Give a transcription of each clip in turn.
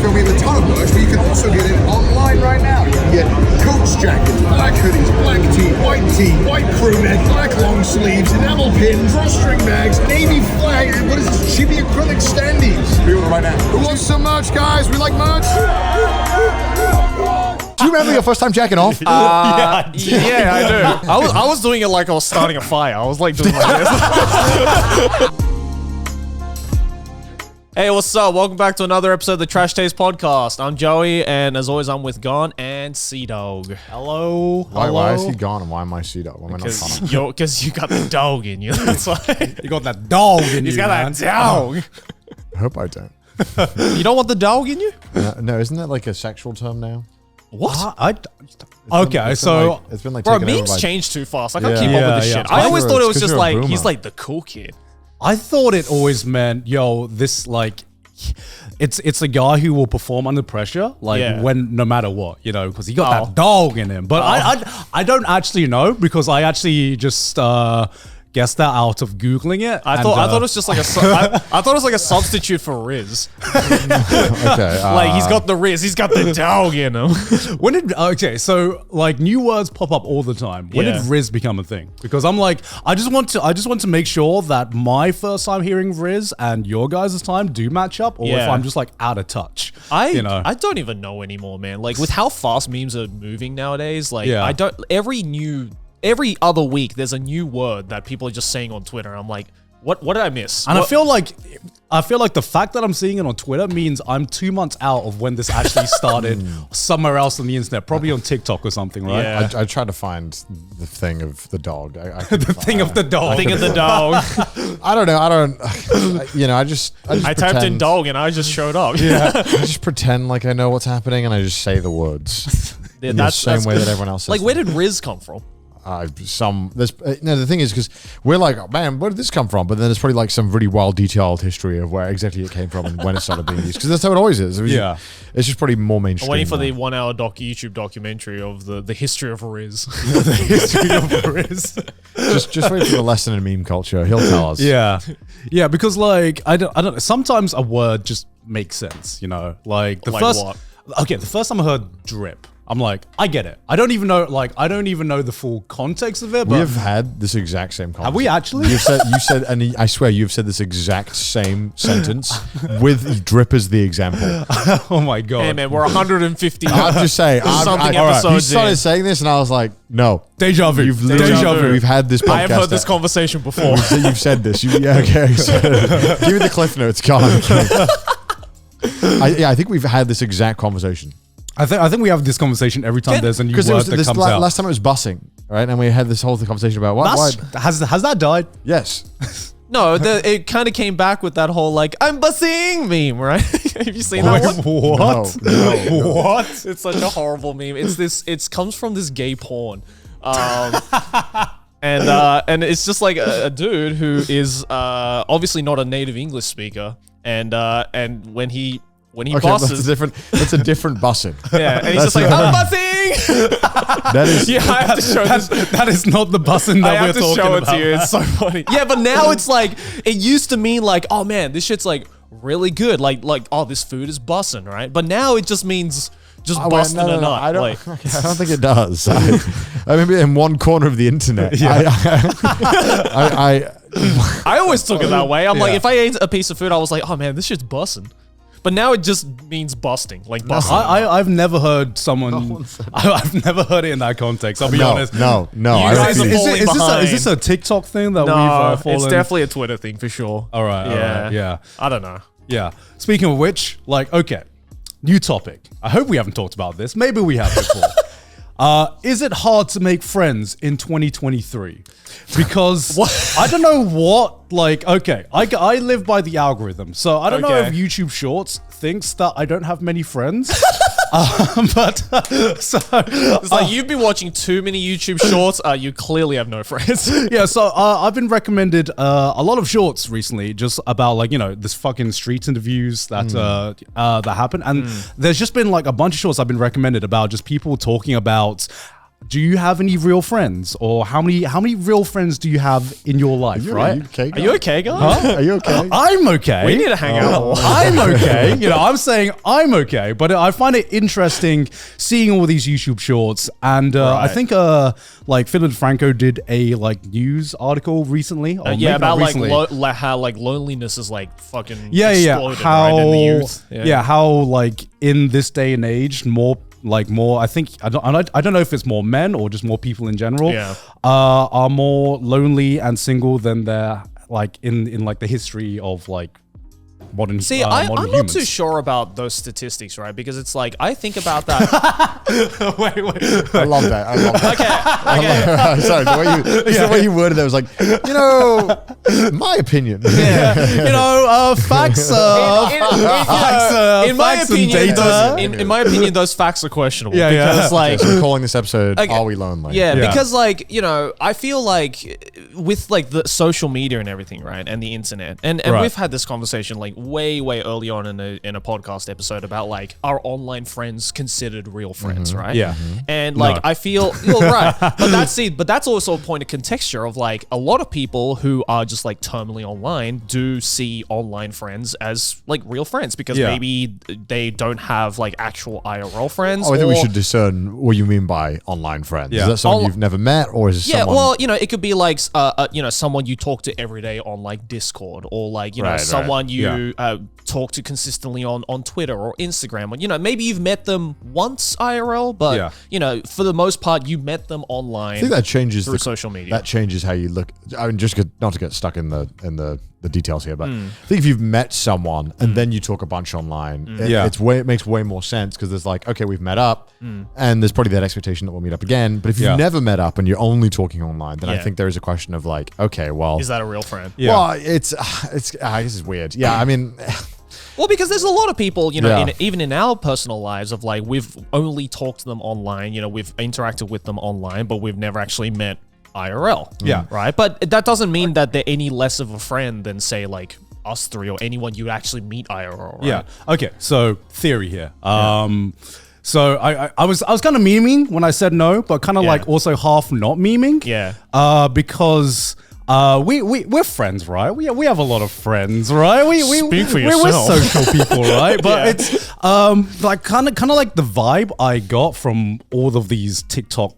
So we have a ton of merch, but you can also get it online right now. You can get coach jackets, black hoodies, black tee, white crew neck, black long sleeves, enamel pins, drawstring bags, navy flag, and what is this? Chibi acrylic standees. Pre-order right now. Who wants some merch, guys? We like merch. Do you remember your first time jacking off? Yeah, I do. I was doing it like I was starting a fire. I was like doing like this. Hey, what's up? Welcome back to another episode of the Trash Taste Podcast. I'm Joey, and as always, I'm with Garnt and Sea-Dog. Hello. Why is he gone and why am I Sea-Dog? Because you got the dog in you. That's why. You got that dog in you. He's got that dog. I hope I don't. You don't want the dog in you? No, isn't that like a sexual term now? What? It's been like Bro, taken over memes by- change too fast. I can't keep up with this shit. I always thought it was just like, he's like the cool kid. I thought it always meant, this like, it's a guy who will perform under pressure, when no matter what, because he got that dog in him. But I don't actually know because I actually just guessed that out of Googling it. I thought it was just like I thought it was like a substitute for Riz. Okay, like he's got the Riz, he's got the dog in him. So new words pop up all the time. When did Riz become a thing? Because I'm like, I just want to make sure that my first time hearing Riz and your guys' time do match up, or if I'm just like out of touch. I don't even know anymore, man. Like with how fast memes are moving nowadays, I don't every other week there's a new word that people are just saying on Twitter. I'm like, what did I miss? And I feel like the fact that I'm seeing it on Twitter means I'm 2 months out of when this actually started somewhere else on the internet, probably on TikTok or something, right? Yeah. I tried to find the thing of the dog. The thing of the dog. Thing of the dog. I don't know. I typed in dog and I just showed up. Yeah. I just pretend like I know what's happening and I just say the words. In the same way that everyone else says. Like, where did Riz come from? The thing is, because we're like, oh, man, where did this come from? But then there's probably like some really wild, detailed history of where exactly it came from and when it started being used. Because that's how it always is. It's just probably more mainstream. I'm waiting for the 1 hour YouTube documentary of the history of Riz. The history of Riz. Just wait for the lesson in meme culture. He'll tell us. Yeah. Because I don't. Sometimes a word just makes sense. Like the first. What? Okay, the first time I heard drip, I'm like, I get it. I don't even know the full context of it. But we have had this exact same conversation. Have we actually? You said, and I swear you've said this exact same sentence with drip as the example. Oh my god! Hey man, we're 150. I'm just saying. You started saying this, and I was like, no, deja vu. Deja vu. We've had this podcast. I have heard this conversation before. You've said this. Okay. Give me the cliff notes, Colin. I think we've had this exact conversation. I think we have this conversation every time there's a new word that comes out. Last time it was busing, right? And we had this whole conversation about why has that died? Yes. No, it kind of came back with that whole like I'm bussing meme, right? Have you seen that one? What? No. What? It's such a horrible meme. It comes from this gay porn. And it's just like a dude who is obviously not a native English speaker, and when he busses, that's a different bussing. Yeah, and he's just like, I'm bussing. That is, yeah, I have to show this. That is not the bussing that we're talking about. I have to show it to you. It's so funny. Yeah, but now it's like, it used to mean like, oh man, this shit's like really good. Like, oh, this food is bussing, right? But now it just means busting a nut. I don't think it does. I mean, in one corner of the internet. Yeah. I always took it that way. I'm like, if I ate a piece of food, I was like, oh man, this shit's bussing. But now it just means busting, like busting. I've never heard someone. I've never heard it in that context. I'll be honest. No. Is this a TikTok thing that we've fallen? It's definitely a Twitter thing for sure. All right. Yeah. I don't know. Yeah. Speaking of which, okay, new topic. I hope we haven't talked about this. Maybe we have before. Is it hard to make friends in 2023? Because I don't know what, I live by the algorithm. So I don't know if YouTube Shorts thinks that I don't have many friends. It's like you've been watching too many YouTube Shorts. You clearly have no friends. Yeah, so I've been recommended a lot of shorts recently, just about this fucking street interviews that that happen, and there's just been a bunch of shorts I've been recommended about just people talking about do you have any real friends, or how many real friends do you have in your life? Right? Are you okay, guys? Are you okay? I'm okay. We need to hang out more. I'm okay. I'm saying I'm okay, but I find it interesting seeing all these YouTube shorts, and I think like Philip Franco did a news article recently. About recently. how loneliness is fucking How exploded, right, in the youth. How in this day and age more. I think I don't know if it's more men or just more people in general are more lonely and single than they're in the history of modern. See, modern I'm humans. not too sure about those statistics, right? Because it's I think about that. wait. I love that. Okay. Sorry, the way you worded that was my opinion. Facts. In my facts and opinion, data. in my opinion, those facts are questionable. Yeah, because So we're calling this episode "Are We Lonely?" Yeah, because I feel with the social media and everything, right, and the internet, and Right. we've had this conversation way early on in a podcast episode about are online friends considered real friends, right? Yeah. And No. I feel right, but that's also a point of contexture of a lot of people who are just terminally online do see online friends as real friends because maybe they don't have like actual IRL friends. Oh, I think we should discern what you mean by online friends. Yeah. Is that someone you've never met, or is it Yeah, someone? well, it could be like, someone you talk to every day on like Discord, or like, someone you talk to consistently on Twitter or Instagram. Or, maybe you've met them once IRL, but, for the most part, you met them online. I think that changes through social media. That changes how you look. I mean, not to get stuck in the details here, but I think if you've met someone and then you talk a bunch online, it makes way more sense because there's like, okay, we've met up, and there's probably that expectation that we'll meet up again. But if you've never met up and you're only talking online, then I think there is a question of like, okay, well, is that a real friend? Yeah. Well, it's I guess it's weird. Yeah, I mean. Well, because there's a lot of people, even in our personal lives of like, we've only talked to them online, we've interacted with them online, but we've never actually met IRL. Yeah. Right. But that doesn't mean that they're any less of a friend than, say, like us three or anyone you actually meet IRL. Right? Yeah. Okay. So theory here. So I was kind of memeing when I said no, but kind of like also half not memeing. Yeah. Because we're friends, right? We have a lot of friends, right? Speak for we're yourself. social people, right? But it's like kind of like the vibe I got from all of these TikTok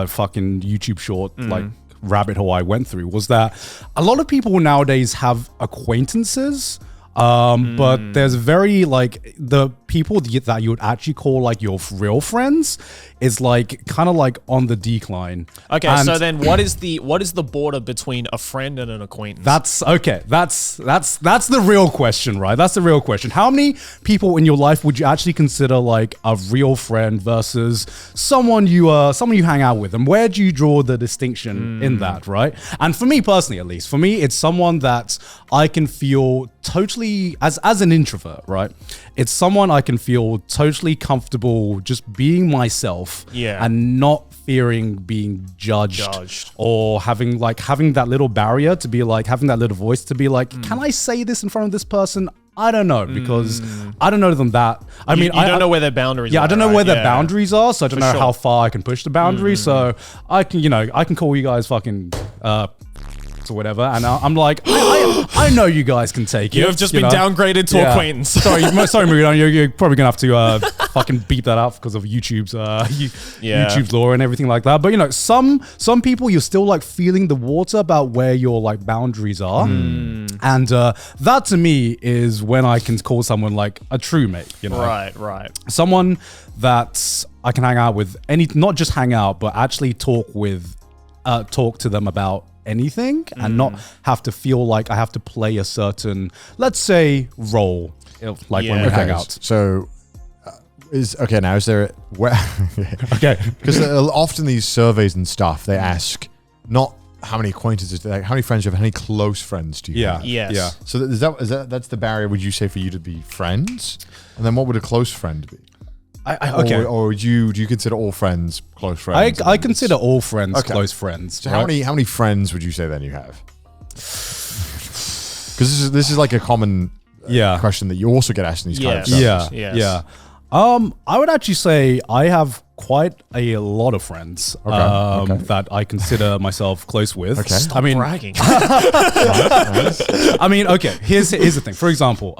fucking YouTube short like rabbit hole I went through was that a lot of people nowadays have acquaintances. But there's very like the people that you would actually call like your real friends is like kind of like on the decline. Okay, And so then what is the border between a friend and an acquaintance? that's okay. That's the real question, right? That's the real question. How many people in your life would you actually consider like a real friend versus someone you hang out with, and where do you draw the distinction in that, right? And for me personally, at least, for me, it's someone that I can feel totally as an introvert, right? It's someone I can feel totally comfortable just being myself, and not fearing being judged or having that little barrier to be like having that little voice to be like, can I say this in front of this person? I don't know, because I don't know them that. I mean, I don't know where their boundaries are. Yeah, I don't know right? where their boundaries are, so I don't know how far I can push the boundaries. So I can call you guys fucking or whatever, and I'm like, I know you guys can take it. You have just been downgraded to acquaintance. sorry, Mudan, you're probably gonna have to fucking beep that out because of YouTube's YouTube's law and everything like that. But some people, you're still like feeling the water about where your like boundaries are, and that to me is when I can call someone like a true mate. Right. Someone that I can hang out with, not just hang out, but actually talk to them about anything and not have to feel like I have to play a certain, let's say, role, like when we hang out. So, is there Okay, because often these surveys and stuff they ask not how many acquaintances, like how many friends you have, how many close friends do you have? Yes. Yeah. So that's the barrier? Would you say for you to be friends, and then what would a close friend be? Okay. Or do you consider all friends close friends? I consider all friends close friends. So how many friends would you say then you have? Because this is like a common question that you also get asked in these kind of surveys. Yeah. I would actually say I have quite a lot of friends that I consider myself close with. Okay. Stop bragging. I mean, okay, here's the thing. For example,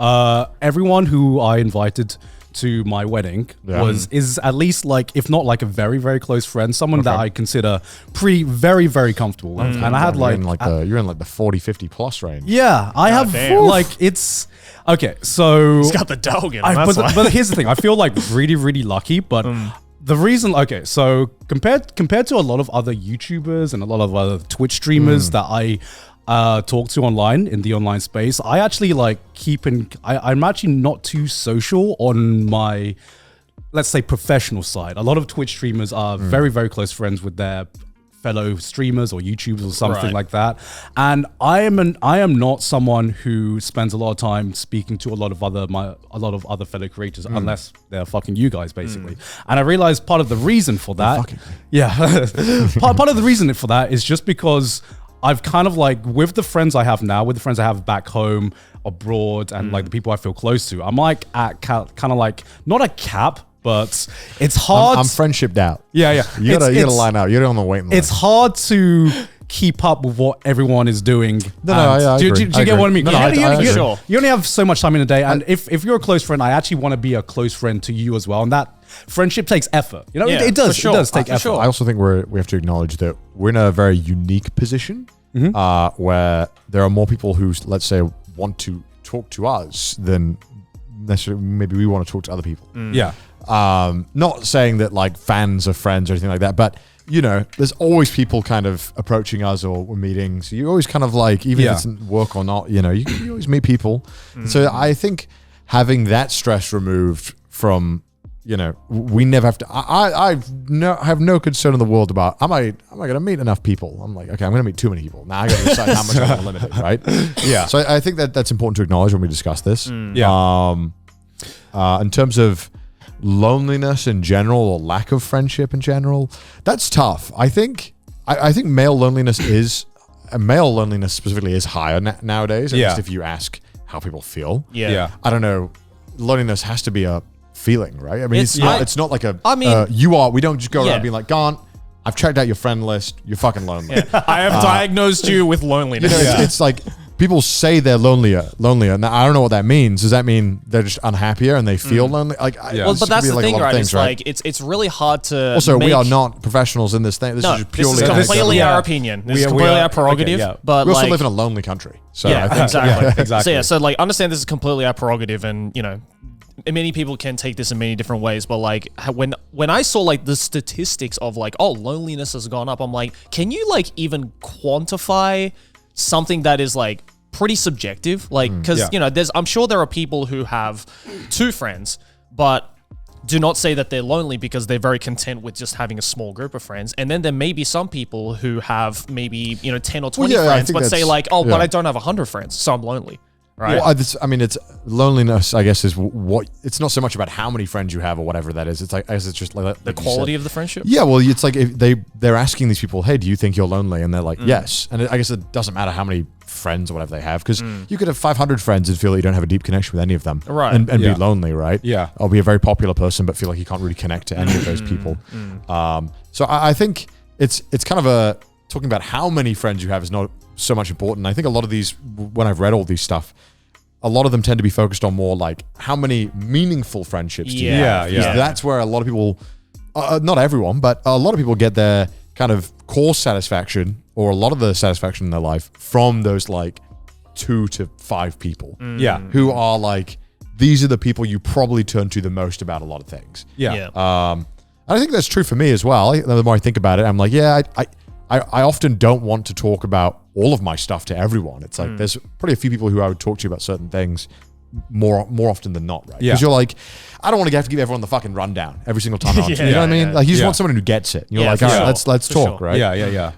everyone who I invited to my wedding is at least like, if not like a very, very close friend, someone that I consider very, very comfortable with. And I had you're in like the 40, 50 plus range. Yeah, I have damn. like, it's okay. So He's got the dog in him. but here's the thing. I feel like really, really lucky, but the reason, okay, so compared to a lot of other YouTubers and a lot of other Twitch streamers that I talk to online in the online space, I actually like I'm actually not too social on my, let's say, professional side. A lot of Twitch streamers are very, very close friends with their fellow streamers or YouTubers or something like that. And I am not someone who spends a lot of time speaking to a lot of other fellow creators unless they're fucking you guys, basically. And I realized part of the reason for that, part of the reason for that is just because I've kind of like, with the friends I have now, with the friends I have back home, abroad, and like the people I feel close to, I'm like at kind of like, not a cap, but it's hard. I'm friendshiped out. Yeah. You gotta line out. You're on the waiting line. It's hard to keep up with what everyone is doing. I do agree. you get what I mean? Sure. You only have so much time in a day, and if you're a close friend, I actually want to be a close friend to you as well, and that friendship takes effort. You know, it does. sure. It does take effort. I also think we have to acknowledge that we're in a very unique position where there are more people who, let's say, want to talk to us than necessarily maybe we want to talk to other people. Yeah. Not saying that like fans are friends or anything like that, but you know, there's always people kind of approaching us or we're meeting. So you always kind of like, even if it's work or not, you know, you always meet people. So I think having that stress removed from, you know, we never have to. I have no concern in the world about am I going to meet enough people? I'm like, okay, I'm going to meet too many people. Now I got to decide how much I'm going to limit it, right? Yeah. So I think that's important to acknowledge when we discuss this. Yeah. In terms of loneliness in general or lack of friendship in general, that's tough. I think male loneliness specifically is higher nowadays. At least if you ask how people feel. Yeah. I don't know. Loneliness has to be a feeling, right? I mean, it's not like a. I mean, we don't just go around being like, Garnt, I've checked out your friend list. You're fucking lonely. I have diagnosed you with loneliness. You know, it's like people say they're lonelier. Now, I don't know what that means. Does that mean they're just unhappier and they feel lonely? Like, well, but that's the thing, right? It's like it's really hard to. Also, we are not professionals in this thing. This is just purely. This is completely our opinion. This is completely our prerogative. Okay, but we also like, live in a lonely country. So yeah, I think, exactly. So like, understand this is completely our prerogative, and you know, many people can take this in many different ways. But like, when I saw like the statistics of like, oh, loneliness has gone up, I'm like, can you like even quantify something that is like pretty subjective? Like, because you know, I'm sure there are people who have 2 friends, but do not say that they're lonely because they're very content with just having a small group of friends. And then there may be some people who have maybe, you know, 10 or 20 friends, but say like, oh, but I don't have 100 friends, so I'm lonely. Right. Well, I mean, it's loneliness, I guess, is what it's not so much about how many friends you have or whatever that is. It's like, I guess it's just like the quality of the friendship. Yeah. Well, it's like if they're asking these people, hey, do you think you're lonely? And they're like, yes. And I guess it doesn't matter how many friends or whatever they have, because you could have 500 friends and feel that you don't have a deep connection with any of them. Right. And be lonely, right? Yeah. Or be a very popular person, but feel like you can't really connect to any of those people. So I think it's kind of talking about how many friends you have is not so much important. I think a lot of these, when I've read all these stuff, a lot of them tend to be focused on more like how many meaningful friendships do you have? Yeah. That's where a lot of people, not everyone, but a lot of people get their kind of core satisfaction or a lot of the satisfaction in their life from those like 2 to 5 people. Who are like, these are the people you probably turn to the most about a lot of things. Yeah. And I think that's true for me as well. The more I think about it, I'm like, I often don't want to talk about all of my stuff to everyone. It's like there's probably a few people who I would talk to about certain things more often than not, right? Because you're like, I don't want to have to give everyone the fucking rundown every single time. You know what I mean? Like you just want someone who gets it. You're like, all right, let's talk, right? Yeah.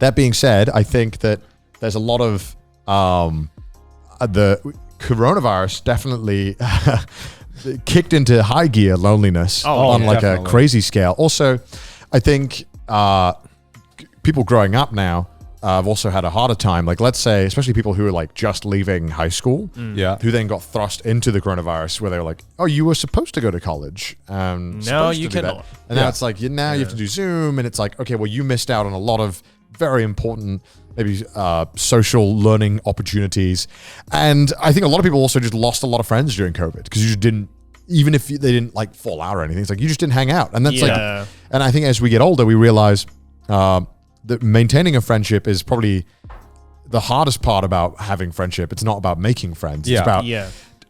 That being said, I think that there's a lot of the coronavirus definitely kicked into high gear loneliness on like a crazy scale. Also, I think people growing up now I've also had a harder time. Like, let's say, especially people who are like just leaving high school, Yeah. who then got thrust into the coronavirus, where they were like, "Oh, you were supposed to go to college, No, you cannot." And now it's like, now you have to do Zoom, and it's like, okay, well, you missed out on a lot of very important, maybe social learning opportunities. And I think a lot of people also just lost a lot of friends during COVID because you just didn't, even if they didn't like fall out or anything, it's like you just didn't hang out. And that's like, and I think as we get older, we realize that maintaining a friendship is probably the hardest part about having friendship. It's not about making friends. It's about,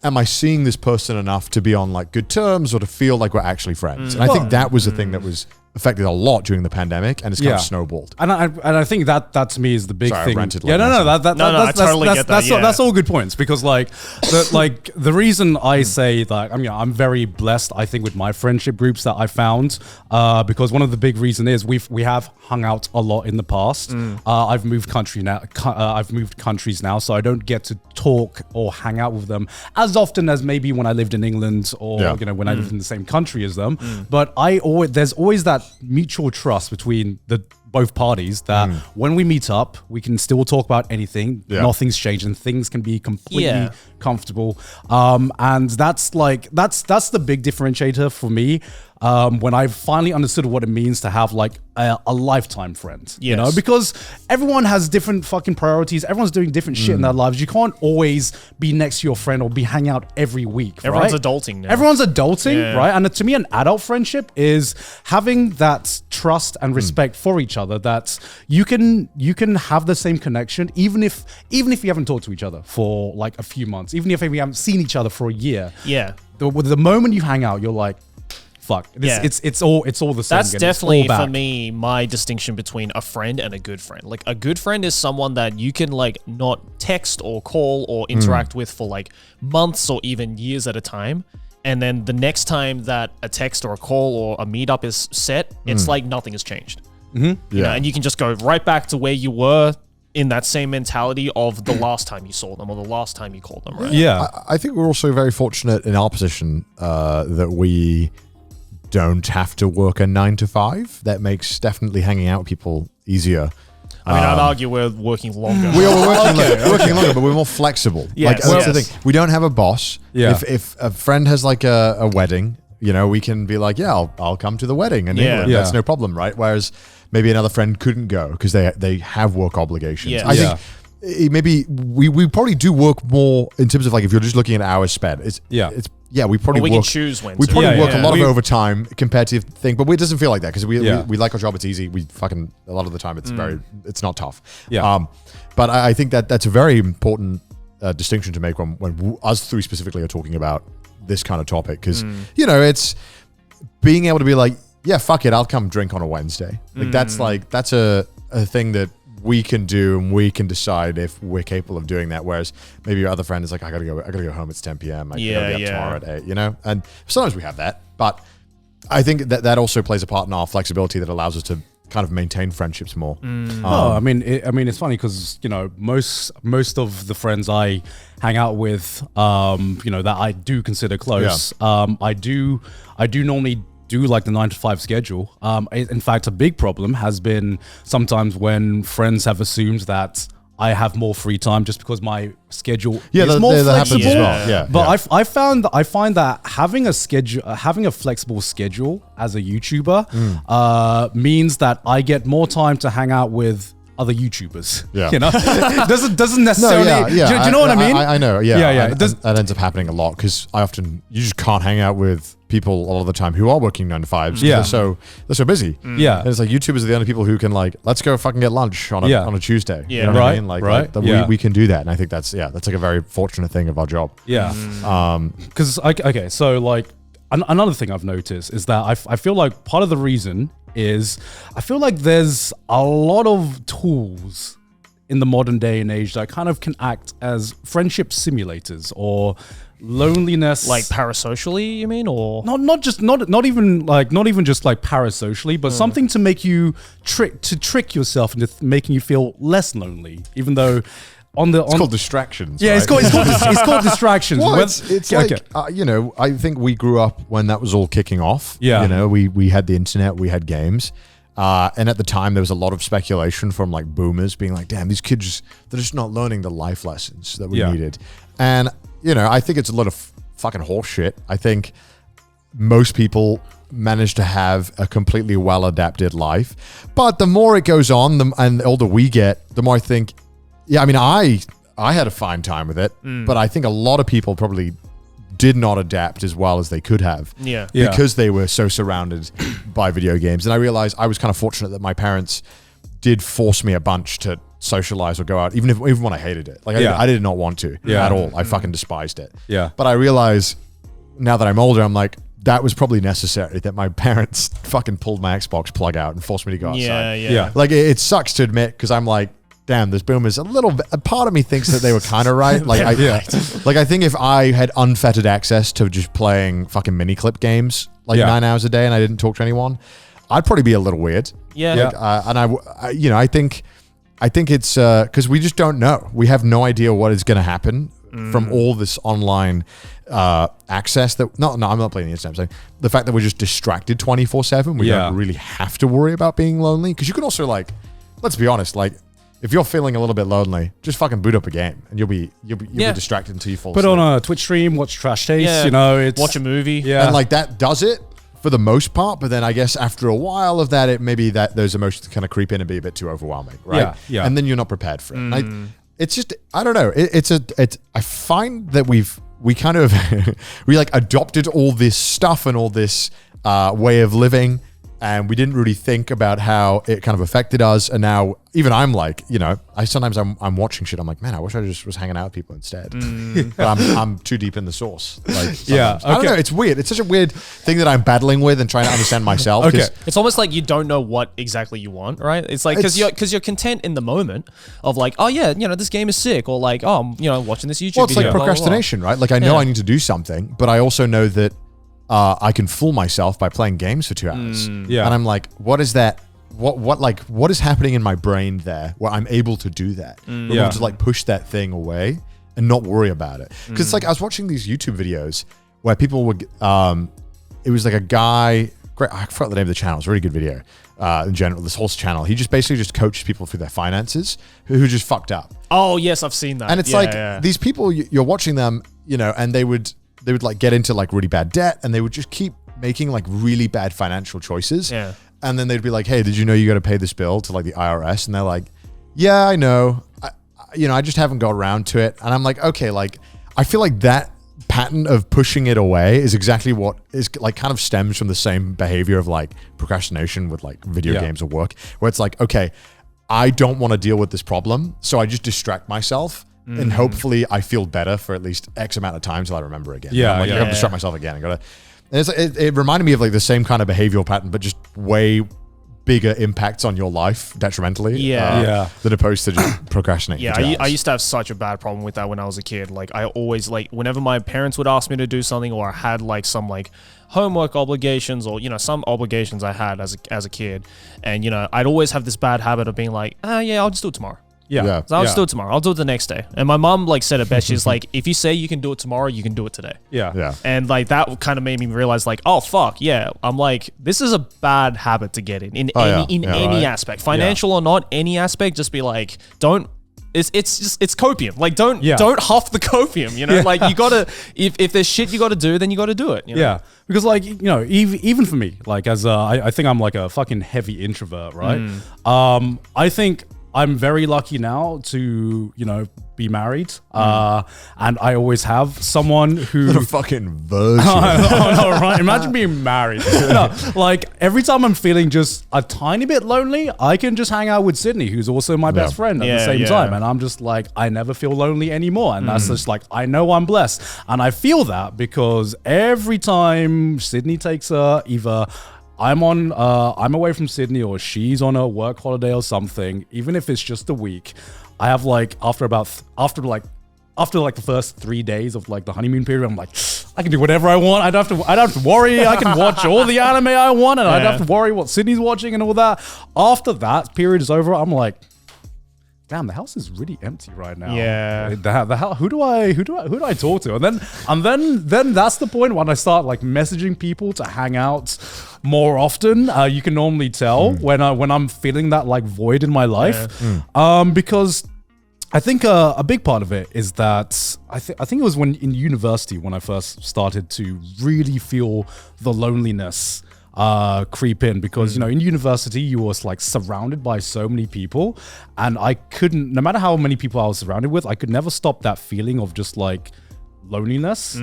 am I seeing this person enough to be on like good terms or to feel like we're actually friends? And I think that was the thing that was affected a lot during the pandemic, and it's kind of snowballed. And I think that to me is the big Sorry, thing. I ranted Yeah, like I totally get that. That's all good points, because like the reason I say that, I mean, I'm very blessed, I think, with my friendship groups that I found, because one of the big reason is we have hung out a lot in the past. I've moved countries now, so I don't get to talk or hang out with them as often as maybe when I lived in England or when I lived in the same country as them. But there's always that mutual trust between both parties that when we meet up, we can still talk about anything. Nothing's changed, and things can be completely comfortable. And that's the big differentiator for me. When I finally understood what it means to have like a lifetime friend, you know, because everyone has different fucking priorities. Everyone's doing different shit in their lives. You can't always be next to your friend or be hanging out every week. Everyone's adulting now. Everyone's adulting, right? And to me, an adult friendship is having that trust and respect for each other, that you can have the same connection, even if you haven't talked to each other for like a few months, even if we haven't seen each other for a year. Yeah. The moment you hang out, you're like, fuck. It's all the same. That's definitely for me my distinction between a friend and a good friend. Like, a good friend is someone that you can like not text or call or interact with for like months or even years at a time. And then the next time that a text or a call or a meetup is set, it's like nothing has changed. You know, and you can just go right back to where you were in that same mentality of the last time you saw them or the last time you called them, right? Yeah. I think we're also very fortunate in our position that we don't have to work a 9 to 5. That makes definitely hanging out with people easier. I mean, I'd argue we're working longer. We are working longer, but we're more flexible. Yes, that's the thing. We don't have a boss. Yeah. If a friend has like a wedding, you know, we can be like, I'll come to the wedding in England. Yeah. That's no problem, right? Whereas maybe another friend couldn't go because they have work obligations. Yeah. I think maybe we probably do work more in terms of like, if you're just looking at hours spent. We probably we work, can choose when we to. probably work a lot of We- overtime compared to thing, but it doesn't feel like that because we like our job. It's easy. We fucking a lot of the time it's not tough. Yeah. But I think that's a very important distinction to make when us three specifically are talking about this kind of topic, because you know, it's being able to be like, yeah, fuck it, I'll come drink on a Wednesday. Like that's a thing that we can do, and we can decide if we're capable of doing that. Whereas maybe your other friend is like, I gotta go home. It's 10 p.m. I gotta be up tomorrow at 8. You know, and sometimes we have that, but I think that also plays a part in our flexibility that allows us to kind of maintain friendships more. I mean, it's funny because, you know, most of the friends I hang out with, you know, that I do consider close, I do normally do like the 9 to 5 schedule. In fact, a big problem has been sometimes when friends have assumed that I have more free time just because my schedule is more that flexible. happens as well. Yeah, But I find that having a flexible schedule as a YouTuber means that I get more time to hang out with other YouTubers. Yeah. You know, doesn't necessarily. Do you know what I mean? I know. Yeah. Yeah. That ends up happening a lot because you just can't hang out with people a lot of the time who are working 9 to 5s. Yeah. They're so busy. Yeah. And it's like YouTubers are the only people who can like, let's go fucking get lunch on a Tuesday. Yeah. You know what I mean? Right. We can do that. And I think that's like a very fortunate thing of our job. Yeah. Because so like another thing I've noticed is that I feel like part of the reason is I feel like there's a lot of tools in the modern day and age that kind of can act as friendship simulators or loneliness, Like parasocially, you mean, or not even just like parasocially, but something to make you trick yourself into making you feel less lonely, even though it's called distractions. Yeah, right? it's called distractions. Well, When- it's Yeah, like, you know, I think we grew up when that was all kicking off. Yeah. You know, we had the internet, we had games. And at the time, there was a lot of speculation from like boomers being like, damn, these kids, they're just not learning the life lessons that we needed. And, you know, I think it's a lot of fucking horse shit. I think most people manage to have a completely well-adapted life. But the more it goes on and the older we get, the more I think, I mean, I had a fine time with it, but I think a lot of people probably did not adapt as well as they could have. Because they were so surrounded by video games. And I realized I was kind of fortunate that my parents did force me a bunch to socialize or go out, even when I hated it. Like I did not want to at all. I fucking despised it. But I realize now that I'm older, I'm like, that was probably necessary that my parents fucking pulled my Xbox plug out and forced me to go outside. Like it sucks to admit, because I'm like, damn, those boomers, a part of me thinks that they were kind of right. Like, I think if I had unfettered access to just playing fucking mini clip games, like 9 hours a day, and I didn't talk to anyone, I'd probably be a little weird. And I think it's because we just don't know. We have no idea what is going to happen from all this online access that, I'm not playing the internet, I'm saying the fact that we're just distracted 24/7, we don't really have to worry about being lonely. Because you can also, like, let's be honest, like, if you're feeling a little bit lonely, just fucking boot up a game and you'll be distracted until you fall asleep. Put on a Twitch stream, watch Trash Taste, you know, watch a movie. And like that does it for the most part, but then I guess after a while of that, it maybe that those emotions kind of creep in and be a bit too overwhelming, right? And then you're not prepared for it. It's just, I don't know. I find that we kind of we like adopted all this stuff and all this way of living, and we didn't really think about how it kind of affected us. And now even I'm like, you know, I'm watching shit. I'm like, man, I wish I just was hanging out with people instead. But I'm too deep in the sauce. Like, I don't know. It's weird. It's such a weird thing that I'm battling with and trying to understand myself. It's almost like you don't know what exactly you want, right? It's like, because you're content in the moment of like, oh yeah, you know, this game is sick, or like, oh, I'm, you know, watching this YouTube it's video. like procrastination, right? Like I know I need to do something, but I also know that I can fool myself by playing games for 2 hours. And I'm like, what is that? What is happening in my brain there where I'm able to do that? I'm able to like push that thing away and not worry about it. Because it's like I was watching these YouTube videos where people would, it was like a guy, I forgot the name of the channel. It's a really good video in general, this whole channel. He just basically just coaches people through their finances who just fucked up. Oh yes, I've seen that. And it's these people, you're watching them, you know, and they would like get into like really bad debt, and they would just keep making like really bad financial choices. And then they'd be like, hey, did you know you got to pay this bill to like the IRS? And they're like, yeah, I know. I just haven't got around to it. And I'm like, okay, like I feel like that pattern of pushing it away is exactly what is like kind of stems from the same behavior of like procrastination with like video games or work, where it's like, okay, I don't want to deal with this problem, so I just distract myself. And hopefully I feel better for at least X amount of time till I remember again. I gotta distract myself again. It reminded me of like the same kind of behavioral pattern, but just way bigger impacts on your life detrimentally. Than opposed to just procrastinating. I used to have such a bad problem with that when I was a kid. Like I always, like whenever my parents would ask me to do something, or I had like some like homework obligations, or, you know, some obligations I had as a kid, and, you know, I'd always have this bad habit of being like, I'll just do it tomorrow. So I'll just do it tomorrow. I'll do it the next day. And my mom like said it best. She's like, if you say you can do it tomorrow, you can do it today. And like that kind of made me realize like, oh fuck, I'm like, this is a bad habit to get in any aspect, financial or not, any aspect. Just be like, don't. It's copium. Like don't huff the copium. You know, like you gotta, if there's shit you gotta do, then you gotta do it. You know? Because like, you know, even for me, like as I think I'm like a fucking heavy introvert, right? I think I'm very lucky now to, you know, be married. And I always have someone who... What a fucking virgin. Oh, no, right? Imagine being married. No, like, every time I'm feeling just a tiny bit lonely, I can just hang out with Sydney, who's also my best friend at the same time. And I'm just like, I never feel lonely anymore. And that's just like, I know I'm blessed. And I feel that because every time Sydney takes either... I'm away from Sydney, or she's on a work holiday or something, even if it's just a week, I have like, after the first 3 days of like the honeymoon period, I'm like, I can do whatever I want. I don't have to worry. I can watch all the anime I want, and I don't have to worry what Sydney's watching and all that. After that period is over, I'm like, damn, the house is really empty right now. Yeah. The house, who do I talk to? And then that's the point when I start like messaging people to hang out more often. You can normally tell when I'm feeling that like void in my life. Because I think a big part of it is that I think it was when in university when I first started to really feel the loneliness creep in, because in university you was like surrounded by so many people, and I couldn't, no matter how many people I was surrounded with, I could never stop that feeling of just like loneliness,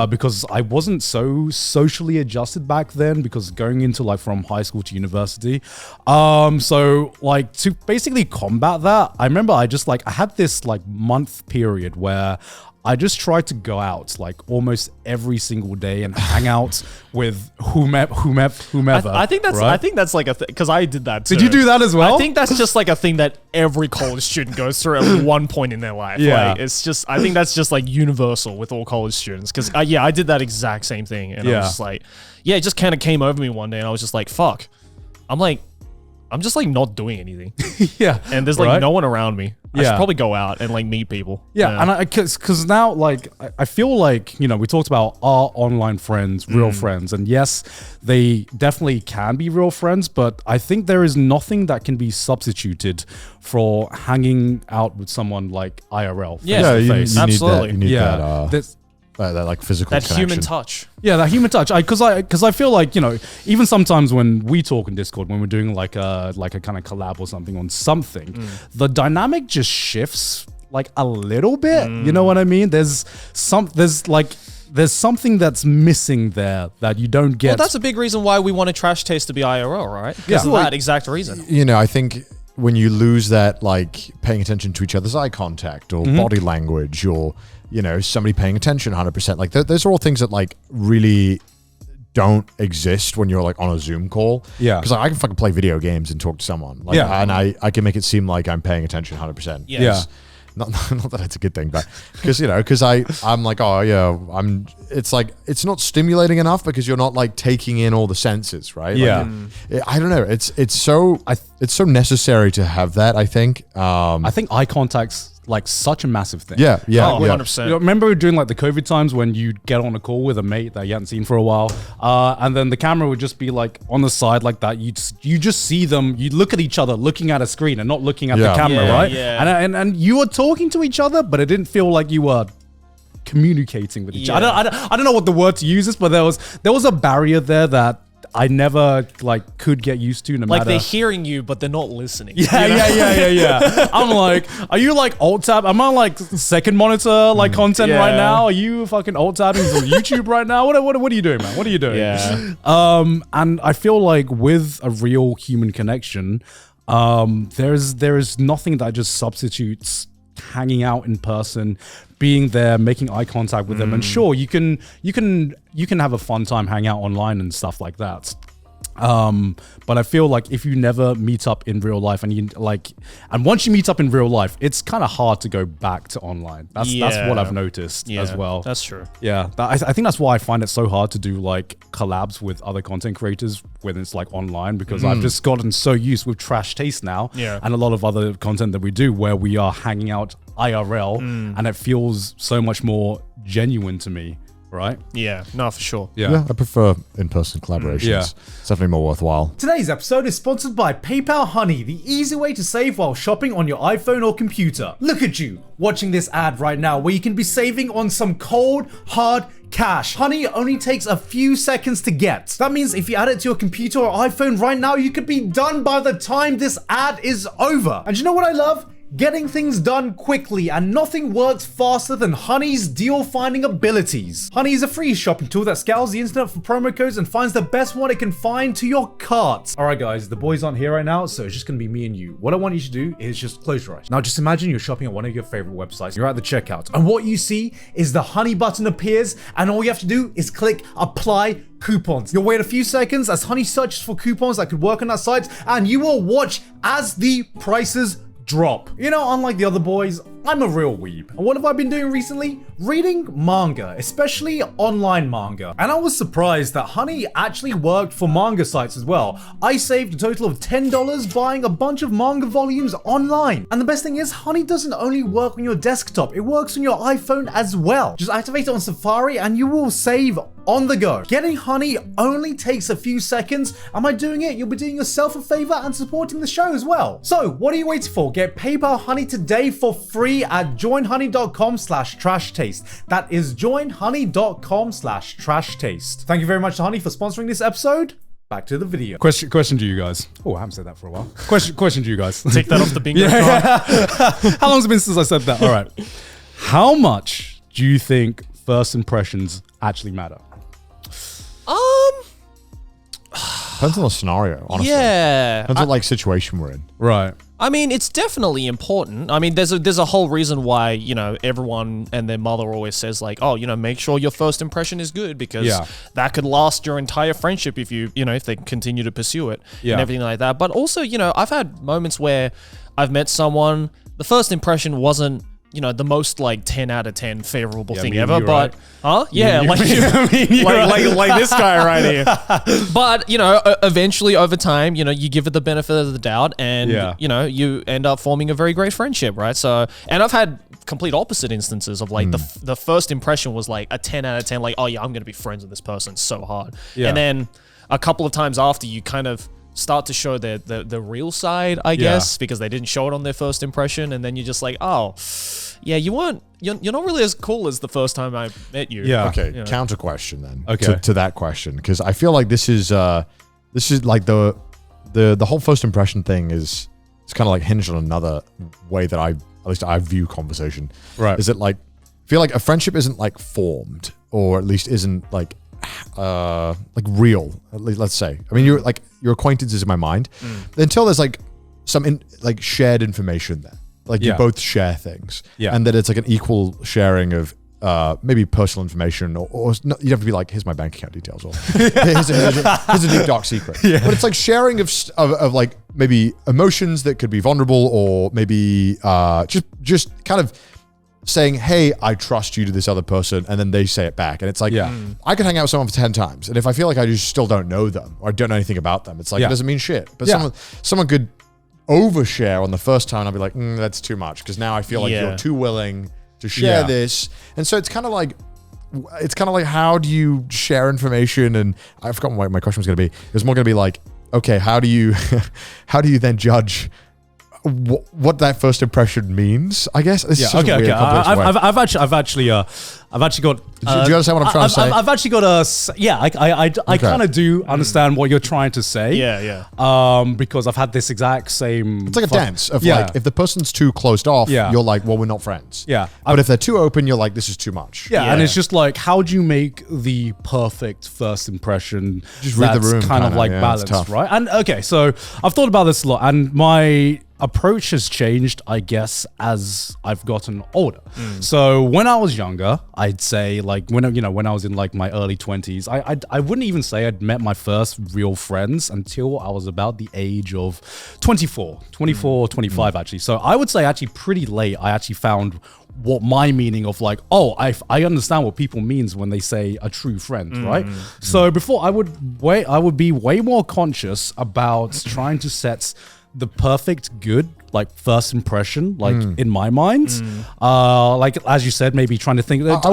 because I wasn't so socially adjusted back then, because going into like from high school to university. So like to basically combat that, I remember I had this like month period where I just tried to go out like almost every single day and hang out with whomever. I think that's like a thing, because I did that too. Did you do that as well? I think that's just like a thing that every college student goes through at one point in their life. Yeah. Like, I think that's just like universal with all college students, because I did that exact same thing, and I was just like, it just kind of came over me one day, and I was just like, fuck, I'm just like not doing anything. Yeah. And there's like no one around me. I Yeah. should probably go out and like meet people. Yeah, and because now, like, I feel like, we talked about our online friends, real friends, and yes, they definitely can be real friends, but I think there is nothing that can be substituted for hanging out with someone like IRL. Yeah, you face. need Absolutely. that. You need Yeah. that like physical That connection. human touch. Yeah, that human touch. Because I feel like, even sometimes when we talk in Discord, when we're doing like a kind of collab or something on something, the dynamic just shifts like a little bit. You know what I mean? There's something that's missing there that you don't get. Well, that's a big reason why we want a Trash Taste to be IRL, right? Because of that exact reason. I think when you lose that, like paying attention to each other's eye contact or body language, or somebody paying attention 100%, like those are all things that like really don't exist when you're like on a Zoom call. Yeah. Because I can fucking play video games and talk to someone. Like, Yeah. And I can make it seem like I'm paying attention 100%. Yes. Yeah. Not that it's a good thing, but because I'm like, oh yeah, it's like, it's not stimulating enough because you're not like taking in all the senses, right? Yeah. Like, I don't know. It's so necessary to have that, I think. I think eye contact's like such a massive thing. Yeah. Oh, Yeah. 100%. Remember during like the COVID times when you'd get on a call with a mate that you hadn't seen for a while, and then the camera would just be like on the side like that. You just see them. You look at each other looking at a screen and not looking at the camera, Yeah, right? yeah. And you were talking to each other, but it didn't feel like you were communicating with each other. I don't know what the word to use is, but there was a barrier there that I never like could get used to. No Like matter. they're hearing you, but they're not listening. Yeah. I'm like, are you like alt tab? Am I like second monitor like content right now? Are you fucking alt tabbing from YouTube right now? What are you doing, man? What are you doing? Yeah. And I feel like with a real human connection, there is nothing that just substitutes hanging out in person, being there, making eye contact with them. And sure, you can have a fun time hanging out online and stuff like that. But I feel like if you never meet up in real life and once you meet up in real life, it's kind of hard to go back to online. That's what I've noticed as well. That's true. Yeah, I think that's why I find it so hard to do like collabs with other content creators when it's like online, because I've just gotten so used with Trash Taste now, and a lot of other content that we do where we are hanging out IRL, and it feels so much more genuine to me. Right? Yeah, no, for sure. Yeah, I prefer in-person collaborations. Yeah. It's definitely more worthwhile. Today's episode is sponsored by PayPal Honey, the easy way to save while shopping on your iPhone or computer. Look at you, watching this ad right now where you can be saving on some cold, hard cash. Honey only takes a few seconds to get. That means if you add it to your computer or iPhone right now, you could be done by the time this ad is over. And you know what I love? Getting things done quickly, and nothing works faster than Honey's deal finding abilities. Honey is a free shopping tool that scours the internet for promo codes and finds the best one it can find to your cart. Alright guys, the boys aren't here right now, so it's just gonna be me and you. What I want you to do is just close your eyes. Now just imagine you're shopping at one of your favorite websites. You're at the checkout, and what you see is the Honey button appears, and all you have to do is click apply coupons. You'll wait a few seconds as Honey searches for coupons that could work on that site, and you will watch as the prices drop. Unlike the other boys, I'm a real weeb. And what have I been doing recently? Reading manga, especially online manga. And I was surprised that Honey actually worked for manga sites as well. I saved a total of $10 buying a bunch of manga volumes online. And the best thing is, Honey doesn't only work on your desktop, it works on your iPhone as well. Just activate it on Safari and you will save on the go. Getting Honey only takes a few seconds, and by doing it, you'll be doing yourself a favor and supporting the show as well. So what are you waiting for? Get PayPal Honey today for free at joinhoney.com/trashtaste. That is joinhoney.com/trashtaste. Thank you very much to Honey for sponsoring this episode. Back to the video. Question to you guys. Oh, I haven't said that for a while. Question to you guys. Take that off the bingo card. How long's it been since I said that? All right. How much do you think first impressions actually matter? Depends on the scenario, honestly. Yeah. Depends on like situation we're in. Right. I mean, it's definitely important. I mean, there's a whole reason why, you know, everyone and their mother always says like, oh, you know, make sure your first impression is good because that could last your entire friendship if if they continue to pursue it and everything like that. But also, you know, I've had moments where I've met someone, the first impression wasn't, you know, the most like 10 out of 10 favorable thing ever, but like this guy right here. But, you know, eventually over time, you know, you give it the benefit of the doubt and, you know, you end up forming a very great friendship, right? So, and I've had complete opposite instances of like the first impression was like a 10 out of 10, like, oh yeah, I'm going to be friends with this person so hard. And then a couple of times after you kind of start to show the real side, I guess, because they didn't show it on their first impression, and then you're just like, oh, yeah, you're not really as cool as the first time I met you. Yeah. Okay. You know. Counter question then. Okay. To that question, because I feel like this is like the whole first impression thing is it's kind of like hinged on another way that at least I view conversation. Right. Is it like I feel like a friendship isn't like formed, or at least isn't like real, at least, let's say. I mean, your acquaintances in my mind until there's like some shared information there, like you both share things, and that it's like an equal sharing of maybe personal information, or not, you have to be like, here's my bank account details, or here's a deep dark secret. But it's like sharing of like maybe emotions that could be vulnerable, or maybe just kind of saying, hey, I trust you to this other person, and then they say it back. And it's like, I could hang out with someone for 10 times, and if I feel like I just still don't know them, or I don't know anything about them, it's like, it doesn't mean shit. But someone could overshare on the first time, and I'll be like, that's too much, because now I feel like you're too willing to share this. And so it's kind of like, how do you share information? And I've forgotten what my question was going to be. It was more going to be like, okay, how do you then judge what that first impression means? I guess. It's such a weird, complex way. I've actually got. Do you understand what I'm trying to say? I've actually got I kind of do understand what you're trying to say. Because I've had this exact same. It's like a dance of like, if the person's too closed off, you're like, well, we're not friends. But if they're too open, you're like, this is too much. And it's just like, how do you make the perfect first impression? Just read the room, kind of like balanced, right? And okay, so I've thought about this a lot, and my approach has changed, I guess, as I've gotten older. So when I was younger, I'd say like when I was in like my early 20s, I wouldn't even say I'd met my first real friends until I was about the age of 24, 25 actually. So I would say actually pretty late, I actually found what my meaning of like, oh, I understand what people means when they say a true friend, right? So before I would be way more conscious about trying to set the perfect good like first impression, like in my mind, like as you said, maybe trying to think that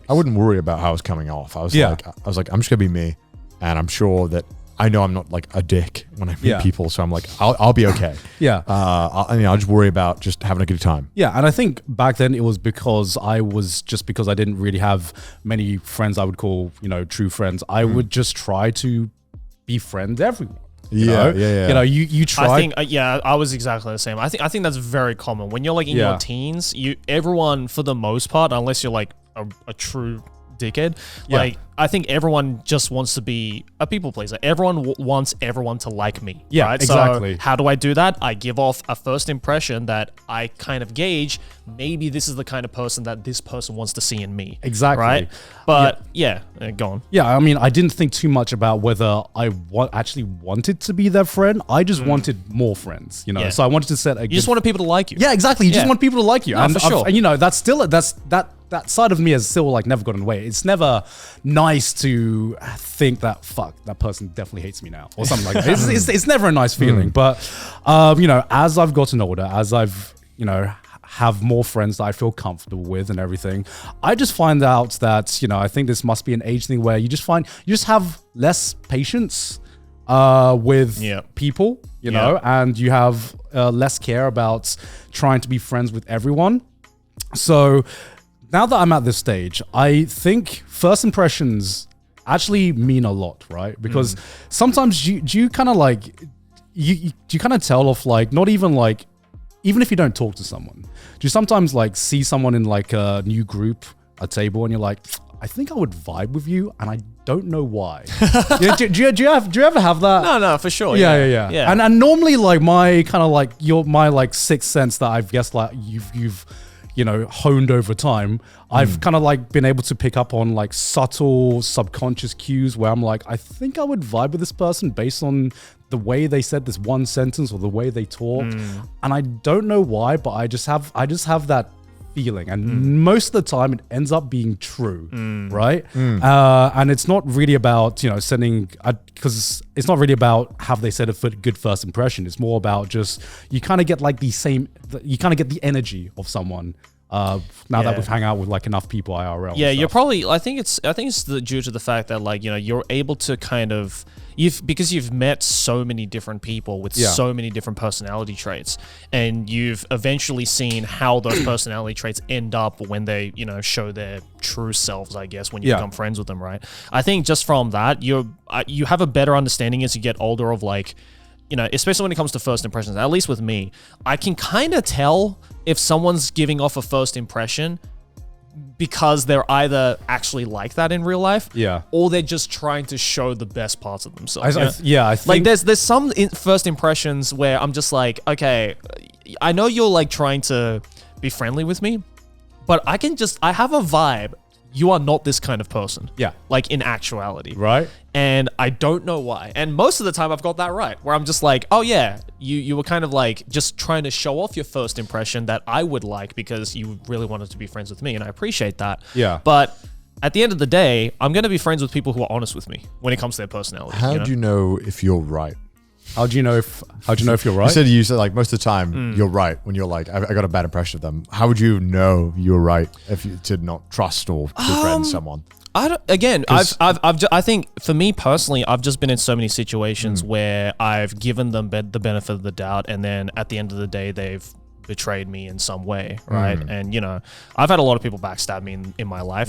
I wouldn't worry about how it's coming off. I was like, I'm just gonna be me, and I'm sure that I know I'm not like a dick when I meet people, so I'm like, I'll be okay. I'll just worry about just having a good time. And I think back then it was because I didn't really have many friends I would call, true friends. I would just try to befriend everyone. You know, you try. I think, I was exactly the same. I think that's very common when you're like in your teens. Everyone, for the most part, unless you're like a true dickhead. Like, I think everyone just wants to be a people pleaser. Everyone wants everyone to like me. Yeah, right? exactly. So how do I do that? I give off a first impression that I kind of gauge, maybe this is the kind of person that this person wants to see in me. Exactly. Right? But go on. Yeah, I mean, I didn't think too much about whether I actually wanted to be their friend. I just wanted more friends, you know. Yeah. So I wanted to set a. You just wanted people to like you. Yeah, exactly. You just Yeah. want people to like you, No, for sure. and you know that's still that side of me has still like never gotten away. It's never nice to think that that person definitely hates me now or something like that. It's never a nice feeling. But you know, as I've gotten older, as I've have more friends that I feel comfortable with and everything, I just find out that I think this must be an age thing where you just have less patience with people, you know, and you have less care about trying to be friends with everyone. So now that I'm at this stage, I think first impressions actually mean a lot, right? Because sometimes do you kind of like, do you kind of tell off like, not even like, even if you don't talk to someone, do you sometimes like see someone in like a new group, a table, and you're like, I think I would vibe with you, and I don't know why. do you ever have that? No, for sure. Yeah. And normally like my kind of like my like sixth sense that I've guessed like you've honed over time, I've kind of like been able to pick up on like subtle subconscious cues where I'm like, I think I would vibe with this person based on the way they said this one sentence or the way they talked. And I don't know why, but I just have that feeling, and most of the time it ends up being true, right? And it's not really about sending, because it's not really about have they said a good first impression. It's more about just you kind of get like you kind of get the energy of someone now that we've hung out with like enough people IRL. Yeah, you're probably. I think it's due to the fact that like you're able to kind of because you've met so many different people with so many different personality traits, and you've eventually seen how those personality traits end up when they show their true selves, I guess, when you become friends with them, right? I think just from that you have a better understanding as you get older of like, especially when it comes to first impressions. At least with me, I can kind of tell if someone's giving off a first impression because they're either actually like that in real life, or they're just trying to show the best parts of themselves. I think like there's some first impressions where I'm just like, okay, I know you're like trying to be friendly with me, but I have a vibe. You are not this kind of person. Yeah. Like in actuality. Right. And I don't know why. And most of the time I've got that right, where I'm just like, oh yeah, you were kind of like just trying to show off your first impression that I would like because you really wanted to be friends with me. And I appreciate that. Yeah. But at the end of the day, I'm going to be friends with people who are honest with me when it comes to their personality. How do you know if you're right? How do you know if you're right? You said like most of the time you're right when you're like, I got a bad impression of them. How would you know you're right if you did not trust or befriend someone? I think for me personally, I've just been in so many situations where I've given them the benefit of the doubt, and then at the end of the day, they've betrayed me in some way, right? And I've had a lot of people backstab me in my life,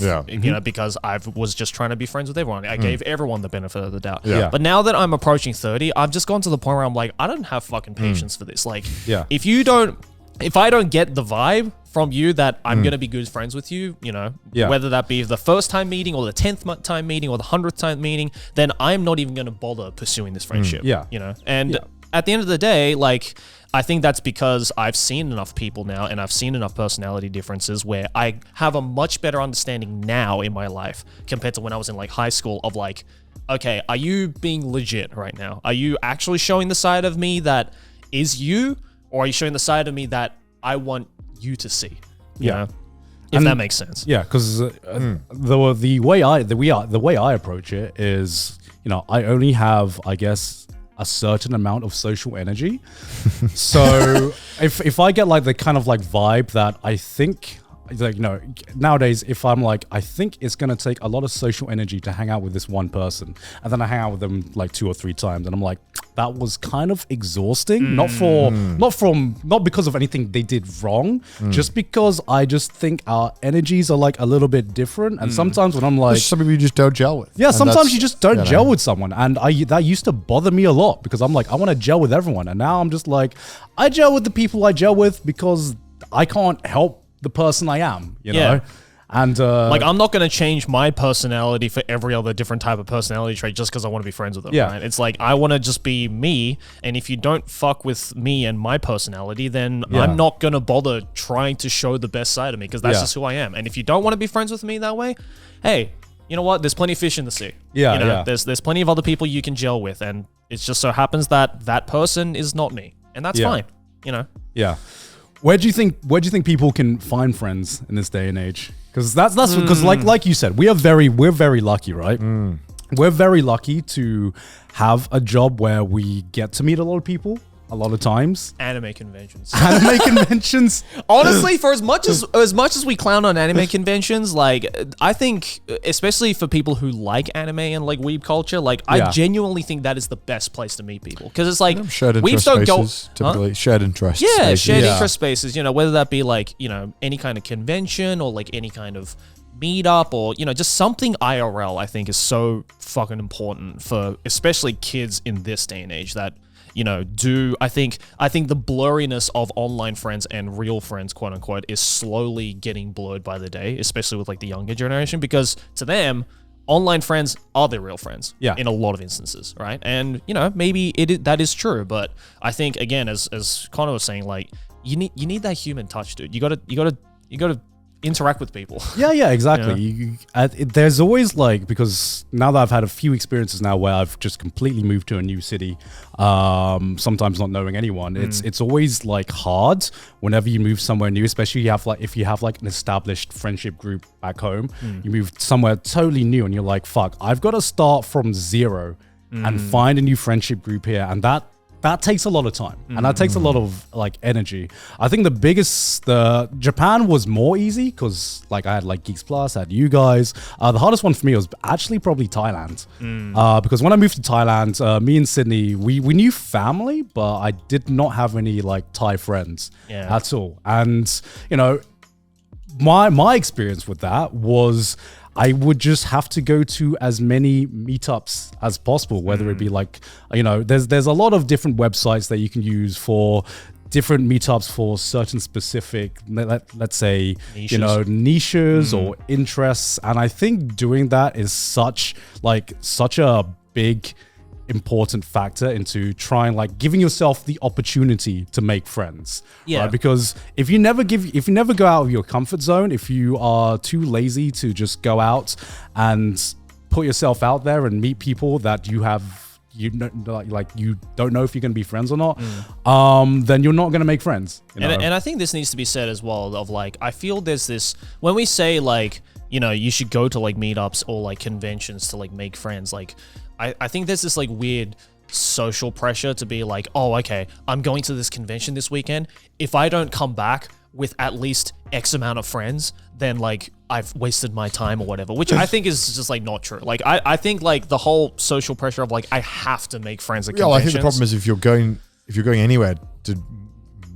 because I was just trying to be friends with everyone. I gave everyone the benefit of the doubt. But now that I'm approaching 30, I've just gone to the point where I'm like, I don't have fucking patience for this. Like, if I don't get the vibe from you that I'm going to be good friends with you, whether that be the first time meeting or the 10th time meeting or the 100th time meeting, then I'm not even going to bother pursuing this friendship. And at the end of the day, like, I think that's because I've seen enough people now and I've seen enough personality differences where I have a much better understanding now in my life compared to when I was in like high school of like, okay, are you being legit right now? Are you actually showing the side of me that is you, or are you showing the side of me that I want you to see? You know? If that makes sense. Yeah, because the way I approach it is, I only have, I guess, a certain amount of social energy. So if I get like the kind of like vibe that I think, like, nowadays, if I'm like, I think it's going to take a lot of social energy to hang out with this one person, and then I hang out with them like 2 or 3 times, and I'm like, that was kind of exhausting. Not because of anything they did wrong, just because I just think our energies are like a little bit different. And sometimes when I'm like, some people you just don't gel with. Yeah, sometimes you just don't gel with someone, and that used to bother me a lot because I'm like, I want to gel with everyone, and now I'm just like, I gel with the people I gel with because I can't help the person I am, you know? And like, I'm not going to change my personality for every other different type of personality trait just because I want to be friends with them. Yeah. Right? It's like, I want to just be me. And if you don't fuck with me and my personality, then I'm not going to bother trying to show the best side of me because that's just who I am. And if you don't want to be friends with me that way, hey, you know what? There's plenty of fish in the sea. Yeah, you know, yeah. There's plenty of other people you can gel with. And it just so happens that that person is not me. And that's fine, you know? Yeah. Where do you think people can find friends in this day and age? Because that's because like you said, we're very lucky, right? We're very lucky to have a job where we get to meet a lot of people a lot of times. Anime conventions. Anime conventions. Honestly, for as much as we clown on anime conventions, like, I think, especially for people who like anime and like weeb culture, like, I genuinely think that is the best place to meet people because it's like shared interest spaces, typically shared interest. Yeah, spaces. shared interest spaces. You know, whether that be like, you know, any kind of convention or like any kind of meetup or, you know, just something IRL. I think is so fucking important for especially kids in this day and age that, you know, I think the blurriness of online friends and real friends, quote unquote, is slowly getting blurred by the day, especially with like the younger generation, because to them, online friends are their real friends. Yeah. In a lot of instances, right? And, you know, maybe that is true, but I think again, as Connor was saying, like, you need that human touch, dude. You gotta interact with people. Yeah, exactly. There's always like, because now that I've had a few experiences now where I've just completely moved to a new city, sometimes not knowing anyone, it's always like hard whenever you move somewhere new, especially if you have like an established friendship group back home, you move somewhere totally new and you're like, fuck, I've got to start from zero and find a new friendship group here, and that takes a lot of time and that takes a lot of like energy. I think the Japan was more easy because like I had like Geeks Plus, I had you guys. The hardest one for me was actually probably Thailand, because when I moved to Thailand, me and Sydney, we knew family, but I did not have any like Thai friends at all. And you know, my experience with that was I would just have to go to as many meetups as possible, whether it be like, you know, there's a lot of different websites that you can use for different meetups for certain specific, let's say, niches. You know, niches or interests. And I think doing that is such a big important factor into trying, like, giving yourself the opportunity to make friends. Right? Because if you never go out of your comfort zone, if you are too lazy to just go out and put yourself out there and meet people that you don't know if you're going to be friends or not, then you're not going to make friends. You know? And I think this needs to be said as well, of like, I feel there's this, when we say like, you know, you should go to like meetups or like conventions to like make friends, like, I think there's this like weird social pressure to be like, oh, okay, I'm going to this convention this weekend. If I don't come back with at least X amount of friends, then like I've wasted my time or whatever, which I think is just like not true. Like I think like the whole social pressure of like, I have to make friends at conventions. I think the problem is if you're going anywhere to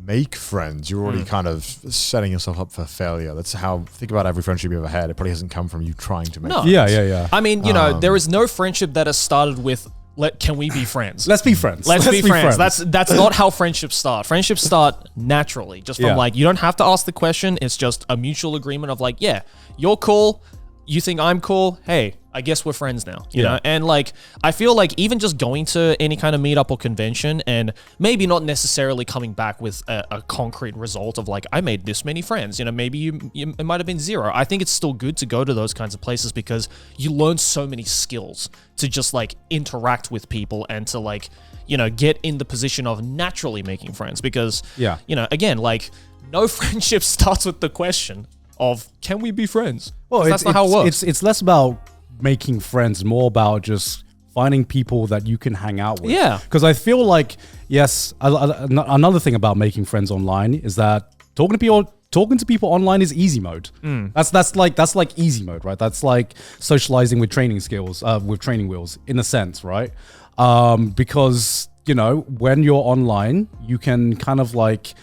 make friends, you're already kind of setting yourself up for failure. That's how, think about every friendship you ever had. It probably hasn't come from you trying to make friends. Yeah. I mean, you know, there is no friendship that has started with, can we be friends? Let's be friends. Let's be friends. That's not how friendships start. Friendships start naturally, just from like, you don't have to ask the question. It's just a mutual agreement of like, yeah, you're cool. You think I'm cool. Hey, I guess we're friends now, you know? And like, I feel like even just going to any kind of meetup or convention and maybe not necessarily coming back with a concrete result of like, I made this many friends, you know, maybe it might have been zero. I think it's still good to go to those kinds of places because you learn so many skills to just like interact with people and to like, you know, get in the position of naturally making friends because, you know, again, like no friendship starts with the question of, can we be friends? Well, that's not how it works. It's less about making friends, more about just finding people that you can hang out with. Yeah. Because I feel like, yes, another thing about making friends online is that talking to people online is easy mode. That's like easy mode, right? That's like socializing with training skills, with training wheels in a sense, right? Because, you know, when you're online, you can kind of like,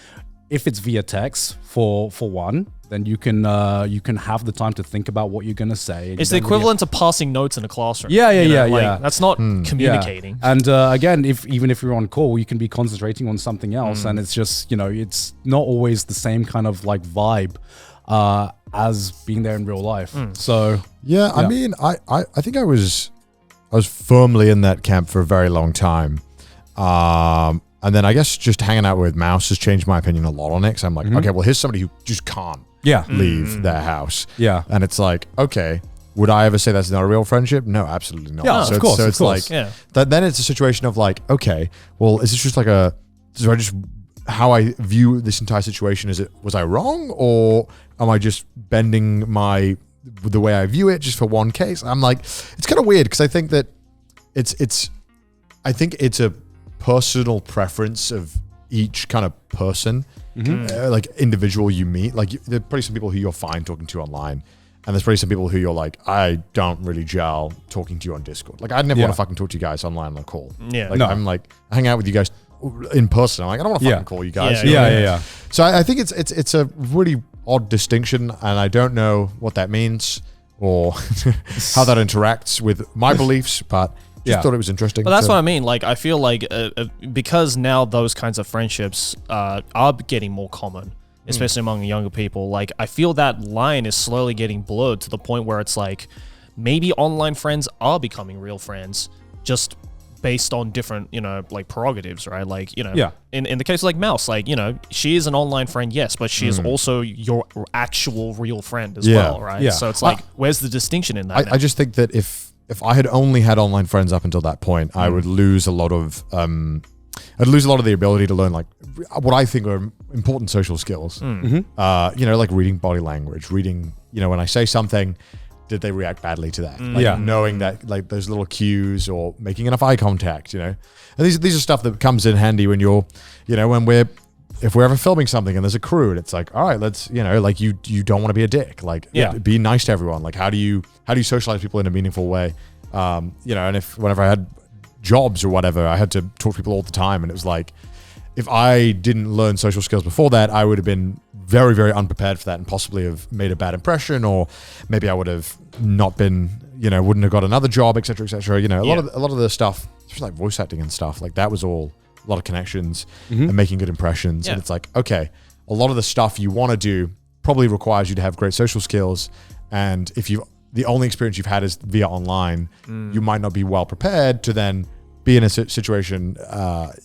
if it's via text for one, then you can have the time to think about what you're gonna say. It's the equivalent to passing notes in a classroom. Yeah. That's not communicating. Yeah. And again, even if you're on call, you can be concentrating on something else, and it's just, you know, it's not always the same kind of like vibe as being there in real life. So yeah, I mean, I think I was firmly in that camp for a very long time. And then I guess just hanging out with Mouse has changed my opinion a lot on it. Cause I'm like, okay, well, here's somebody who just can't leave their house. Yeah. And it's like, okay, would I ever say that's not a real friendship? No, absolutely not. Yeah, so of course. it's like, then it's a situation of like, okay, well, is this just like how I view this entire situation? Was I wrong, or am I just bending the way I view it just for one case? I'm like, it's kind of weird because I think that it's a personal preference of each kind of person, like individual you meet. Like there are probably some people who you're fine talking to online, and there's probably some people who you're like, I don't really gel talking to you on Discord. Like I'd never want to fucking talk to you guys online on a call. Yeah, like I'm like, I hang out with you guys in person. I'm like, I don't want to fucking call you guys. Yeah. So I think it's a really odd distinction, and I don't know what that means or how that interacts with my beliefs, but just thought it was interesting. But that's what I mean. Like, I feel like because now those kinds of friendships are getting more common, especially among younger people. Like, I feel that line is slowly getting blurred to the point where it's like maybe online friends are becoming real friends, just based on different, like prerogatives, right? Like, in the case of like Mouse, like, she is an online friend, yes, but she is also your actual real friend as well, right? Yeah. So it's like, where's the distinction in that? I just think that if I had only had online friends up until that point, I would lose a lot of the ability to learn like what I think are important social skills. Like reading body language, reading, when I say something, did they react badly to that? Like knowing that, like those little cues, or making enough eye contact, and these are stuff that comes in handy when you're, if we're ever filming something and there's a crew and it's like, all right, let's, like you don't want to be a dick, like be nice to everyone. Like how do you socialize people in a meaningful way? And whenever I had jobs or whatever, I had to talk to people all the time, and it was like, if I didn't learn social skills before that, I would have been very, very unprepared for that and possibly have made a bad impression, or maybe I would have not been, wouldn't have got another job, et cetera, et cetera. A lot of the stuff, especially like voice acting and stuff, like that was all a lot of connections and making good impressions. And it's like, okay, a lot of the stuff you want to do probably requires you to have great social skills. And if the only experience you've had is via online, you might not be well prepared to then be in a situation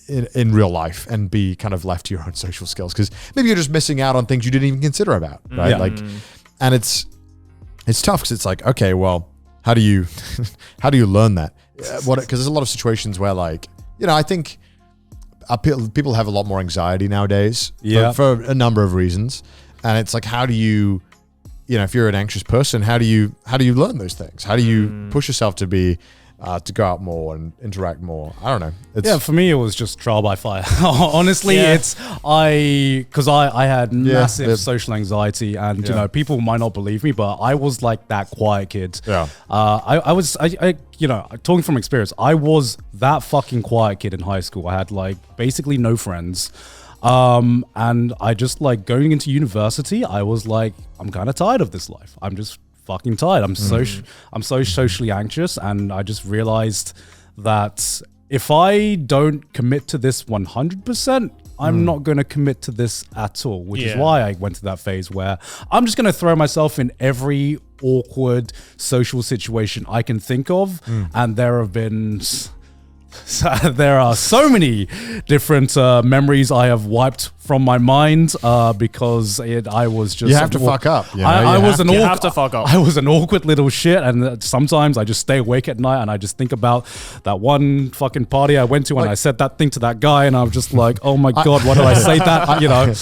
in real life and be kind of left to your own social skills, because maybe you're just missing out on things you didn't even consider about, right? And it's tough because it's like, okay, well, how do you learn that? Because there's a lot of situations where, like, I think people have a lot more anxiety nowadays for a number of reasons, and it's like, how do you, if you're an anxious person, how do you learn those things? How do you push yourself to be to go out more and interact more? I don't know. For me, it was just trial by fire. Honestly, because I had massive social anxiety, and people might not believe me, but I was like that quiet kid. I was talking from experience, I was that fucking quiet kid in high school. I had like basically no friends. And I just, like, going into university, I was like, I'm kind of tired of this life. I'm just fucking tired. I'm so socially anxious, and I just realized that if I don't commit to this 100%, I'm not going to commit to this at all, which is why I went to that phase where I'm just going to throw myself in every awkward social situation I can think of. And there have been... there are so many different memories I have wiped from my mind because I was just... You have to fuck up. I was an awkward little shit, and sometimes I just stay awake at night and I just think about that one fucking party I went to, and I said that thing to that guy, and I'm just like, oh my God, why did I say that?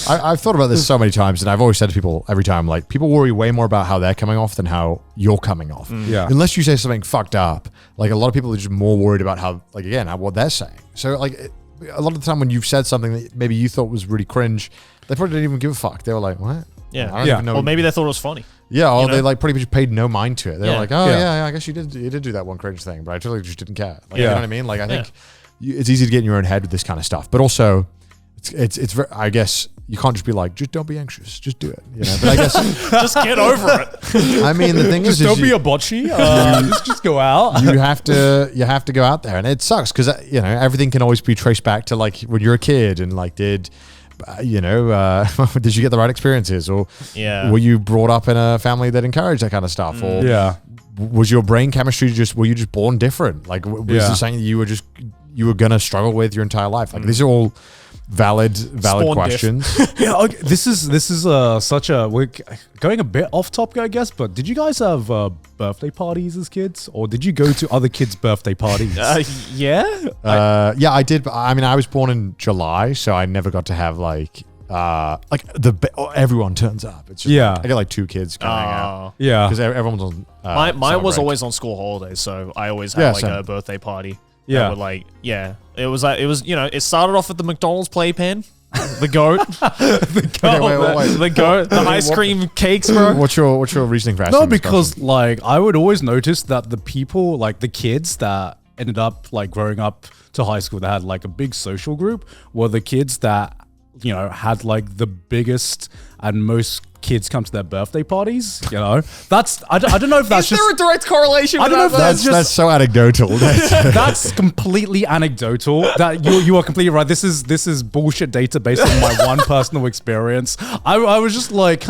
I've thought about this so many times, and I've always said to people every time, like, people worry way more about how they're coming off than how you're coming off. Unless you say something fucked up, like, a lot of people are just more worried about how, like, again, what they're saying. So, like, a lot of the time when you've said something that maybe you thought was really cringe, they probably didn't even give a fuck. They were like, what? Yeah. I don't even know. Or maybe they thought it was funny. Yeah, or they like pretty much paid no mind to it. They were like, oh yeah, I guess you did do that one cringe thing, but I totally just didn't care. Like, you know what I mean? Like, I think it's easy to get in your own head with this kind of stuff, but also it's very, I guess you can't just be like, just don't be anxious, just do it. But I guess just get over it. I mean, the thing just is, don't be a botchy. Just go out. You have to go out there, and it sucks because everything can always be traced back to like when you're a kid and like did did you get the right experiences, or were you brought up in a family that encouraged that kind of stuff, or was your brain chemistry were you just born different? Like, was this something that you were gonna struggle with your entire life? Like, these are all valid questions. Okay, this is such a, we're going a bit off topic, I guess, but did you guys have birthday parties as kids, or did you go to other kids' birthday parties? Yeah, I did. But I mean, I was born in July, so I never got to have everyone turns up. It's just I get like 2 kids coming out. Yeah, because everyone's on. Mine was always on school holidays, so I always had a birthday party. Yeah, it was it started off at the McDonald's playpen, the goat, the goat, the ice cream cakes, bro. What's your reasoning for asking? No, because like I would always notice that the people, like the kids that ended up like growing up to high school that had like a big social group were the kids that had like the biggest and most kids come to their birthday parties. That's I don't know if that's Is there a direct correlation? I don't know if that's so anecdotal. That's completely anecdotal. That you are completely right. This is bullshit data based on my one personal experience. I was just like,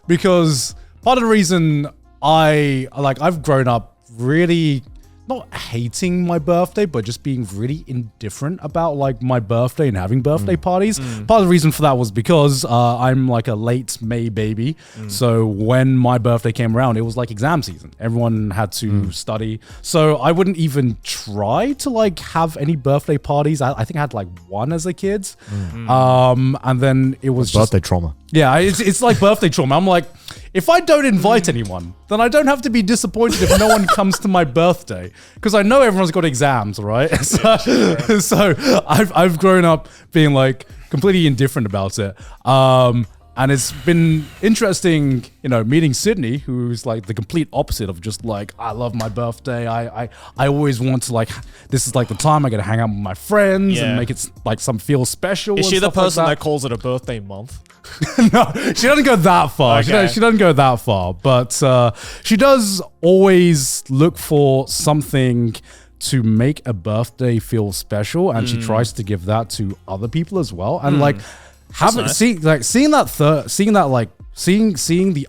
because part of the reason I've grown up really not hating my birthday, but just being really indifferent about like my birthday and having birthday parties. Part of the reason for that was because I'm like a late May baby. So when my birthday came around, it was like exam season. Everyone had to study. So I wouldn't even try to like have any birthday parties. I think I had like one as a kid. And then it was birthday trauma. Yeah, it's like birthday trauma. I'm like, if I don't invite anyone, then I don't have to be disappointed if no one comes to my birthday, because I know everyone's got exams, right? So I've grown up being like completely indifferent about it. And it's been interesting, meeting Sydney, who's like the complete opposite of just like, I love my birthday. I always want to like, this is like the time I get to hang out with my friends and make it like some feel special. Is she the person like that calls it a birthday month? No, she doesn't go that far. Okay. She doesn't go that far, but she does always look for something to make a birthday feel special, and she tries to give that to other people as well. And like seeing the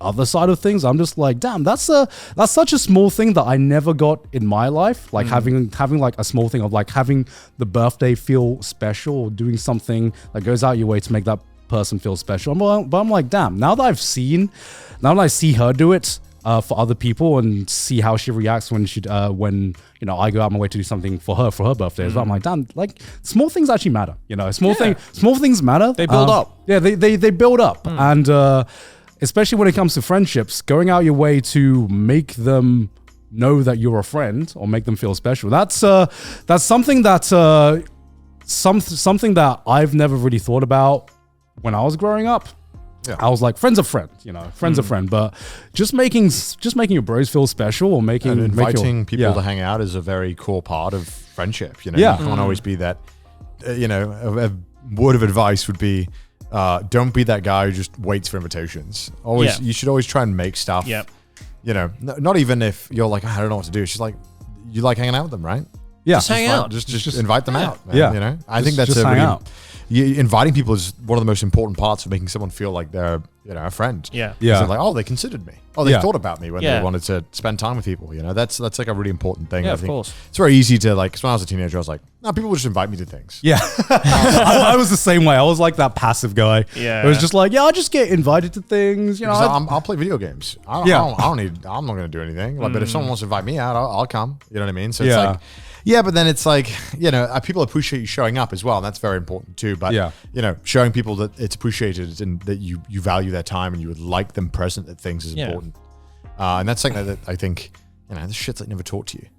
other side of things, I'm just like, damn, that's such a small thing that I never got in my life. Like having like a small thing of like having the birthday feel special, or doing something that goes out your way to make that person feel special. But I'm like, damn, now that I see her do it for other people and see how she reacts when I go out my way to do something for her birthday as well. I'm like, damn, like small things actually matter. Small things matter. They build up. Yeah, they build up. And especially when it comes to friendships, going out your way to make them know that you're a friend or make them feel special. That's something that something that I've never really thought about when I was growing up. Yeah. I was like, friends are friends, friends are friend, but just making your bros feel special, or inviting people to hang out is a very core part of friendship. You can't always be that. A word of advice would be, don't be that guy who just waits for invitations. You should always try and make stuff. Yep. Not even if you're like, I don't know what to do. It's just like, you like hanging out with them, right? Yeah, just hang out. Just invite them out. Man, yeah, I think that's inviting people is one of the most important parts of making someone feel like they're a friend. Yeah. So like, oh, they considered me. Oh, they thought about me when they wanted to spend time with people. That's like a really important thing. Yeah, I of think course. It's very easy to like. Cause when I was a teenager, I was like, no, people just invite me to things. Yeah, I was the same way. I was like that passive guy. Yeah, it was just like, I just get invited to things. I'll play video games. I'm not going to do anything. Like, but if someone wants to invite me out, I'll come. You know what I mean? So it's like. Yeah, but then it's like, people appreciate you showing up as well, and that's very important too. But, showing people that it's appreciated and that you value their time and you would like them present at things is important. And that's something that I think, this shit's like never taught to you.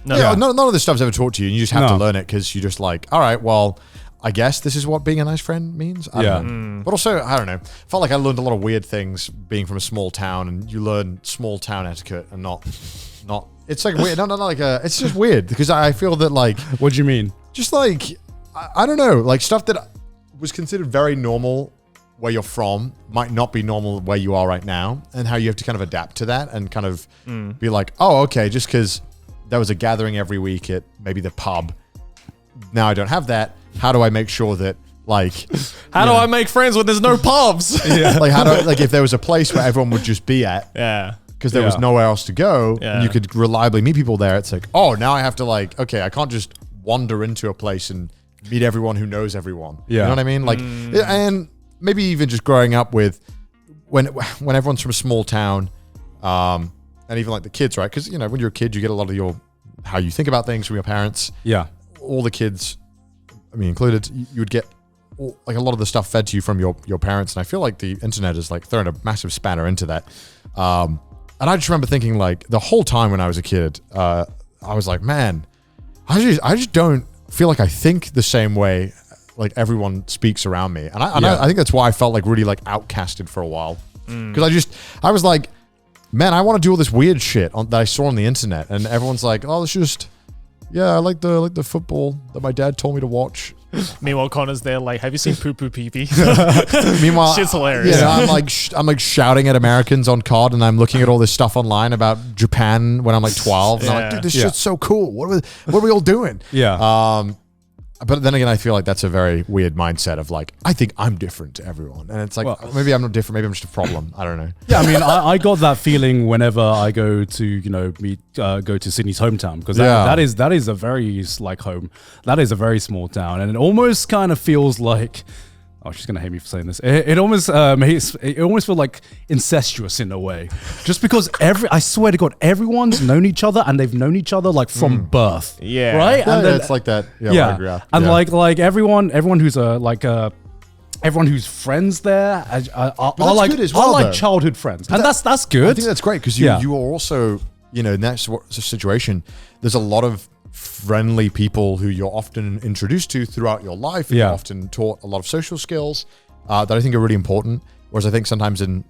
None of this stuff's ever taught to you, and you just have to learn it because you're just like, all right, well, I guess this is what being a nice friend means. I don't know. But also, I don't know. Felt like I learned a lot of weird things being from a small town, and you learn small town etiquette and not. It's like weird. No, like it's just weird because I feel that like. What do you mean? Just like, I don't know, like stuff that was considered very normal where you're from might not be normal where you are right now, and how you have to kind of adapt to that and kind of be like, oh, okay, just because there was a gathering every week at maybe the pub, now I don't have that. How do I make sure that Like, How do I make friends when there's no pubs? like how do like if there was a place where everyone would just be at, Yeah. because there was nowhere else to go, Yeah. and you could reliably meet people there. It's like, oh, now I have to like, okay, I can't just wander into a place and meet everyone who knows everyone. You know what I mean? Like, and maybe even just growing up with when everyone's from a small town, and even like the kids, right? Because when you're a kid, you get a lot of how you think about things from your parents. Yeah. All the kids, I mean included, you would get like a lot of the stuff fed to you from your parents, and I feel like the internet is like throwing a massive spanner into that. And I just remember thinking, like, the whole time when I was a kid, I was like, man, I just don't feel like I think the same way like everyone speaks around me, and I think that's why I felt like really like outcasted for a while, because I was like, man, I want to do all this weird shit that I saw on the internet, and everyone's like, oh, it's just, yeah, I like the football that my dad told me to watch. Meanwhile, Connor's there like, have you seen Poo Poo Pee Pee? Meanwhile, shit's hilarious. Yeah, I'm like shouting at Americans on COD, and I'm looking at all this stuff online about Japan when I'm like 12, and I'm like, dude, this shit's so cool. What are we all doing? Yeah. But then again, I feel like that's a very weird mindset of like, I think I'm different to everyone, and it's like, maybe I'm not different. Maybe I'm just a problem. I don't know. Yeah, I mean, I got that feeling whenever I go to go to Sydney's hometown, because that is a very like home. That is a very small town, and it almost kind of feels like. Oh, she's gonna hate me for saying this. It almost feels like incestuous in a way, just because I swear to God, everyone's known each other, and they've known each other like from birth. Yeah. Right. Yeah, And then, it's like that. Yeah, yeah. I agree. And Yeah. like everyone who's everyone who's friends there are that's like good as well, are like though. childhood friends, and that's good. I think that's great, because you are also, in that situation, there's a lot of friendly people who you're often introduced to throughout your life, and you're often taught a lot of social skills that I think are really important. Whereas I think sometimes in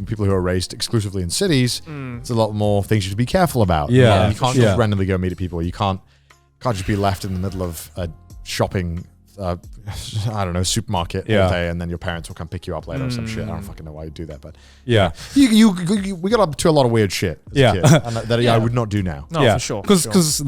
people who are raised exclusively in cities, it's a lot more things you should be careful about. Yeah. You can't just randomly go meet people. You can't just be left in the middle of a shopping I don't know, supermarket all day, and then your parents will come pick you up later or some shit. I don't fucking know why you do that, but we we got up to a lot of weird shit as a kid, and that I would not do now. No, for sure. Because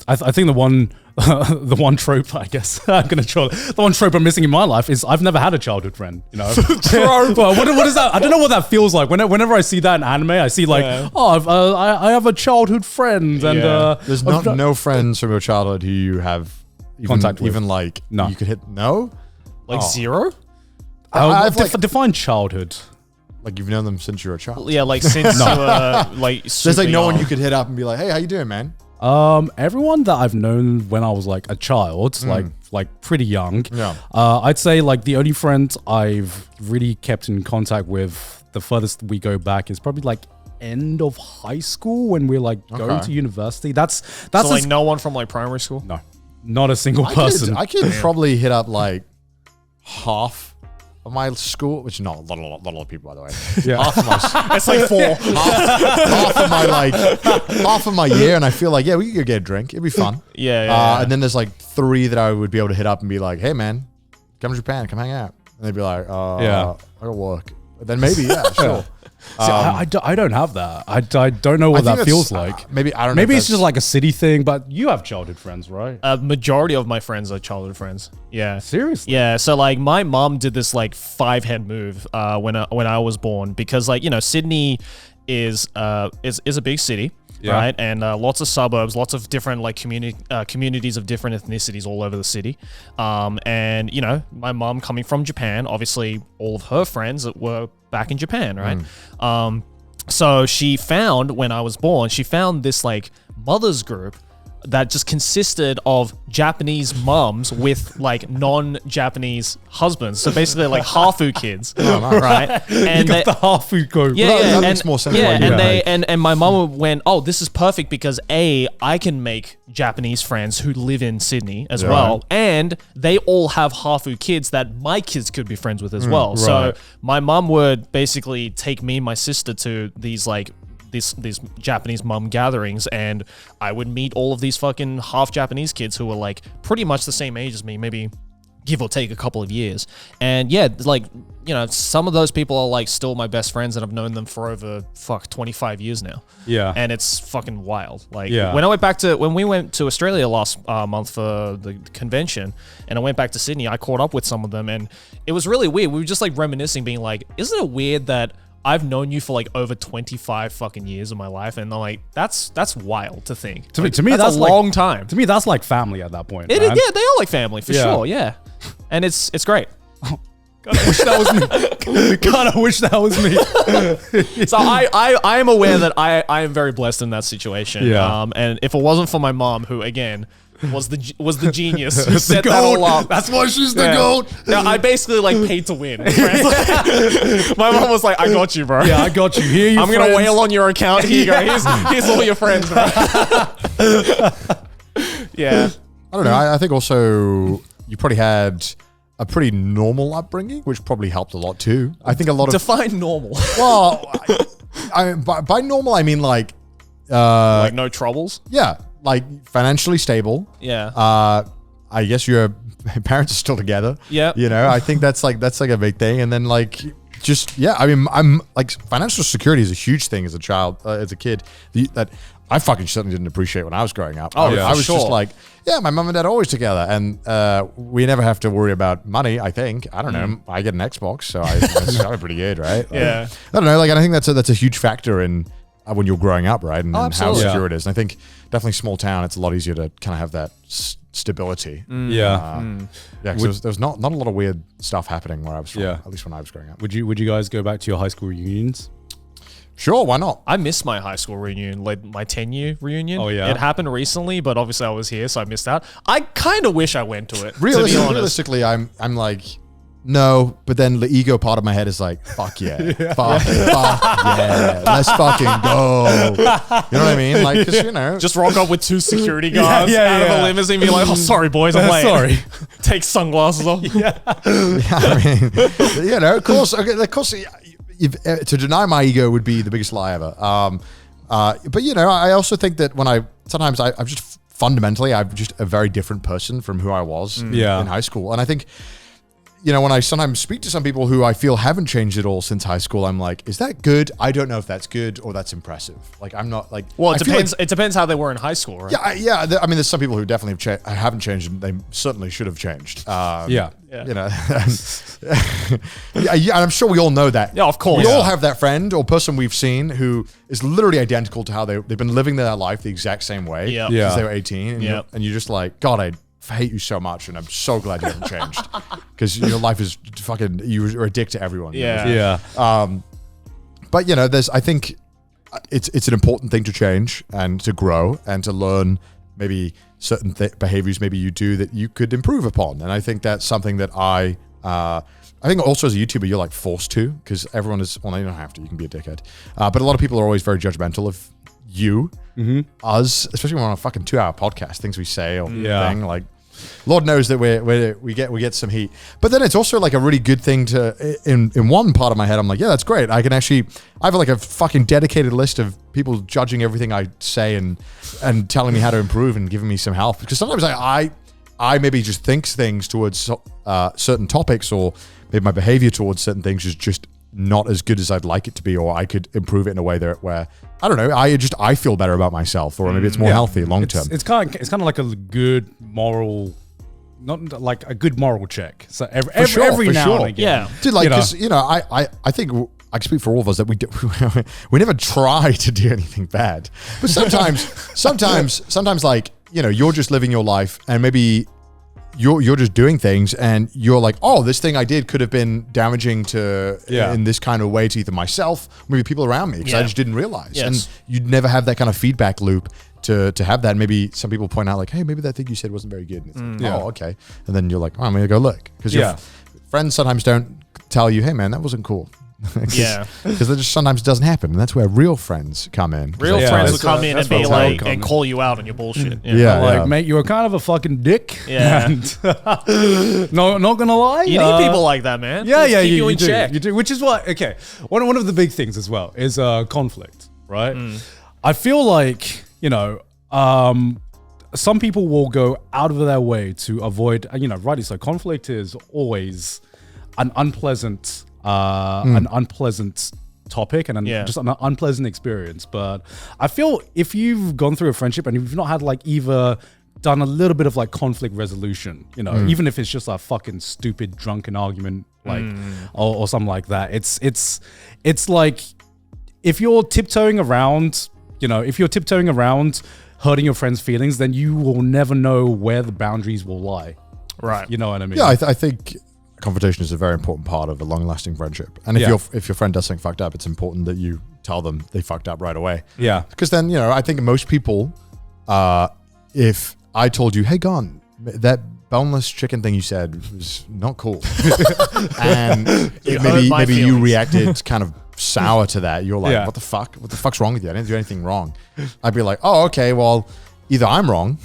I think the one trope, I guess I'm gonna try. The one trope I'm missing in my life is I've never had a childhood friend. Trope. Well, what is that? I don't know what that feels like. Whenever I see that in anime, I see like, I have a childhood friend, and there's no friends from your childhood who you have contact with. Even like you could hit like zero. I've define childhood. Like you've known them since you were a child. Yeah, like since you were like there's like no young. one you could hit up and be like, hey, how you doing, man? Everyone that I've known when I was like a child, like pretty young. Yeah. I'd say like the only friend I've really kept in contact with, the furthest we go back, is probably like end of high school when we're like going to university. That's so like no one from like primary school. No, not a single person. I could probably hit up like half of my school, which is not a lot of people, by the way. Yeah. Half of my It's like four. half of my year, and I feel like, we could go get a drink. It'd be fun. Yeah. And then there's like 3 that I would be able to hit up and be like, hey man, come to Japan, come hang out. And they'd be like, I gotta work. But then maybe, sure. See, I don't have that. I don't know what that feels like. Maybe I don't know. Maybe it's just like a city thing, but you have childhood friends, right? Majority of my friends are childhood friends. Yeah. Seriously? Yeah. So like my mom did this like 5-head move when I was born, because like Sydney is a big city. Yeah. Right, and lots of suburbs, lots of different like communities of different ethnicities all over the city. And my mom coming from Japan, obviously all of her friends were back in Japan, right? So she found, when I was born, she found this like mothers group that just consisted of Japanese mums with like non-Japanese husbands. So basically like Hafu kids, right? And you got the Hafu group. That makes more sense. And my mom went, oh, this is perfect because I can make Japanese friends who live in Sydney as well, and they all have Hafu kids that my kids could be friends with as well. So my mom would basically take me and my sister to these like these Japanese mum gatherings, and I would meet all of these fucking half Japanese kids who were like pretty much the same age as me, maybe give or take a couple of years. And yeah, like, you know, some of those people are like still my best friends and I've known them for over 25 years now. Yeah. And it's fucking wild. Like Yeah. when we went to Australia last month for the convention and I went back to Sydney, I caught up with some of them and it was really weird. We were just like reminiscing, being like, isn't it weird that I've known you for like over 25 fucking years of my life, and they're like, that's wild to think. To me, that's a like, long time. To me, that's like family at that point. It man. is, yeah, they are like family for sure, yeah. And it's great. God, I wish that was me. God, I wish that was me. So I am aware that I am very blessed in that situation. Yeah. And if it wasn't for my mom, who again was the genius who The set that goat. all up. That's why she's the goat. Yeah, I basically like paid to win. My mom was like, I got you, bro. Yeah, I got you. Here you I'm gonna whale on your account. Here you go. Here's all your friends, bro. Yeah. I don't know. I think also you probably had a pretty normal upbringing, which probably helped a lot too. I think a lot of Define normal. well, by normal I mean like Like no troubles. yeah, like financially stable. Yeah. I guess your parents are still together. Yep. You know, I think that's like a big thing. And then like just yeah, I mean, I'm like financial security is a huge thing as a child, as a kid. That I fucking certainly didn't appreciate when I was growing up. Oh, I was for just sure. like, yeah, my mum and dad are always together, and we never have to worry about money. I think I don't know. I get an Xbox, so that's probably pretty good, right? Like, Yeah. I don't know. Like, I think that's a huge factor in when you're growing up, right? And how absolutely. secure it is. And I think definitely small town, it's a lot easier to kind of have that stability. Yeah. Yeah, because there's not a lot of weird stuff happening where I was from, Yeah. at least when I was growing up. Would you guys go back to your high school reunions? Sure, why not? I missed my high school reunion, like my 10-year reunion. Oh, yeah? It happened recently, but obviously I was here, so I missed out. I kind of wish I went to it, to be honest. Realistically, I'm like, no, but then the ego part of my head is like, fuck yeah, fuck yeah, let's fucking go. You know what I mean? Like, because you know, Just rock up with 2 security guards yeah, out of yeah. a limousine and be like, oh, sorry, boys, I'm late. Sorry. Take sunglasses off. I mean, you know, of course, to deny my ego would be the biggest lie ever. But you know, I also think that when I'm just fundamentally, I'm just a very different person from who I was in high school. And I think, you know, when I sometimes speak to some people who I feel haven't changed at all since high school, I'm like, is that good? I don't know if that's good or that's impressive. Like, I'm not like, Well, I it feel depends. like- it depends how they were in high school, right? yeah. I mean, there's some people who definitely haven't changed, and they certainly should have changed. Yeah. You know, and I'm sure we all know that. Yeah, of course. We all have that friend or person we've seen who is literally identical to how they've been living their life the exact same way Yep. since they were 18. And, Yep. and you're just like, God, I hate you so much, and I'm so glad you haven't changed because your life is fucking. You're a dick to everyone. you know? Yeah. But you know, I think it's an important thing to change and to grow and to learn maybe certain behaviors maybe you do that you could improve upon. And I think that's something that I think also as a YouTuber, you're like forced to, because everyone is, well, you don't have to, you can be a dickhead. But a lot of people are always very judgmental of you, us, especially when we're on a fucking 2-hour podcast, things we say or thing, like, Lord knows that we get some heat. But then it's also like a really good thing to, in one part of my head, I'm like, yeah, that's great. I have like a fucking dedicated list of people judging everything I say and telling me how to improve and giving me some help. Because sometimes I maybe just think things towards certain topics, or maybe my behavior towards certain things is just not as good as I'd like it to be, or I could improve it in a way where I don't know, I feel better about myself, or maybe it's more healthy long term. It's kind of like a good moral, not like a good moral check. So every now and again, Yeah. Dude, like, because you know, I think I can speak for all of us that we never try to do anything bad, but sometimes like, you know, you're just living your life, and maybe you're just doing things, and you're like, oh, this thing I did could have been damaging to in this kind of way to either myself, or maybe people around me, because I just didn't realize. Yes. And you'd never have that kind of feedback loop to have that. And maybe some people point out like, hey, maybe that thing you said wasn't very good. And it's like, oh, okay. And then you're like, oh, I'm gonna go look, because your friends sometimes don't tell you, hey man, that wasn't cool. Yeah. Because that just sometimes doesn't happen, and that's where real friends come in. Real Yeah, friends that's- will come in that's and be what like, I'm and call you out on your bullshit. Yeah. like, mate, you were kind of a fucking dick. Yeah. And no, not gonna lie. You need people like that, man. Yeah, Just yeah, keep you in do. check. You do. Which is what, okay. One of the big things as well is conflict, right? I feel like, you know, some people will go out of their way to avoid, rightly so. Conflict is always an unpleasant topic and just an unpleasant experience. But I feel if you've gone through a friendship and you've not had like either done a little bit of like conflict resolution, even if it's just a fucking stupid drunken argument, like or something like that, it's like if you're tiptoeing around, hurting your friend's feelings, then you will never know where the boundaries will lie. Right. You know what I mean? Yeah, I think confrontation is a very important part of a long-lasting friendship. And if your friend does something fucked up, it's important that you tell them they fucked up right away. Yeah. Because then, I think most people, if I told you, hey, Garnt, that boneless chicken thing you said was not cool, and maybe you reacted kind of sour to that. You're like, what the fuck? What the fuck's wrong with you? I didn't do anything wrong. I'd be like, oh, okay, well, either I'm wrong,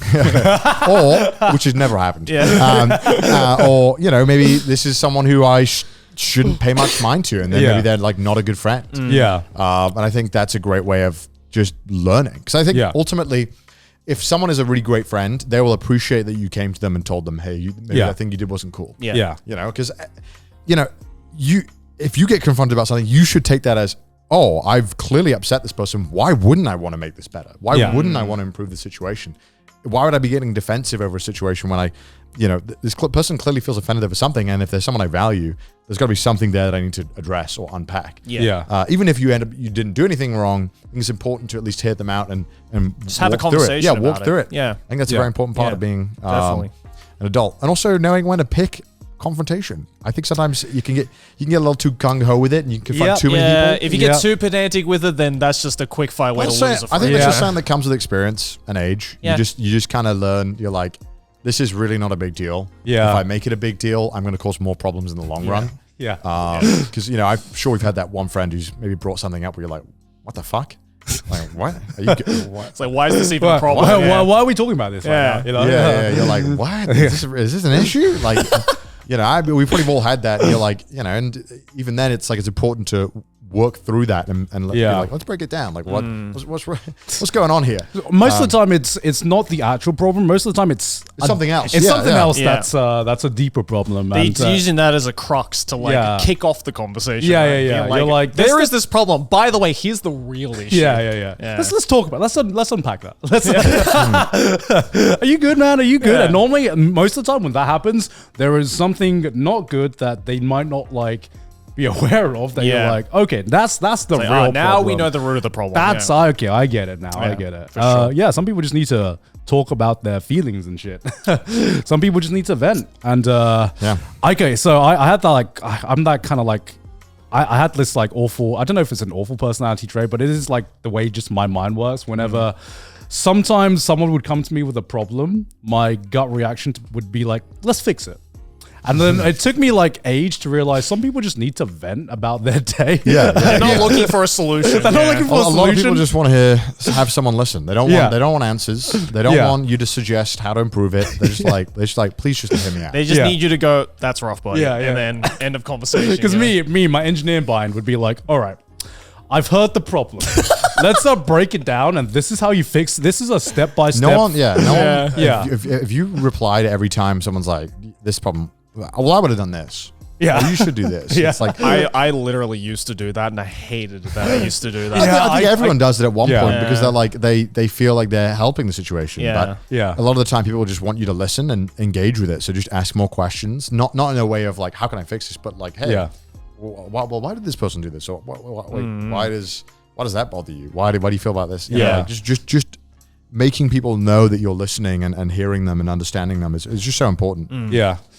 or which has never happened, or maybe this is someone who I shouldn't pay much mind to, and then maybe they're like not a good friend. And I think that's a great way of just learning, because I think ultimately, if someone is a really great friend, they will appreciate that you came to them and told them, hey, maybe that thing you did wasn't cool. Because if you get confronted about something, you should take that as, oh, I've clearly upset this person. Why wouldn't I want to make this better? Why wouldn't I want to improve the situation? Why would I be getting defensive over a situation when this person clearly feels offended over something, and if there's someone I value, there's got to be something there that I need to address or unpack. Even if you didn't do anything wrong, I think it's important to at least hear them out and just have a conversation. Walk through it. Yeah, I think that's a very important part of being definitely an adult, and also knowing when to pick confrontation. I think sometimes you can get a little too gung-ho with it, and you can confront too many people. If you get too pedantic with it, then that's just a quick fire way to lose a friend. I think that's just something that comes with experience and age. You just kind of learn. You're like, this is really not a big deal. If I make it a big deal, I'm going to cause more problems in the long run. Because I'm sure we've had that one friend who's maybe brought something up where you're like, what the fuck? Like, what? Are you what? It's like, why is this even a problem? Why are we talking about this right now? You're like, what? Is this an issue? Like, we've probably all had that. And you're like, and even then, it's like it's important to work through that and be like, let's break it down. Like, what's going on here? Most of the time, it's not the actual problem. Most of the time, it's something else. It's something else that's a deeper problem. They're using that as a crux to kick off the conversation. You're like, there is this problem. By the way, here's the real issue. Let's talk about it. Let's unpack that. Are you good, man? Are you good? And normally, most of the time when that happens, there is something not good that they might not be aware of, that you're like, okay, that's the real problem. Now we know the root of the problem. That's okay. I get it now. I get it. For sure. Some people just need to talk about their feelings and shit. Some people just need to vent. And okay, so I had that I'm that kind of I had this awful, I don't know if it's an awful personality trait, but it is the way just my mind works. Whenever sometimes someone would come to me with a problem, my gut reaction would be like, let's fix it. And then it took me age to realize some people just need to vent about their day. They're not looking for a solution. They're not looking for a solution. A lot of people just want to have someone listen. They don't want answers. They don't want you to suggest how to improve it. They're just like, please just hear me out. They just need you to go, that's rough, buddy. And then end of conversation. Because my engineering mind would be like, all right, I've heard the problem. Let's break it down, and this is how you fix. This is a step by step. No one. If you reply to every time someone's like, this problem, well, I would have done this. Well, you should do this. It's like I literally used to do that, and I hated that I used to do that. I think everyone does it at one point because they're like they feel like they're helping the situation. But a lot of the time, people just want you to listen and engage with it. So just ask more questions, not in a way of how can I fix this, but hey, why did this person do this? Or why does that bother you? Why do you feel about this? Just making people know that you're listening and hearing them and understanding them is just so important.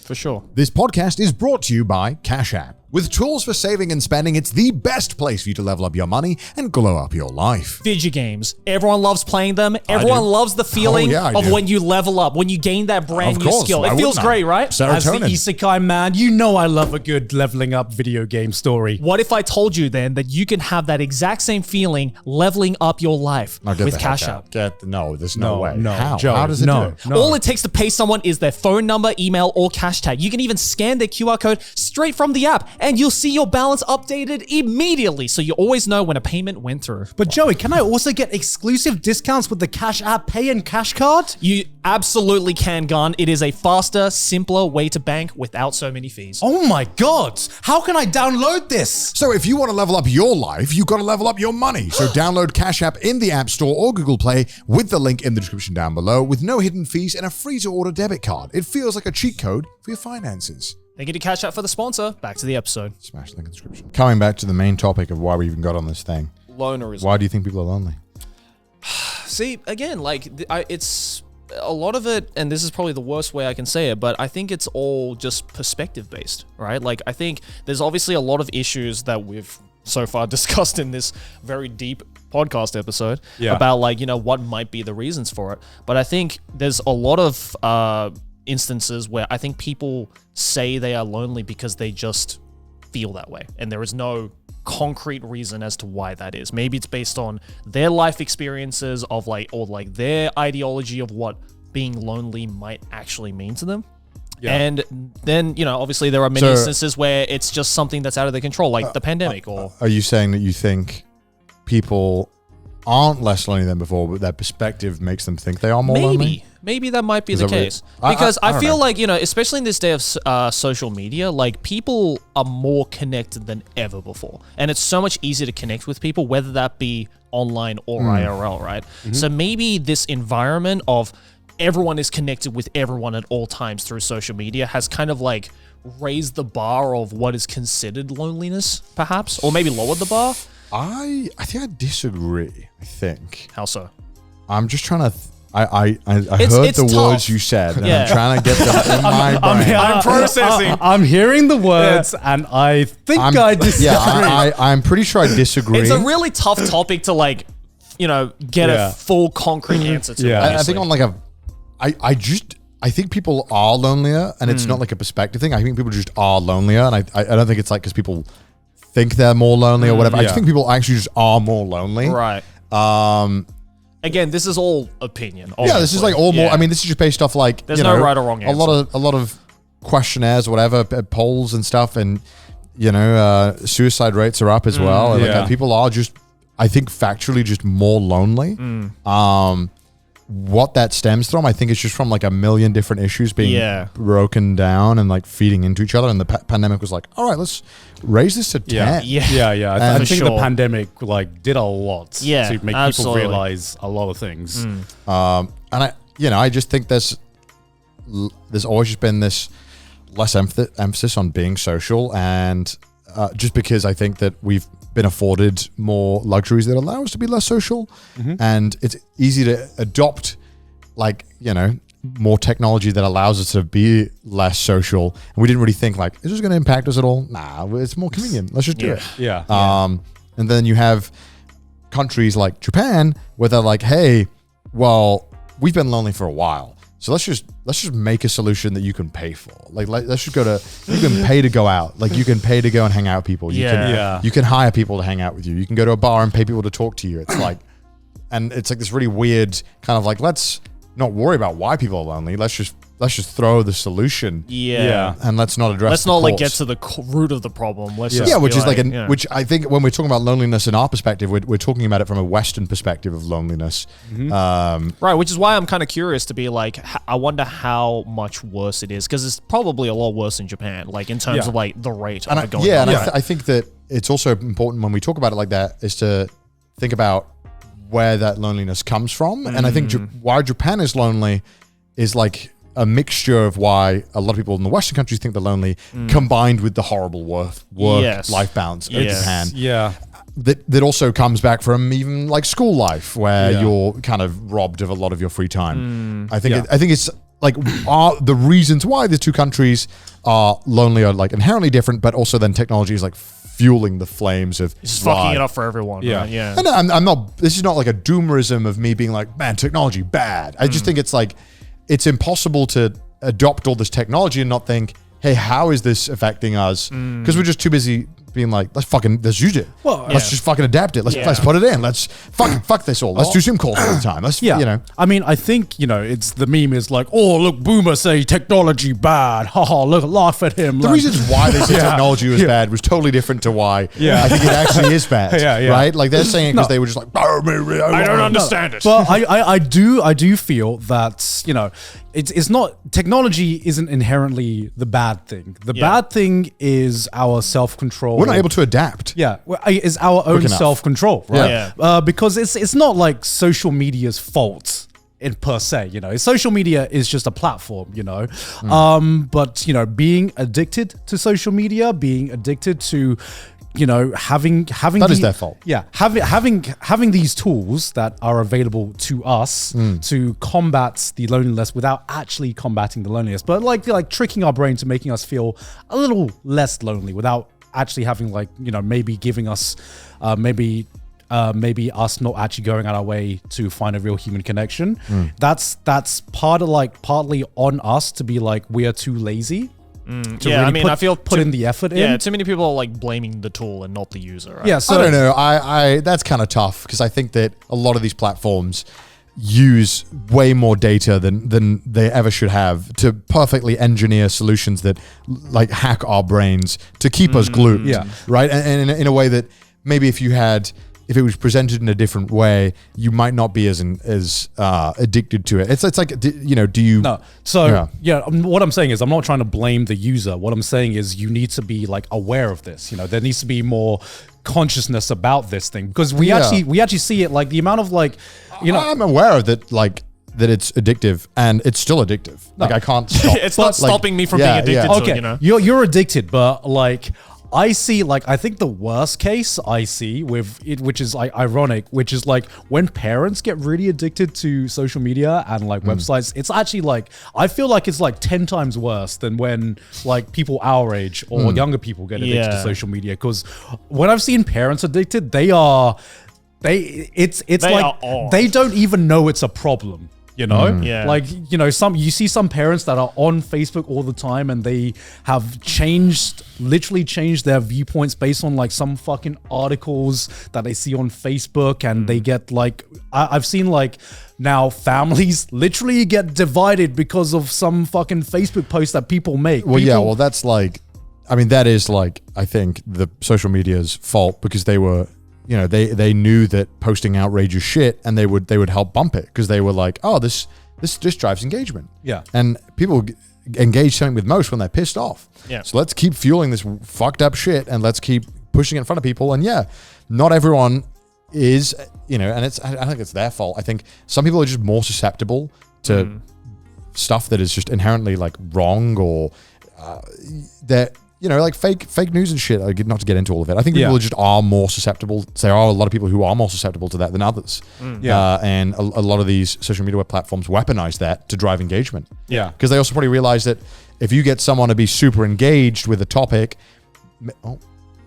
For sure. This podcast is brought to you by CashApp. With tools for saving and spending, it's the best place for you to level up your money and glow up your life. Video games. Everyone loves playing them. Everyone loves the feeling of when you level up, when you gain that brand new skill. It feels great, right? As the isekai man, you know I love a good leveling up video game story. What if I told you then that you can have that exact same feeling leveling up your life with CashApp? No, there's no way. No, How? Joe, How does it do it? All it takes to pay someone is their phone number, email, or cash tag. You can even scan their QR code straight from the app, and you'll see your balance updated immediately, so you always know when a payment went through. But Joey, can I also get exclusive discounts with the Cash App Pay and Cash Card? You absolutely can, Garnt. It is a faster, simpler way to bank without so many fees. Oh my God. How can I download this? So if you want to level up your life, you've got to level up your money. So download Cash App in the App Store or Google Play with the link in the description down below with no hidden fees and a free-to-order debit card. It feels like a cheat code for your finances. Thank you to CashApp for the sponsor. Back to the episode. Smash the link in the description. Coming back to the main topic of why we even got on this thing. Lonerism. Why do you think people are lonely? See, again, like, it's a lot of it, and this is probably the worst way I can say it, but I think it's all just perspective based, right? Like, I think there's obviously a lot of issues that we've so far discussed in this very deep podcast episode about, like, you know, what might be the reasons for it. But I think there's a lot of instances where I think people say they are lonely because they just feel that way, and there is no concrete reason as to why that is. Maybe it's based on their life experiences of, like, or like their ideology of what being lonely might actually mean to them. And then, you know, obviously there are many instances where it's just something that's out of their control, like the pandemic. Or are you saying that you think people aren't less lonely than before, but their perspective makes them think they are more lonely? Maybe that might be the case. Because I feel like, you know, especially in this day of social media, like, people are more connected than ever before. And it's so much easier to connect with people, whether that be online or IRL, right? So maybe this environment of everyone is connected with everyone at all times through social media has kind of, like, raised the bar of what is considered loneliness, perhaps, or maybe lowered the bar. I think I disagree. I think. How so? I'm just trying to. I heard the tough. words you said, and I'm trying to get them in my brain. I'm processing. I'm hearing the words, and I think I disagree. Yeah, I'm pretty sure I disagree. It's a really tough topic to, like, you know, get a full concrete answer to. I think on, like, I think people are lonelier, and it's not like a perspective thing. I think people just are lonelier, and I don't think it's like because people think they're more lonely or whatever. I just think people actually just are more lonely. Right. Again, this is all opinion. Obviously. Yeah, this is like all more. I mean, this is just based off, like, there's no right or wrong answer. A lot of questionnaires or whatever, polls and stuff, and, you know, suicide rates are up as well. Like, people are just, I think, factually just more lonely. What that stems from, I think, is just from, like, a million different issues being broken down and, like, feeding into each other. And the pandemic was like, all right, let's raise this to 10. I think the pandemic, like, did a lot to make people realize a lot of things. And I just think there's always just been this less emphasis on being social, and just because I think that we've been afforded more luxuries that allow us to be less social, and it's easy to adopt, like, you know, more technology that allows us to be less social, and we didn't really think, like, is this going to impact us at all? Nah, it's more convenient. Let's just do it. And then you have countries like Japan where they're like, hey, well, we've been lonely for a while, so let's just make a solution that you can pay for. Like let's just you can pay to go out. Like, you can pay to go and hang out with people. You can hire people to hang out with you. You can go to a bar and pay people to talk to you. It's like, and it's like this really weird kind of like, let's not worry about why people are lonely. Let's just throw the solution. And let's not address. Let's not like get to the root of the problem. Let's which is like which I think when we're talking about loneliness in our perspective, we're talking about it from a Western perspective of loneliness. Right, which is why I'm kind of curious to be like, I wonder how much worse it is, because it's probably a lot worse in Japan, like in terms of like the rate of it going on. I think that it's also important when we talk about it like that is to think about where that loneliness comes from. And I think why Japan is lonely is like a mixture of why a lot of people in the Western countries think they're lonely, combined with the horrible work-life balance of Japan. That also comes back from even like school life, where you're kind of robbed of a lot of your free time. I think it's like the reasons why the two countries are lonely are like inherently different, but also then technology is like fueling the flames of just fucking it up for everyone. Right? And I'm not. This is not like a doomerism of me being like, man, technology bad. I just think it's like, it's impossible to adopt all this technology and not think, hey, how is this affecting us? Because we're just too busy being like, let's use it. Well, let's just fucking adapt it. Let's put it in. Let's fuck this all. Let's do Zoom calls all the time. Let's, I mean, I think, it's the meme is like, oh, look, boomer say technology bad. Haha, look, laugh at him. The reasons why they said technology was bad was totally different to why I think it actually is bad. Right? Like they're saying it because they were just like, I don't understand it. But I do feel that, it's not, technology isn't inherently the bad thing. The bad thing is our self-control. We're not able to adapt. Yeah, is our own self-control, right? Yeah. Because it's not like social media's fault in per se, social media is just a platform, but being addicted to social media, being addicted to having that is their fault. Yeah, having these tools that are available to us to combat the loneliness without actually combating the loneliness, but like tricking our brain to making us feel a little less lonely without actually having maybe giving us maybe us not actually going out our way to find a real human connection. That's partly on us to be like, we are too lazy. I feel put in the effort in. Yeah, too many people are like blaming the tool and not the user. Right? Yeah, so I don't know. I that's kind of tough because I think that a lot of these platforms use way more data than they ever should have to perfectly engineer solutions that like hack our brains to keep us glued. Yeah. Right. And in a way that maybe if it was presented in a different way, you might not be as addicted to it. It's like, do you? No. So what I'm saying is I'm not trying to blame the user. What I'm saying is you need to be like aware of this. There needs to be more consciousness about this thing because we actually see it, like the amount of I'm aware of that, like that it's addictive and it's still addictive. Like I can't stop. It's not stopping me from being addicted to it, You're addicted, but like I see, I think the worst case I see with it, which is ironic, which is like when parents get really addicted to social media and websites, it's actually I feel like it's 10 times worse than when people our age or younger people get addicted to social media. Because when I've seen parents addicted, they don't even know it's a problem. You see some parents that are on Facebook all the time and they have literally changed their viewpoints based on some fucking articles that they see on Facebook, and they get I've seen now families literally get divided because of some fucking Facebook post that people make. Well, that's that is I think the social media's fault because they were they knew that posting outrageous shit and they would help bump it because they were like, oh, this drives engagement. Yeah. And people engage something with most when they're pissed off. Yeah. So let's keep fueling this fucked up shit and let's keep pushing it in front of people. And not everyone is, and I think it's their fault. I think some people are just more susceptible to stuff that is just inherently wrong or that. Fake news and shit. Not to get into all of it. I think people just are more susceptible. There are a lot of people who are more susceptible to that than others. And a lot of these social media platforms weaponize that to drive engagement. Yeah. Because they also probably realize that if you get someone to be super engaged with a topic,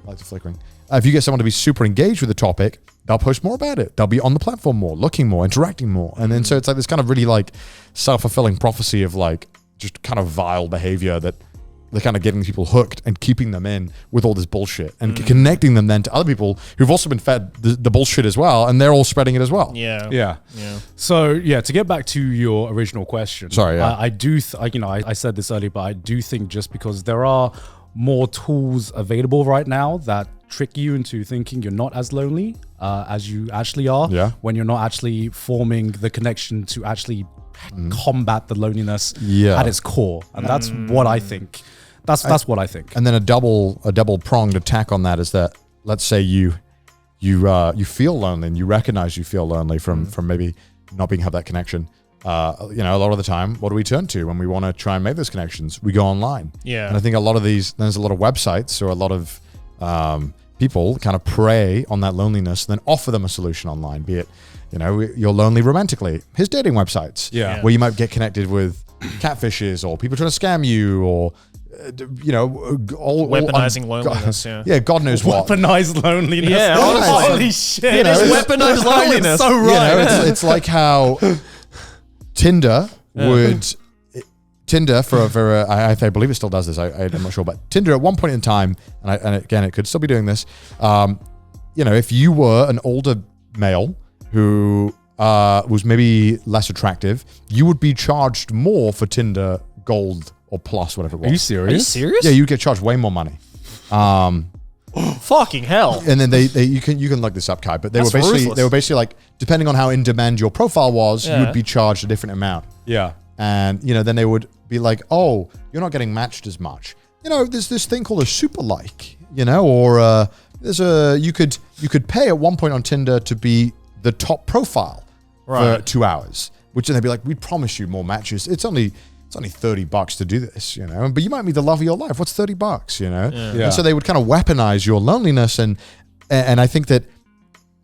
lights are flickering. If you get someone to be super engaged with a topic, they'll post more about it. They'll be on the platform more, looking more, interacting more. And then so it's this kind of really self-fulfilling prophecy of just kind of vile behavior that they're kind of getting people hooked and keeping them in with all this bullshit and connecting them then to other people who've also been fed the bullshit as well, and they're all spreading it as well. Yeah. So to get back to your original question, sorry, I do, I said this earlier, but I do think just because there are more tools available right now that trick you into thinking you're not as lonely as you actually are, when you're not actually forming the connection to actually combat the loneliness at its core, and that's what I think. That's what I think. And then a double pronged attack on that is that let's say you feel lonely and you recognize you feel lonely from maybe not being have that connection. A lot of the time, what do we turn to when we want to try and make those connections? We go online. Yeah. And I think a lot of there's a lot of websites or a lot of people kind of prey on that loneliness and then offer them a solution online, be it you're lonely romantically. Here's dating websites, where you might get connected with catfishes or people trying to scam you or weaponizing loneliness. God knows what. Weaponized loneliness. Yeah, honestly. Holy shit. It is weaponized loneliness. So right. It's like how Tinder would Tinder I believe it still does this. I'm not sure, but Tinder at one point in time, and again, it could still be doing this. If you were an older male who was maybe less attractive, you would be charged more for Tinder Gold or Plus, whatever it was. Are you serious? Yeah, you get charged way more money. Fucking hell. And then you can look this up, Kai, but they were basically like, depending on how in demand your profile was, you would be charged a different amount. Yeah. And then they would be like, oh, you're not getting matched as much. There's this thing called a super like, or you could pay at one point on Tinder to be the top profile for 2 hours, which then they'd be like, we promise you more matches. It's only $30 to do this, but you might meet the love of your life. What's $30, Yeah. And so they would kind of weaponize your loneliness. And I think that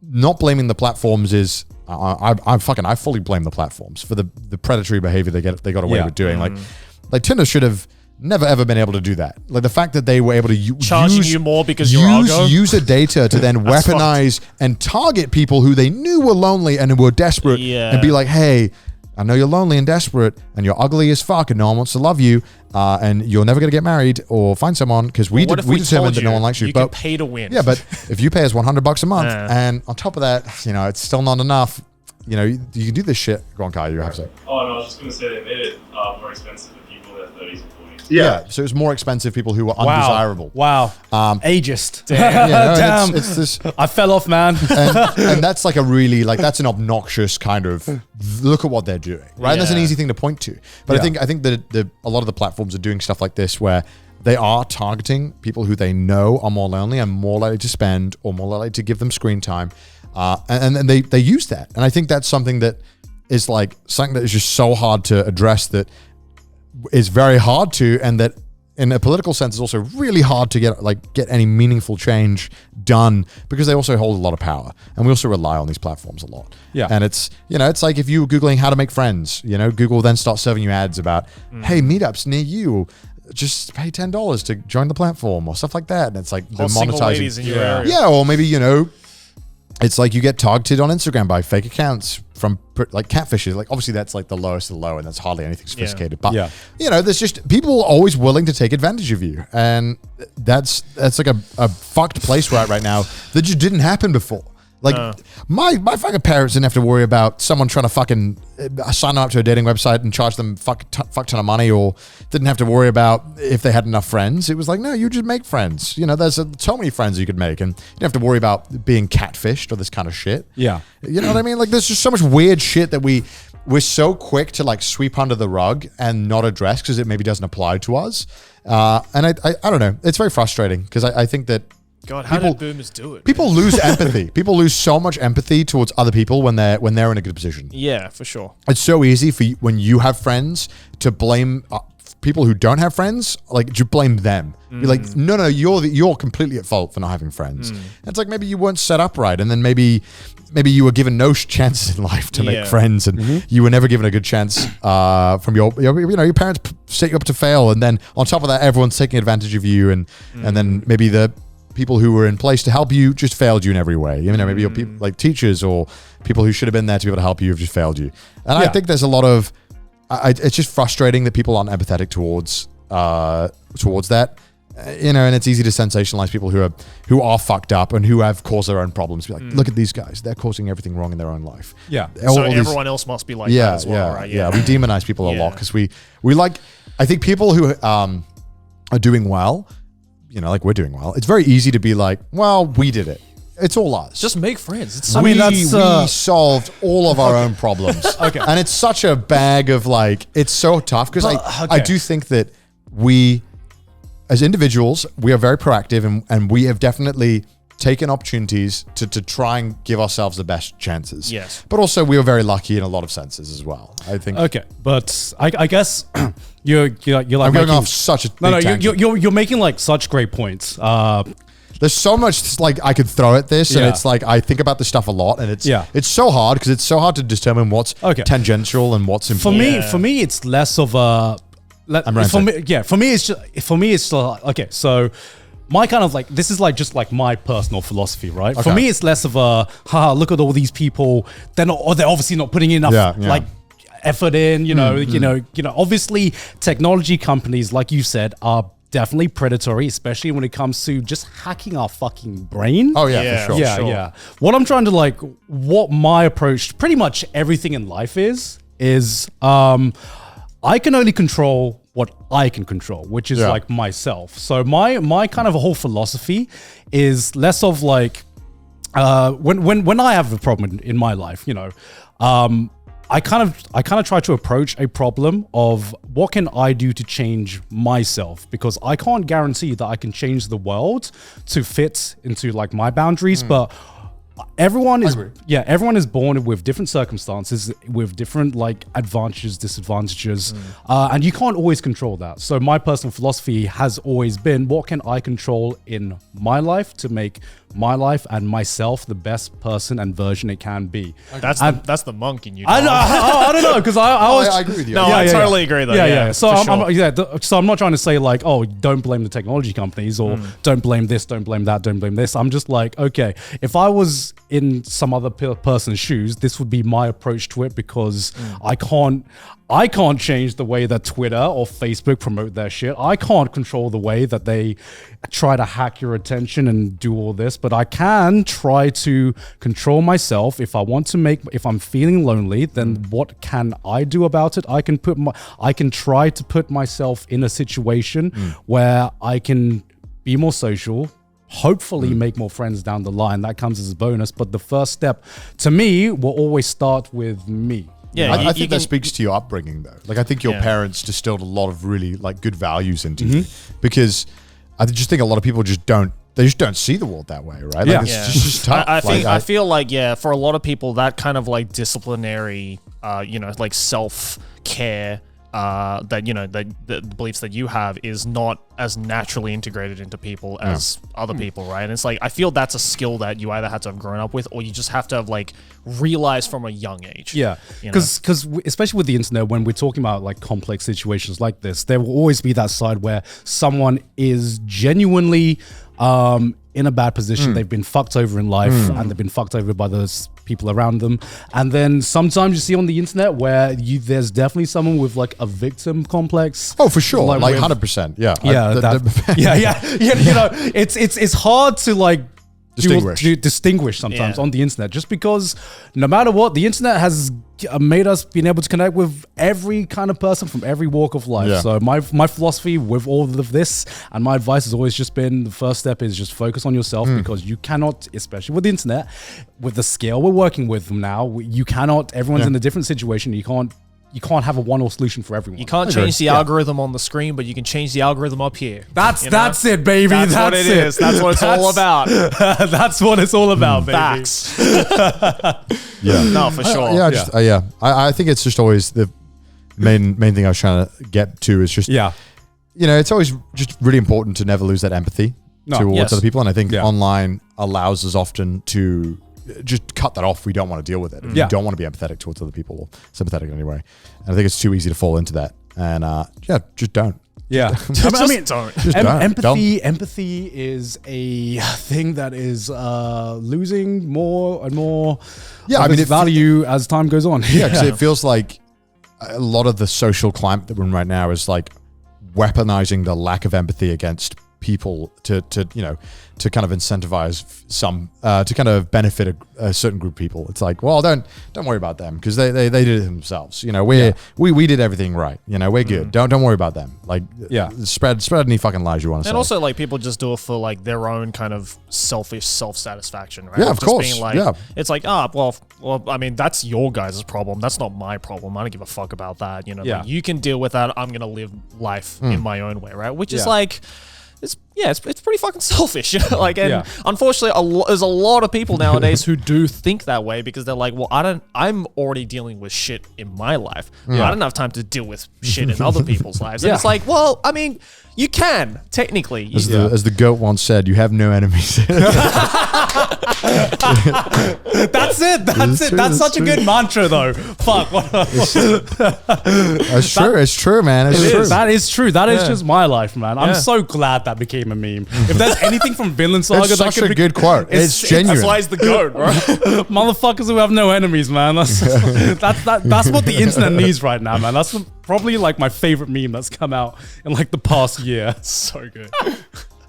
not blaming the platforms is, I fully blame the platforms for the predatory behavior they got away with doing. Like Tinder should have never ever been able to do that. Like the fact that they were able to charging you more because you're Argo? User data to then weaponize and target people who they knew were lonely and were desperate, and be like, hey, I know you're lonely and desperate and you're ugly as fuck and no one wants to love you, and you're never going to get married or find someone because we determined that no one likes you. You can pay to win. Yeah, but if you pay us $100 a month and on top of that, it's still not enough, you can do this shit. Go on, Kai, you have to say. Oh, no, I was just going to say they made it more expensive for people in their 30s and 40s. Yeah, so it's more expensive people who are undesirable. Wow. Ageist. Damn. It's this, I fell off, man. and that's like that's an obnoxious kind of look at what they're doing, right? And that's an easy thing to point to. But I think that a lot of the platforms are doing stuff like this where they are targeting people who they know are more lonely and more likely to spend or more likely to give them screen time, and they use that. And I think that's something that is like something that is just so hard to address, that is very hard to, and that in a political sense is also really hard to get any meaningful change done, because they also hold a lot of power, and we also rely on these platforms a lot. Yeah. And it's it's like if you were Googling how to make friends, Google then starts serving you ads about, hey, meetups near you, just pay $10 to join the platform or stuff like that. And it's like they're monetizing. In your area. Yeah, or maybe it's like you get targeted on Instagram by fake accounts from like catfishes. Like obviously that's like the lowest of the low, and that's hardly anything sophisticated. But there's just people always willing to take advantage of you, and that's like a fucked place right now that just didn't happen before. Like my fucking parents didn't have to worry about someone trying to fucking sign up to a dating website and charge them fuck ton of money, or didn't have to worry about if they had enough friends. It was like, no, you just make friends. There's so many friends you could make, and you don't have to worry about being catfished or this kind of shit. Yeah. You know what I mean? Like there's just so much weird shit that we're so quick to like sweep under the rug and not address because it maybe doesn't apply to us. And I don't know. It's very frustrating because I think that God, how did boomers do it? People lose empathy. People lose so much empathy towards other people when they're in a good position. Yeah, for sure. It's so easy for you, when you have friends, to blame people who don't have friends. Like, you blame them. You're like, no, you're completely at fault for not having friends. And it's like maybe you weren't set up right, and then maybe you were given no chances in life to make friends, and you were never given a good chance from your parents set you up to fail, and then on top of that, everyone's taking advantage of you, and then maybe the people who were in place to help you just failed you in every way. Maybe your people, like teachers or people who should have been there to be able to help you, have just failed you. And I think there's a lot of, it's just frustrating that people aren't empathetic towards that. And it's easy to sensationalize people who are fucked up and who have caused their own problems. Be like, look at these guys; they're causing everything wrong in their own life. Yeah. So everyone else must be like that as well, right? Yeah. We demonize people a lot because we like. I think people who are doing well, like we're doing well. It's very easy to be like, well, we did it. It's all us. Just make friends. It's we solved all of our own problems. Okay. And it's such a bag of like, it's so tough because I do think that we, as individuals, we are very proactive, and we have definitely taken opportunities to try and give ourselves the best chances. Yes. But also we were very lucky in a lot of senses as well, I think. Okay. But I guess you're like I'm going off such a big tangent. you're making like such great points. There's so much like I could throw at this, and it's like I think about this stuff a lot, and it's so hard because it's so hard to determine what's tangential and what's important. For me, it's less of a. For me, it's okay. So my kind of like, this is like just like my personal philosophy, right? For me, it's less of a look at all these people. They're obviously not putting in enough like effort in, obviously technology companies, like you said, are definitely predatory, especially when it comes to just hacking our fucking brain. Oh yeah, Yeah. for sure. Yeah, yeah. What I'm trying to what my approach to pretty much everything in life is I can only control what I can control, which is like myself. So my kind of whole philosophy is less of like when I have a problem in my life, I kind of try to approach a problem of what can I do to change myself, because I can't guarantee that I can change the world to fit into like my boundaries, but everyone is born with different circumstances, with different like advantages, disadvantages, and you can't always control that. So my personal philosophy has always been, what can I control in my life to make my life and myself the best person and version it can be. That's the monk in you. I don't know, because I agree with you. No, I totally agree though. Yeah. So for sure. so I'm not trying to say like, oh, don't blame the technology companies, or don't blame this, don't blame that, don't blame this. I'm just like, okay, if I was in some other person's shoes, this would be my approach to it, because I can't change the way that Twitter or Facebook promote their shit. I can't control the way that they try to hack your attention and do all this, but I can try to control myself. If I'm feeling lonely, then what can I do about it? I can try to put myself in a situation where I can be more social, hopefully make more friends down the line. That comes as a bonus, but the first step to me will always start with me. Yeah, I think that speaks to your upbringing, though. Like, I think your parents distilled a lot of really like good values into you, because I just think a lot of people just don't see the world that way, right? Yeah. Like, it's just tough. I feel like for a lot of people, that kind of like disciplinary, like self-care, the beliefs that you have is not as naturally integrated into people as other people, right? And it's like, I feel that's a skill that you either have to have grown up with, or you just have to have like realized from a young age. Yeah, because especially with the internet, when we're talking about like complex situations like this, there will always be that side where someone is genuinely in a bad position. They've been fucked over in life, and they've been fucked over by those people around them. And then sometimes you see on the internet where there's definitely someone with like a victim complex. Oh, for sure, like 100%. Yeah, it's hard to like distinguish sometimes on the internet, just because no matter what, the internet has made us being able to connect with every kind of person from every walk of life. So my philosophy with all of this, and my advice has always just been, the first step is just focus on yourself, because you cannot, especially with the internet, with the scale we're working with now, you cannot, everyone's in a different situation. You can't have a one-off solution for everyone. You can't change the algorithm on the screen, but you can change the algorithm up here. That's it, baby. That's what it is. That's what it's all about. That's what it's all about, baby. Facts. No, for sure. I think it's just always the main thing I was trying to get to is just, it's always just really important to never lose that empathy towards other people. And I think online allows us often to just cut that off. We don't want to deal with it. We don't want to be empathetic towards other people, or sympathetic anyway. And I think it's too easy to fall into that. And just don't. Yeah. Don't. Empathy is a thing that is losing more and more of its value as time goes on. Yeah, because it feels like a lot of the social climate that we're in right now is like weaponizing the lack of empathy against people to kind of incentivize some to kind of benefit a certain group of people. It's like, well, don't worry about them, because they did it themselves. We did everything right. We're good. Don't worry about them. Like, spread any fucking lies you want to say. And also, like, people just do it for like their own kind of selfish self-satisfaction, right? Yeah, of course. Being like, it's like, well, I mean, that's your guys' problem. That's not my problem. I don't give a fuck about that. Like, you can deal with that. I'm gonna live life in my own way, right? Which is like, it's pretty fucking selfish. Unfortunately, there's a lot of people nowadays who do think that way, because they're like, well, I'm already dealing with shit in my life. I don't have time to deal with shit in other people's lives. And it's like, well, I mean, you can technically. As the goat once said, you have no enemies. That's it. That's such a good mantra, though. Fuck. It's true, man. It's true. That is true. That is just my life, man. I'm so glad that became became a meme. If there's anything from Vinland Saga It's that such a good quote. It's genuine. That's why he's the goat, right? motherfuckers who have no enemies, man. That's what the internet needs right now, man. That's probably like my favorite meme that's come out in like the past year. So good.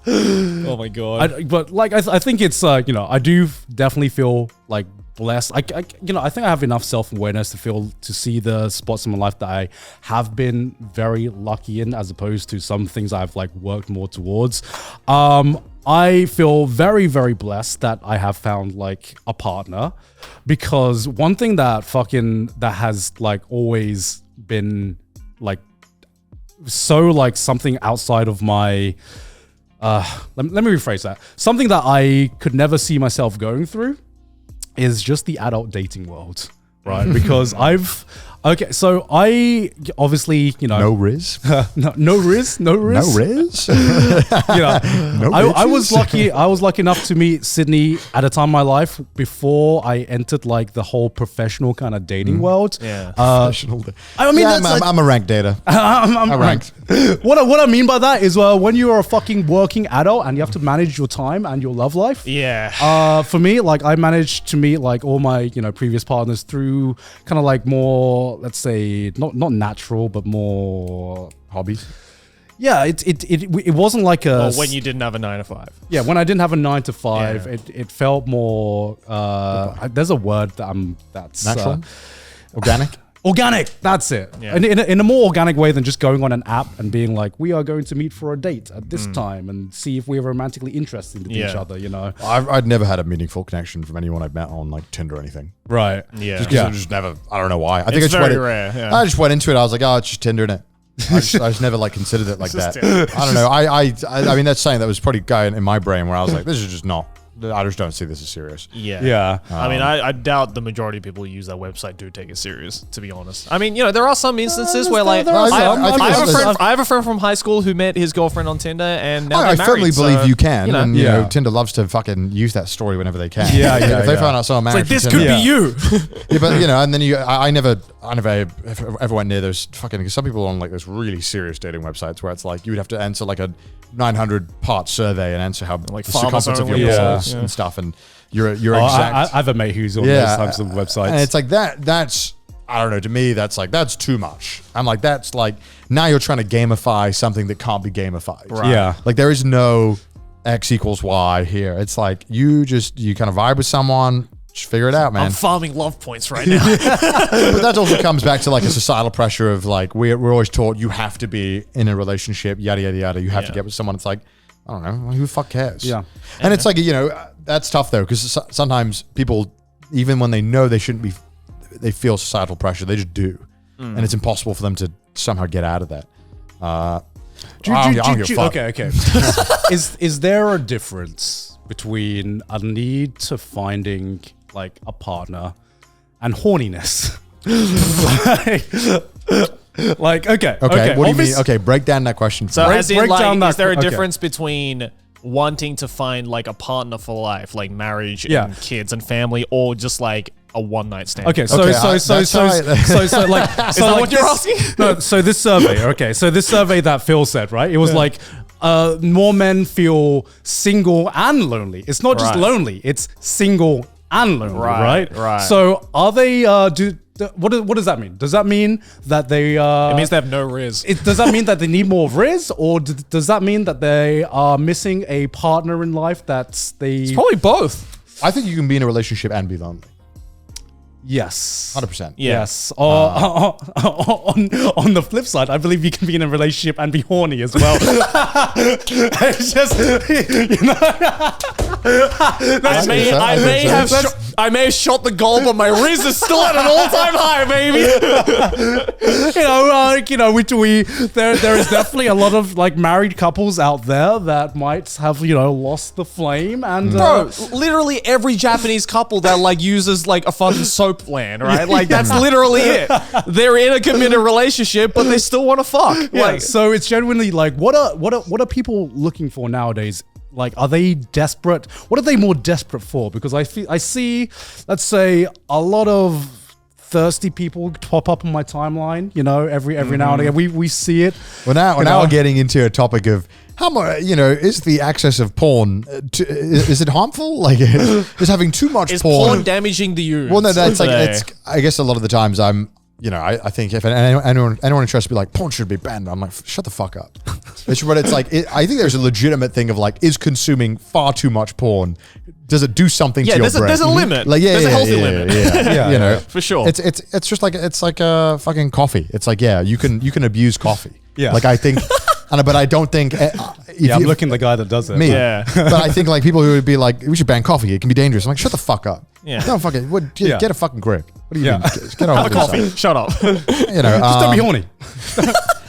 Oh my god. But like I think it's I do definitely feel like blessed. I think I have enough self-awareness to see the spots in my life that I have been very lucky in, as opposed to some things I've like worked more towards. I feel very, very blessed that I have found like a partner, because one thing that has like always been like so like something outside of my let me rephrase that. Something that I could never see myself going through is just the adult dating world, right? Because I obviously, no Riz? no Riz? No Riz? I was lucky enough to meet Sydney at a time in my life before I entered like the whole professional kind of dating world. Yeah. Professional. I'm a ranked data. I'm ranked. What I mean by that is when you are a fucking working adult and you have to manage your time and your love life. Yeah. For me, like I managed to meet like all my previous partners through kind of like more, let's say, not natural but more Hobbies. Yeah, it wasn't like a when you didn't have a 9 to 5. Yeah, when I didn't have a 9 to 5, Yeah. it felt more. There's a word that's Natural? Organic? Organic, that's it. Yeah. In a more organic way than just going on an app and being like, we are going to meet for a date at this time and see if we're romantically interested in each Yeah. other, I'd never had a meaningful connection from anyone I've met on like Tinder or anything. Right. Yeah. Just because I just never, I don't know why. I think It's I just very went rare, yeah. I just went into it. I was like, oh, it's just Tinder, innit? I just never like considered it like It's just that. Tinder. I don't know. I mean, that's something that was probably going in my brain where I was like, this is just not. I just don't see this as serious. Yeah. Yeah. I mean, I doubt the majority of people who use that website do take it serious, to be honest. I mean, there are some instances where like, there are some. I have a friend from high school who met his girlfriend on Tinder and now I they're married. firmly believe you can. And, Yeah. Tinder loves to fucking use that story whenever they can. Yeah, yeah, If they yeah. find out someone married It's like, from this Tinder- could be you. Yeah, but and then I never ever went near those fucking, because some people on like those really serious dating websites where it's like you would have to answer like a 900-part survey and answer how Like the farmers circumference of your only, balls yeah. and stuff, and your exact. I have a mate who's on those types of websites. And it's like that's, I don't know, to me that's too much. I'm like, that's like, now you're trying to gamify something that can't be gamified. Right. Yeah. Like there is no X equals Y here. It's like you kind of vibe with someone, just figure it out, man. I'm farming love points right now. But that also comes back to like a societal pressure of like, we're always taught you have to be in a relationship, yada, yada, yada. You have to Yeah. get with someone. It's like, I don't know, who the fuck cares? Yeah. And it's like, that's tough though, because sometimes people, even when they know they shouldn't be, they feel societal pressure. They just do. And it's impossible for them to somehow get out of that. I don't give a fuck. Okay. Is there a difference between a need to finding like a partner and horniness? like okay. Okay, what do you mean? obvious- Okay, break down that question. So for me. as in, break like, down that- is there a okay. difference between wanting to find like a partner for life, like marriage Yeah. and kids and family, or just like a one-night stand? Okay, so Okay, so that's so so how so like Is so that like what you're this- asking? No, so this survey, okay, so this survey that Phil said, right? It was like more men feel single and lonely. It's not just Right. lonely; it's single and lonely, Right, right? right. So are they? What does that mean? Does that mean that they? It means they have no riz. Does that mean that they need more riz, or does that mean that they are missing a partner in life that's they? It's probably both. I think you can be in a relationship and be lonely. Yes. 100%. Yeah. Yes. On the flip side, I believe you can be in a relationship and be horny as well. It's just, I may have shot the goal, but my riz is still at an all-time high, baby. there is definitely a lot of like married couples out there that might have lost the flame and Bro, literally every Japanese couple that like uses like a fucking soap land, right? Like that's literally it. They're in a committed relationship, but they still want to fuck. yeah. Like, So it's genuinely like, what are people looking for nowadays? Like, are they desperate? What are they more desperate for? Because I see, let's say, a lot of thirsty people pop up on my timeline, you know, every now and again. We see it. Well, now we're getting into a topic of how much, you know, is the access of porn, is it harmful? Like, is having too much Is porn porn damaging the youth? Well, no, that's like, today? it's, I guess a lot of the times I think if anyone tries to be like, porn should be banned, I'm like, shut the fuck up. But it's like, I think there's a legitimate thing of like, is consuming far too much porn, does it do something to your brain? There's a limit. Like, there's a healthy limit. Yeah, you know, for sure. It's just like, it's like a fucking coffee. It's like, yeah, you can abuse coffee. Yeah. Like I think, but I don't think. I'm looking the guy that does it. Me. Yeah. But I think like people who would be like, we should ban coffee. It can be dangerous. I'm like, shut the fuck up. Yeah. Don't fucking, get a fucking grip. What do you mean? Get over Have a coffee. yourself. Shut up. You know, Just don't be horny.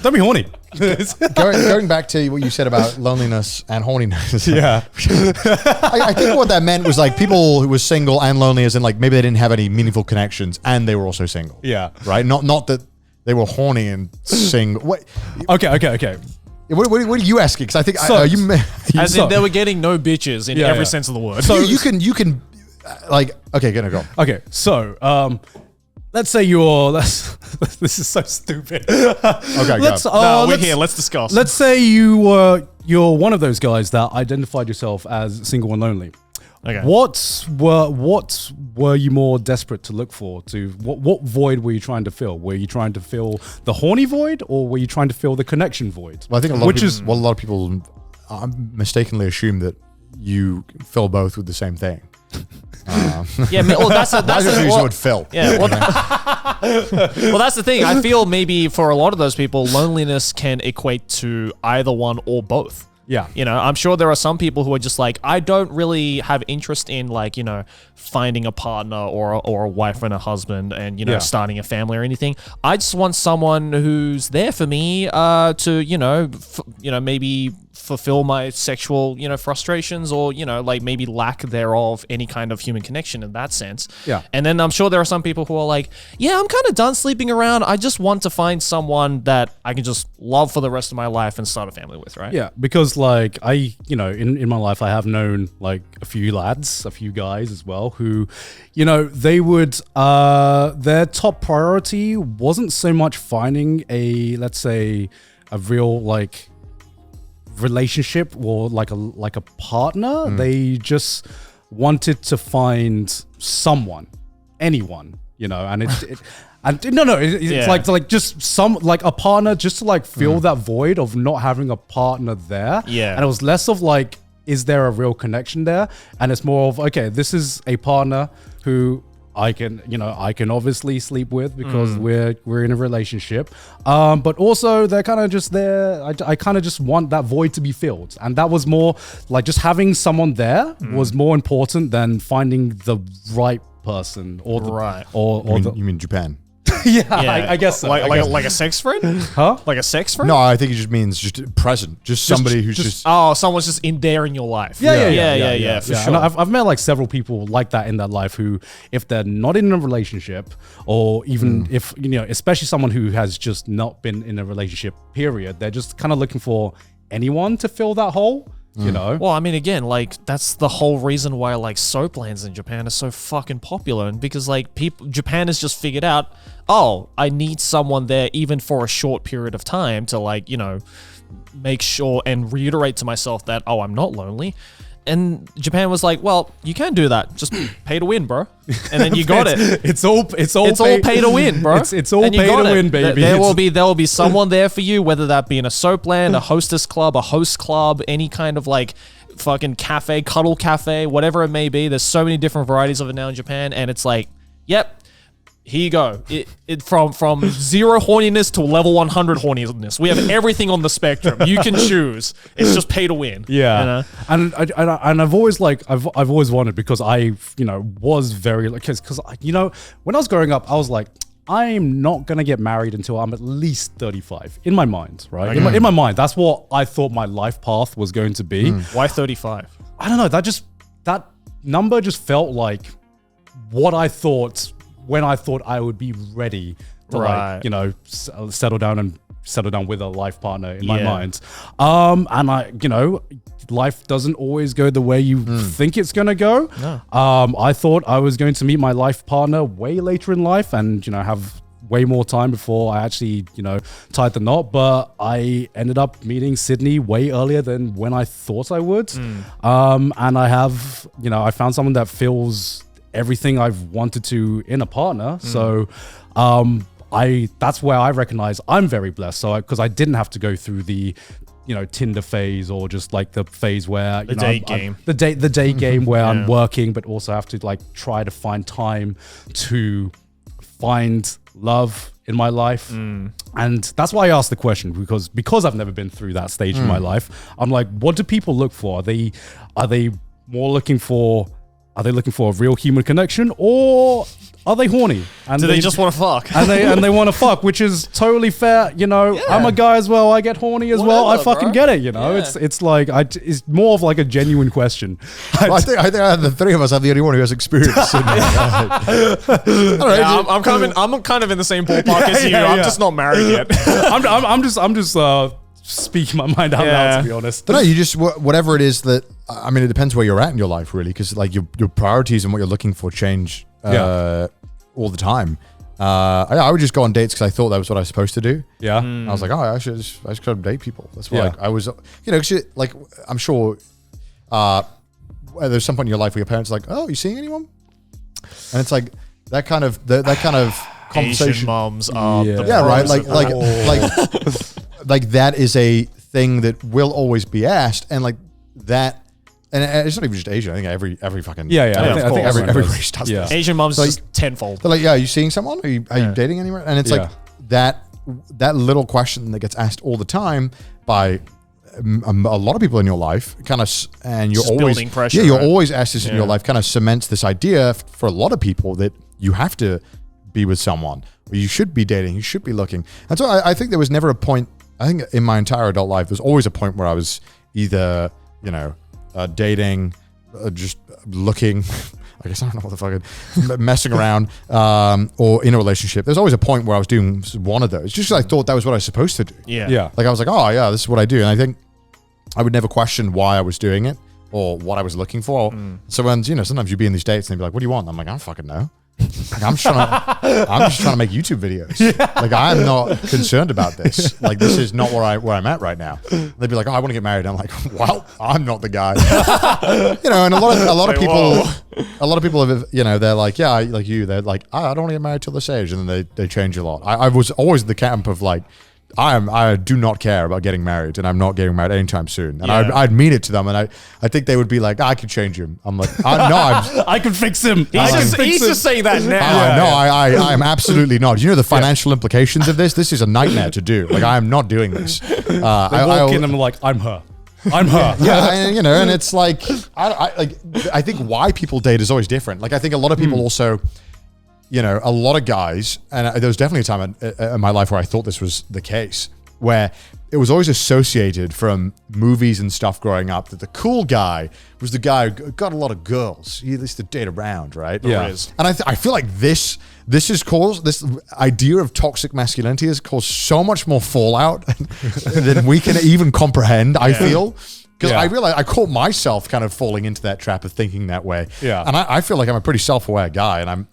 Don't be horny. going back to what you said about loneliness and horniness. Yeah. I think what that meant was like people who were single and lonely, as in like maybe they didn't have any meaningful connections and they were also single. Yeah. Right. Not that they were horny and single. What? Okay. What are you asking? Because I think As in, they were getting no bitches in every sense of the word. So you can like, okay, gonna go. Okay, so let's say this is so stupid. Okay, we're here. Let's discuss. Let's say you're one of those guys that identified yourself as single and lonely. Okay. What were you more desperate to look for? What void were you trying to fill? Were you trying to fill the horny void, or were you trying to fill the connection void? Well, I think a lot of people mistakenly assume that you fill both with the same thing. That's I just use the word fill. Yeah. Well, that's the thing. I feel maybe for a lot of those people, loneliness can equate to either one or both. Yeah. You know, I'm sure there are some people who are just like, I don't really have interest in like, you know, finding a partner or a wife and a husband and, you know, starting a family or anything. I just want someone who's there for me to, maybe fulfill my sexual, you know, frustrations or, you know, like maybe lack thereof any kind of human connection in that sense. Yeah. And then I'm sure there are some people who are like, yeah, I'm kind of done sleeping around. I just want to find someone that I can just love for the rest of my life and start a family with, right? Yeah, because like in my life, I have known like a few guys as well who, you know, they would, their top priority wasn't so much finding let's say a real like relationship or like a partner. They just wanted to find anyone, you know, and it's like just some like a partner just to like fill that void of not having a partner there. Yeah. And it was less of like, is there a real connection there? And it's more of, okay, this is a partner who I can obviously sleep with because we're in a relationship. But also they're kind of just there. I kind of just want that void to be filled. And that was more like just having someone there was more important than finding the right person or the you mean Japan? I guess so. Like a sex friend? Huh? Like a sex friend? No, I think it just means just present. Just somebody who's just Oh, someone's just in there in your life. Yeah, for sure. And I've met like several people like that in their life who, if they're not in a relationship, or even if, you know, especially someone who has just not been in a relationship, period, they're just kind of looking for anyone to fill that hole. You know? Well, I mean, again, like that's the whole reason why like soap lands in Japan are so fucking popular, and because like Japan has just figured out, oh, I need someone there even for a short period of time to like, you know, make sure and reiterate to myself that, oh, I'm not lonely. And Japan was like, well, you can do that. Just pay to win, bro. And then you got it. It's all pay to win, bro. It's all pay to win, baby. There will be someone there for you, whether that be in a soap land, a hostess club, a host club, any kind of like fucking cafe, cuddle cafe, whatever it may be. There's so many different varieties of it now in Japan, and it's like, yep. Here you go. It from 0 horniness to level 100 horniness. We have everything on the spectrum. You can choose. It's just pay to win. Yeah, you know? and I've always like I've always wanted, because I was very like because when I was growing up, I was like, I'm not gonna get married until I'm at least 35 in my mind, right? Okay. In my mind, that's what I thought my life path was going to be. Why 35? I don't know. That number just felt like what I thought when I thought I would be ready to Right. like, settle down and settle down with a life partner in my mind. And life doesn't always go the way you think it's going to go. No. I thought I was going to meet my life partner way later in life and, have way more time before I actually, tied the knot. But I ended up meeting Sydney way earlier than when I thought I would. And I have, I found someone that feels everything I've wanted to in a partner. So, that's where I recognize I'm very blessed. So, because I didn't have to go through the, Tinder phase or just like the phase where the date game, the date game where I'm working, but also have to like try to find time to find love in my life. And that's why I asked the question, because I've never been through that stage in my life. I'm like, what do people look for? Are they more looking for? Are they looking for a real human connection, or are they horny? And do they just want to fuck? And they want to fuck, which is totally fair. I'm a guy as well. I get horny as well. I fucking get it. It's like it's more of like a genuine question. I think the three of us are the only one who has experience in that. All right, I'm kind of in the same ballpark as you. I'm just not married yet. I'm just speaking my mind out loud, to be honest. But no, you just whatever it is that. I mean, it depends where you're at in your life, really, because like your priorities and what you're looking for change all the time. I would just go on dates because I thought that was what I was supposed to do. Yeah, I was like, I should go date people. That's why I was, cause like I'm sure there's some point in your life where your parents are like, oh, you seeing anyone? And it's like that kind of conversation. Asian moms are right. Like that is a thing that will always be asked, and like that. And it's not even just Asian. I think every fucking I think every race does this. Asian moms just tenfold. They're like, are you seeing someone? Are you dating anywhere? And it's like that little question that gets asked all the time by a lot of people in your life, kind of, and you're just always building pressure. you're always asked this in your life. Kind of cements this idea for a lot of people that you have to be with someone, or you should be dating, you should be looking. And so I think there was never a point. I think in my entire adult life, there's always a point where I was either dating, just looking, I guess I don't know what the fucking messing around, or in a relationship. There's always a point where I was doing one of those, just because I thought that was what I was supposed to do. Yeah. Like I was like, oh yeah, this is what I do. And I think I would never question why I was doing it or what I was looking for. So when, sometimes you'd be in these dates and they'd be like, what do you want? And I'm like, I don't fucking know. Like I'm just trying to make YouTube videos. Like I'm not concerned about this. Like this is not where I'm at right now. They'd be like, oh, I want to get married. I'm like, well, I'm not the guy. And a lot of people have, they're like, yeah, like you. They're like, I don't want to get married till this age, and then they change a lot. I was always the camp of like, I do not care about getting married, and I'm not getting married anytime soon. And I'd mean it to them, and I think they would be like, I could change him. I'm like, I could fix him. He's just saying that now. No, I am absolutely not. You know the financial implications of this? This is a nightmare to do. Like I am not doing this. They walk in and I'm like, I'm her. Yeah, and it's like I think why people date is always different. Like I think a lot of people also. A lot of guys, and there was definitely a time in my life where I thought this was the case, where it was always associated from movies and stuff growing up that the cool guy was the guy who got a lot of girls. He used to date around, right? Yeah. And I feel like this has caused, this idea of toxic masculinity has caused so much more fallout than we can even comprehend, I feel. Because I realized I caught myself kind of falling into that trap of thinking that way. Yeah. And I feel like I'm a pretty self-aware guy, and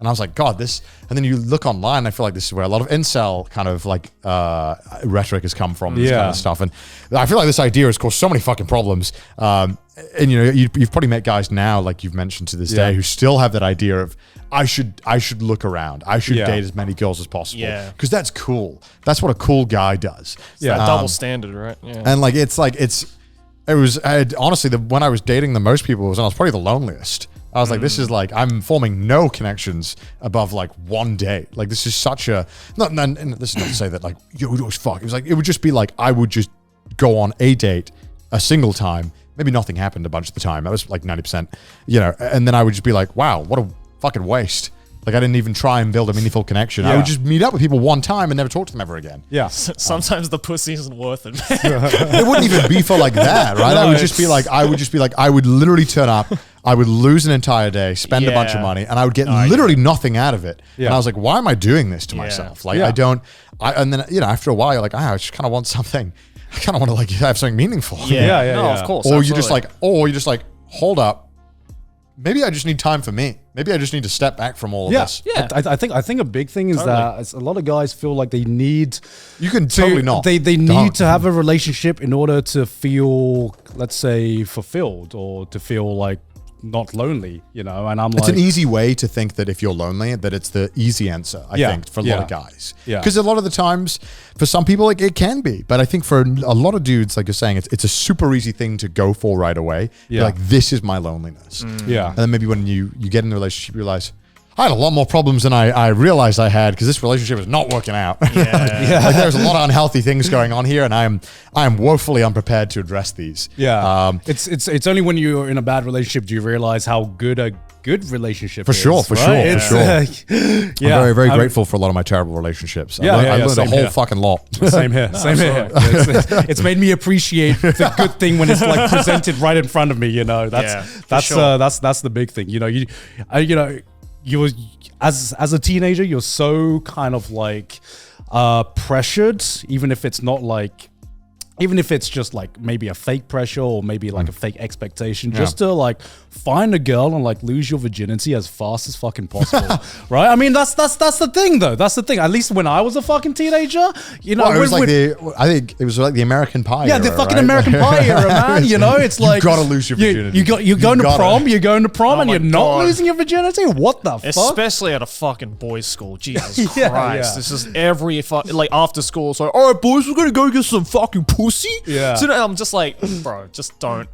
I was like, God, this. And then you look online, I feel like this is where a lot of incel kind of like rhetoric has come from, this kind of stuff. And I feel like this idea has caused so many fucking problems. And you've probably met guys now, like you've mentioned to this day, who still have that idea of I should look around, I should date as many girls as possible, because that's cool. That's what a cool guy does. Yeah, double standard, right? Yeah. And like honestly, when I was dating the most people was when I was probably the loneliest. I was like, this is like, I'm forming no connections above like one date. Like this is such a, and this is not to say that like, you would always fuck. It was like, it would just be like, I would just go on a date a single time. Maybe nothing happened a bunch of the time. That was like 90%, and then I would just be like, wow, what a fucking waste. Like I didn't even try and build a meaningful connection. I would just meet up with people one time and never talk to them ever again. Yeah. Sometimes the pussy isn't worth it. It wouldn't even be for like that, right? I would just be like, I would literally turn up. I would lose an entire day, spend a bunch of money, and I would get literally nothing out of it. Yeah. And I was like, why am I doing this to myself? Like, and then, after a while, you're like, I just kind of want something. I kind of want to like have something meaningful. Of course. Or you're just like, hold up. Maybe I just need time for me. Maybe I just need to step back from all of this. Yeah. I think a big thing is that a lot of guys feel like they need. You can totally not. They need to have a relationship in order to feel, let's say, fulfilled or to feel like not lonely, and I'm it's like, an easy way to think that if you're lonely, that it's the easy answer, I think, for a lot of guys. Yeah. Because a lot of the times, for some people, it can be. But I think for a lot of dudes, like you're saying, it's a super easy thing to go for right away. Yeah. You're like, this is my loneliness. Yeah. And then maybe when you get in a relationship, you realize, I had a lot more problems than I realized I had because this relationship is not working out. Like there's a lot of unhealthy things going on here, and I am woefully unprepared to address these. Yeah. It's only when you're in a bad relationship do you realize how good a good relationship is. For sure. I'm very, very grateful for a lot of my terrible relationships. I learned a whole fucking lot. Same here. It's made me appreciate the good thing when it's like presented right in front of me. That's the big thing. You as a teenager, you're so kind of like pressured, even if it's just like maybe a fake pressure or maybe like a fake expectation, just to like find a girl and like lose your virginity as fast as fucking possible, right? I mean, that's the thing though. That's the thing. At least when I was a fucking teenager, it was like I think it was like the American Pie. Yeah, era, the fucking right? American Pie era, man. It's like you gotta lose your virginity. You're going to prom, and you're not losing your virginity. What the fuck? Especially at a fucking boys' school. Jesus Christ, Yeah. this is every like after school. It's like, all right, boys, we're gonna go get some fucking pussy. Yeah. So I'm just like, bro, just don't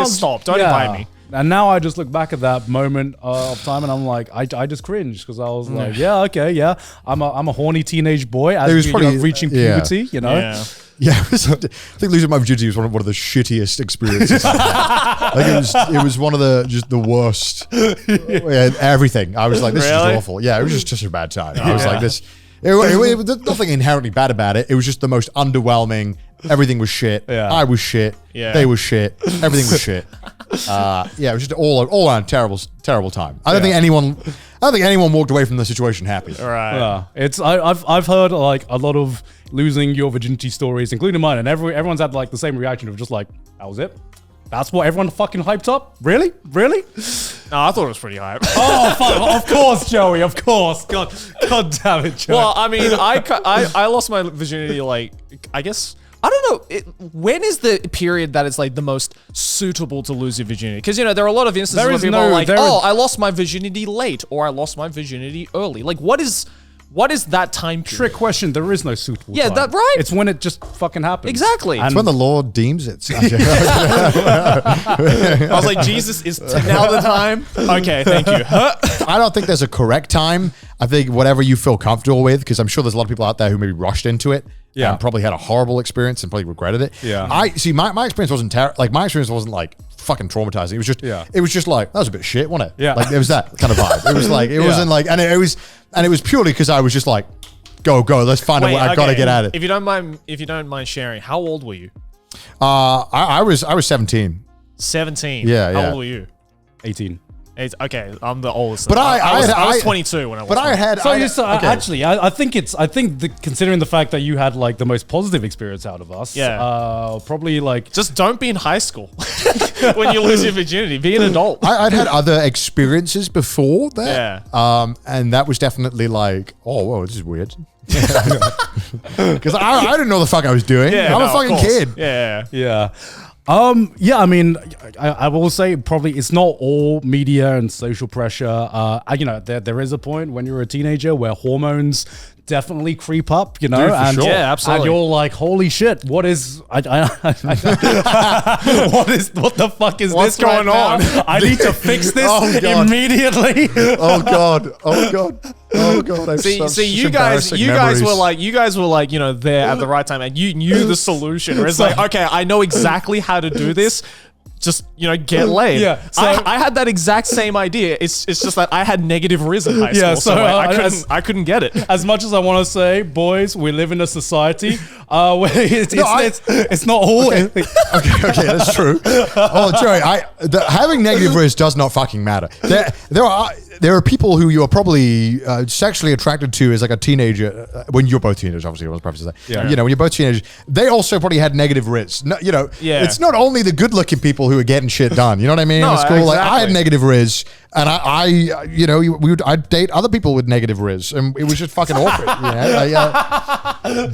stop. Don't yeah. invite me. And now I just look back at that moment of time and I'm like, I just cringe because I was like, I'm a horny teenage boy as reaching puberty, Yeah. Yeah, I think losing my virginity was one of the shittiest experiences. Like it was one of the worst. Everything. I was like, this is awful. Yeah, it was just a bad time. I was like, this. It was nothing inherently bad about it. It was just the most underwhelming. Everything was shit. Yeah. I was shit. Yeah. They was shit. Everything was shit. It was just all around terrible time. I don't think anyone walked away from the situation happy. Right. Yeah. I've heard like a lot of losing your virginity stories, including mine, and everyone's had like the same reaction of just like, that was it. That's what everyone fucking hyped up? Really? No, I thought it was pretty hype. Oh, fuck. Of course, Joey. Of course. God damn it, Joey. Well, I mean, I lost my virginity, like, I guess, I don't know, when is the period that is like the most suitable to lose your virginity? Because, there are a lot of instances where people are like, I lost my virginity late, or I lost my virginity early. Like, what is that time period? Trick question. There is no suitable time. that right? It's when it just fucking happens. Exactly. It's when the Lord deems it. I was like, Jesus, is now the time? Okay, thank you. I don't think there's a correct time. I think whatever you feel comfortable with, because I'm sure there's a lot of people out there who maybe rushed into it and probably had a horrible experience and probably regretted it. Yeah. My experience wasn't terrible. Like, my experience wasn't like fucking traumatizing. It was just like, that was a bit shit, wasn't it? Yeah. Like, there was that kind of vibe. It was like, it wasn't like, and it was purely because I was just like, go, let's find a way. I gotta get at it. If you don't mind sharing, how old were you? I was 17. 17. Yeah. How old were you? 18. Okay, I'm the oldest. But I was 22 when I was. But I had. Actually, I think considering the fact that you had like the most positive experience out of us. Yeah. Probably like just don't be in high school when you lose your virginity. Be an adult. I'd had other experiences before that. Yeah. And that was definitely like, oh, whoa, this is weird. Because I didn't know the fuck I was doing. I'm a fucking kid. Yeah. I mean, I will say probably it's not all media and social pressure. There is a point when you're a teenager where hormones definitely creep up, Dude, and sure. Yeah, absolutely. And you're like, holy shit, what the fuck is What's this going right on? now? I need to fix this immediately. Oh god. You guys were like, there at the right time, and you knew the solution. Where it's like, okay, I know exactly how to do this. just get laid. Yeah, so- I had that exact same idea. It's just that I had negative riz in high school, Yeah, so so, I couldn't get it. As much as I want to say, boys, we live in a society where it's not all. Okay, that's true. Oh, Joey, having negative riz does not fucking matter. There are people who you are probably sexually attracted to as like a teenager when you're both teenagers. Obviously, I was preface that. Yeah. When you're both teenagers, they also probably had negative riz. No, it's not only the good-looking people who are getting shit done. You know what I mean? No, in school, like I had exactly. negative riz, and I'd date other people with negative riz, and it was just fucking awkward.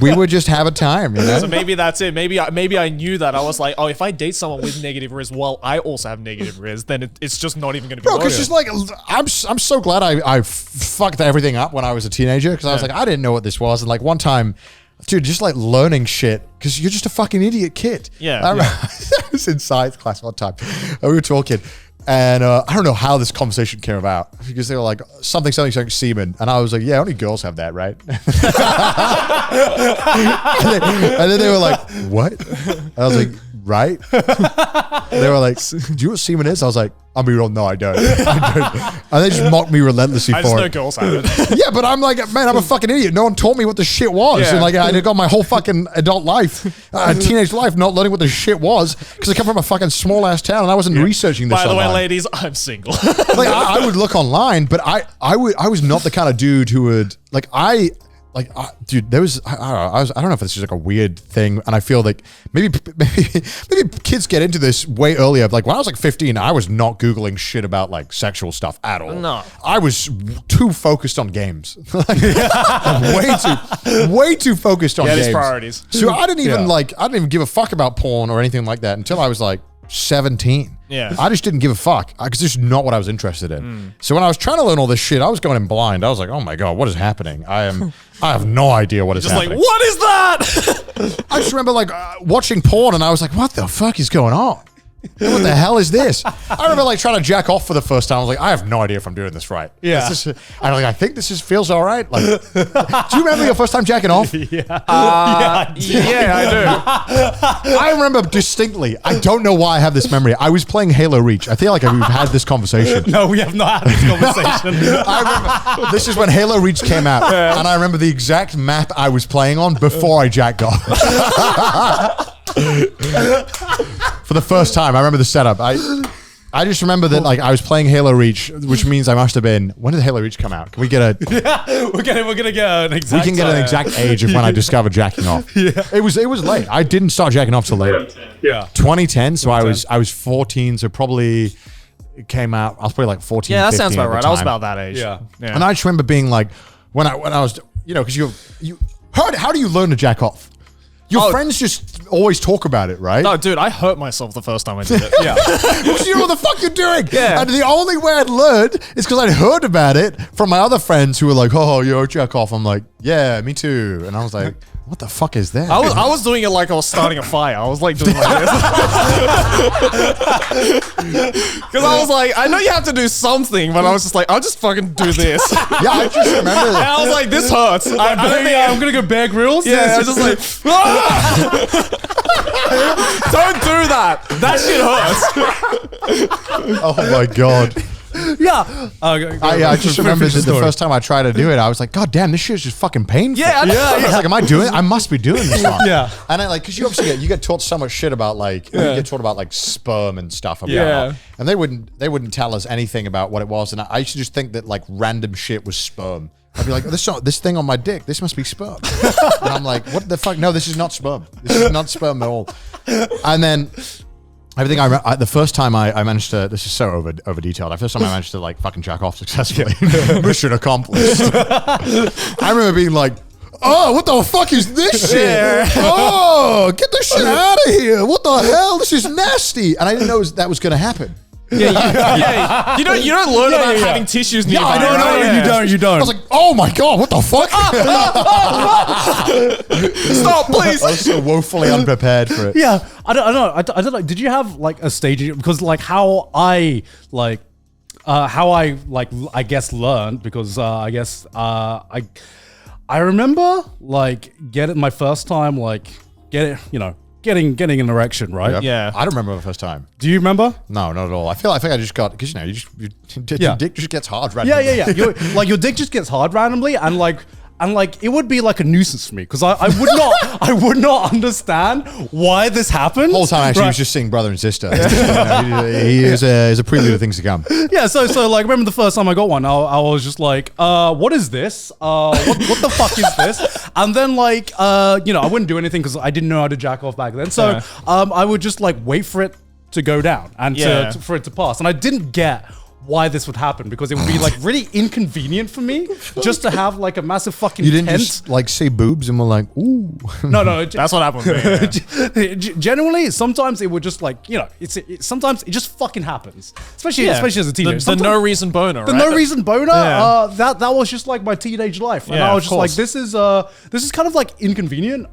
We would just have a time. So maybe that's it. Maybe I knew that. I was like, oh, if I date someone with negative riz, while I also have negative riz, then it's just not even going to be. Bro, because just like I'm so glad I fucked everything up when I was a teenager, because I was like, I didn't know what this was, and like one time, dude, just like learning shit because you're just a fucking idiot kid. Yeah. I was in science class one time, and we were talking, and I don't know how this conversation came about, because they were like something semen, and I was like, yeah, only girls have that, right? and then they were like, what? And I was like, right? They were like, do you know what semen is? I was like, I'll be real, no, I don't. And they just mocked me relentlessly I just for know it. girls have it. Yeah, but I'm like, man, I'm a fucking idiot. No one taught me what the shit was. Yeah. And like, I got my whole fucking adult life, teenage life, not learning what the shit was, because I come from a fucking small ass town and I wasn't researching this By the way, online. ladies, I'm single. Like, I would look online, but I was not the kind of dude who would dude, there was, I don't know if this is like a weird thing, and I feel like maybe kids get into this way earlier. Like when I was like 15, I was not Googling shit about like sexual stuff at all. No. I was too focused on games. way too focused on Yeah, games. these priorities. So I didn't even give a fuck about porn or anything like that until I was like 17. Yeah. I just didn't give a fuck because this is not what I was interested in. So when I was trying to learn all this shit, I was going in blind. I was like, oh my God, what is happening? I have no idea what is Just happening. like, what is that? I just remember like watching porn and I was like, what the fuck is going on? What the hell is this? I remember like trying to jack off for the first time. I was like, I have no idea if I'm doing this right. Yeah. I think this feels all right. Like, do you remember your first time jacking off? Yeah, I do. I remember distinctly. I don't know why I have this memory. I was playing Halo Reach. I feel like we've had this conversation. No, we have not had this conversation. I remember this is when Halo Reach came out, and I remember the exact map I was playing on before I jacked off. For the first time, I remember the setup. I just remember that like I was playing Halo Reach, which means I must have been. When did Halo Reach come out? Can we get a? We're gonna get an exact. We can get an exact age of when I discovered jacking off. Yeah, it was late. I didn't start jacking off till later. 2010. So I was 14. So probably it came out. I was probably like 14. Yeah, that 15 sounds at about the right. I was time. about that age. Yeah. And I just remember being like, when I was, because you how do you learn to jack off? Your friends just always talk about it, right? No, dude, I hurt myself the first time I did it. Yeah. Because you know what the fuck you're doing. Yeah. And the only way I'd learned is because I'd heard about it from my other friends who were like, oh, yo, jack off. I'm like, yeah, me too. And I was like, what the fuck is that? I was doing it like I was starting a fire. I was like doing like this. Because I was like, I know you have to do something, but I was just like, I'll just fucking do this. Yeah, I just remember And I was like, this hurts. I'm gonna go Bear Grylls. Yeah, I was just like, don't do that. That shit hurts. Oh my God. Yeah. I just remember that the first time I tried to do it, I was like, God damn, this shit is just fucking painful. Yeah, I know. I was like, am I doing it? I must be doing this wrong. Yeah. And I like, because you obviously get taught so much shit about like, you get taught about like sperm and stuff. And Yeah. whatnot. And they wouldn't tell us anything about what it was. And I used to just think that like random shit was sperm. I'd be like, this thing on my dick, this must be sperm. And I'm like, what the fuck? No, this is not sperm. This is not sperm at all. And then everything the first time I managed to, this is so over detailed. The first time I managed to like fucking jack off successfully. Mission accomplished. I remember being like, oh, what the fuck is this shit? Yeah. Oh, get this shit out of here. What the hell? This is nasty. And I didn't know that was going to happen. Yeah, you don't learn about having tissues nearby. I know, right? You don't. I was like, oh my God, what the fuck? Stop, please. I was so woefully unprepared for it. Yeah, I don't know. I don't know. Did you have like a stage because like how I guess learned because I guess I remember like get it my first time like get it getting an erection, right? Yep. Yeah. I don't remember the first time. Do you remember? No, not at all. I think I just got, because your dick just gets hard randomly. Yeah. Your dick just gets hard randomly, and it would be like a nuisance for me because I would not understand why this happened. The whole time actually he was just seeing brother and sister. He is a prelude of things to come. Yeah, so like remember the first time I got one, I was just like, what is this? What the fuck is this? And then like I wouldn't do anything because I didn't know how to jack off back then. So I would just like wait for it to go down and for it to pass. And I didn't get why this would happen because it would be like really inconvenient for me just to have like a massive fucking You didn't tent. just like see boobs and were like, ooh. No. That's what happened with me. Generally, sometimes it would just like, sometimes it just fucking happens. Especially as a teenager. The no reason boner, The right? no reason boner, Yeah. that was just like my teenage life. And Yeah, I was of just like, course. this is kind of like inconvenient.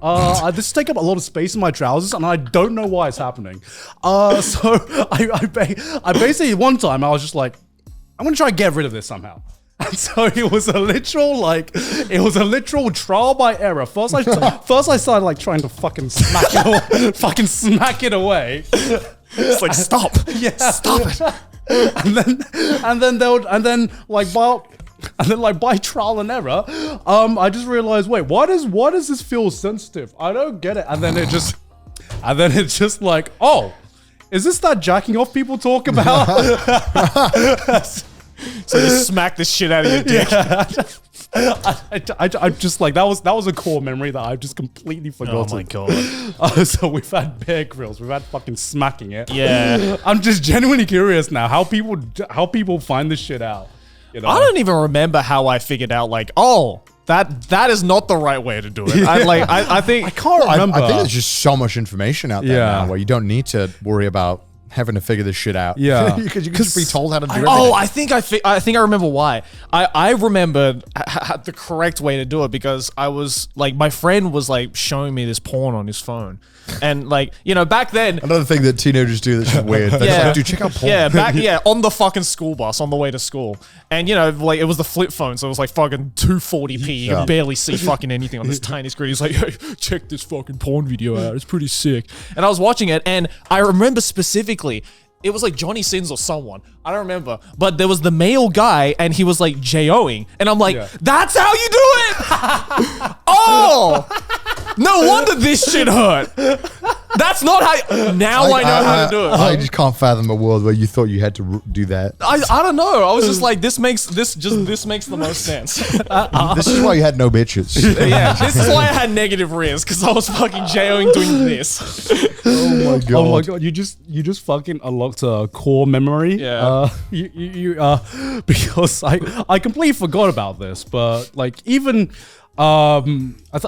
This take up a lot of space in my trousers and I don't know why it's happening. So I basically one time I was just like, I'm gonna try and get rid of this somehow. And so it was a literal trial by error. First I started like trying to fucking smack it away. It's like, stop. Yeah. Stop it. and then by trial and error, I just realized, wait, why does this feel sensitive? I don't get it. And then it's just like, oh, is this that jacking off people talk about? So you smack the shit out of your dick. I just like that was a core memory that I've just completely forgotten. Oh my god. So we've had Bear Grylls, we've had fucking smacking it. Yeah. I'm just genuinely curious now how people find this shit out. You know? I don't even remember how I figured out like, oh, that is not the right way to do it. I think I can't remember. I think there's just so much information out there now where you don't need to worry about having to figure this shit out. Yeah. Because you can just be told how to do it. Oh, I think I remember why. I remember the correct way to do it because I was like, my friend was like showing me this porn on his phone. And like, back then. Another thing that teenagers do that's just weird. They're like, dude, check out porn. Yeah, on the fucking school bus on the way to school. And like it was the flip phone, so it was like fucking 240p. You could barely see fucking anything on this tiny screen. He's like, hey, check this fucking porn video out. It's pretty sick. And I was watching it, and I remember specifically, it was like Johnny Sins or someone. I don't remember. But there was the male guy, and he was like J-O-ing. And I'm like, that's how you do it! Oh! No wonder this shit hurt. That's not how. Now I know how to do it. I just can't fathom a world where you thought you had to do that. I don't know. I was just like, this makes the most sense. This is why you had no bitches. Yeah, this is why I had negative rears, because I was fucking J-O-ing doing this. Oh my god. Oh my god, you just fucking unlocked a core memory. Yeah. Because I completely forgot about this, but like even I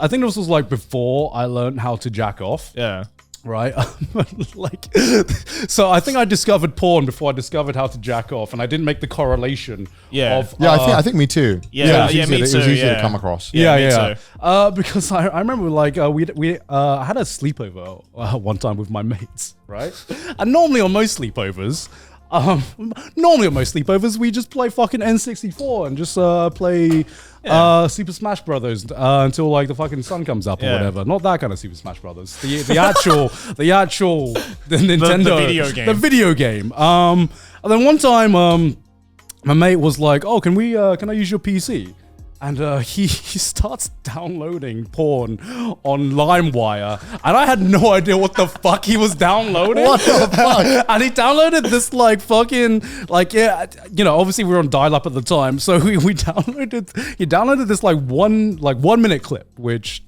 think this was like before I learned how to jack off. Yeah. Right? Like, so I think I discovered porn before I discovered how to jack off, and I didn't make the correlation. Yeah. Of, I think me too. Yeah, it was me easier too, It was easier to yeah. come across. Yeah, me too. Because I remember like we had a sleepover one time with my mates, right? And normally on most sleepovers, we just play fucking N64 and just play Super Smash Brothers until like the fucking sun comes up or whatever. Not that kind of Super Smash Brothers. The actual Nintendo the video game. And then one time my mate was like, "Oh, can I use your PC?" And he starts downloading porn on LimeWire, and I had no idea what the fuck he was downloading. What the fuck? And he downloaded this like fucking like obviously we were on dial-up at the time, so he downloaded this like 1 minute clip, which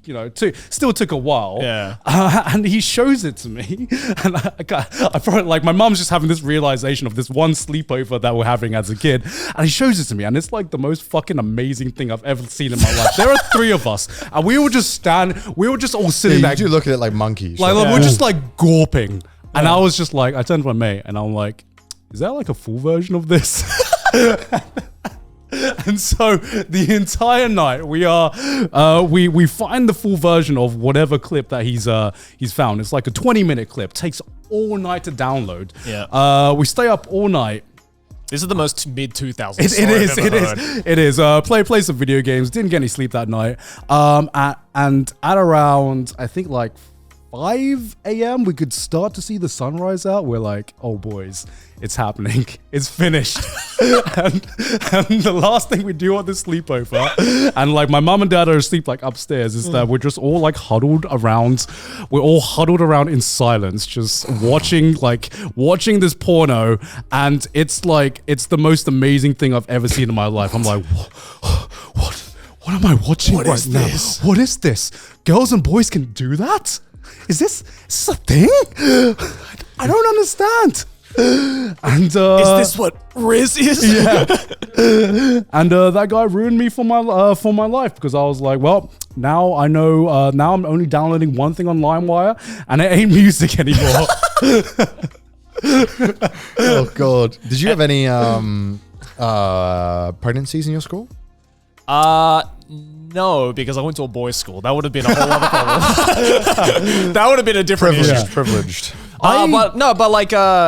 still took a while. Yeah. And he shows it to me, and I probably like my mom's just having this realization of this one sleepover that we're having as a kid, and he shows it to me, and it's like the most fucking amazing thing I've ever seen in my life. There are three of us, and we were just all sitting there. You do look at it like monkeys. Like we're just like gawping. And I was just like, I turned to my mate and I'm like, is there like a full version of this? And so the entire night we find the full version of whatever clip that he's found. It's like a 20-minute clip. Takes all night to download. Yeah. We stay up all night. This is the most mid-2000s It is. Play some video games. Didn't get any sleep that night. And at around, I think like 5 a.m., we could start to see the sunrise out. We're like, oh, boys, it's happening. It's finished. and the last thing we do on this sleepover, and like my mom and dad are asleep like upstairs, is that we're just all like huddled around. We're all huddled around in silence, just watching this porno. And it's like, it's the most amazing thing I've ever seen in my life. I'm like, what am I watching right now? What is this? Girls and boys can do that? Is this a thing? I don't understand. And Is this what Riz is? yeah. And that guy ruined me for my life, because I was like, well, now I know. Now I'm only downloading one thing on LimeWire, and it ain't music anymore. Oh God! Did you have any pregnancies in your school? No, because I went to a boys' school. That would have been a whole other problem. That would have been a different issue. Privileged. But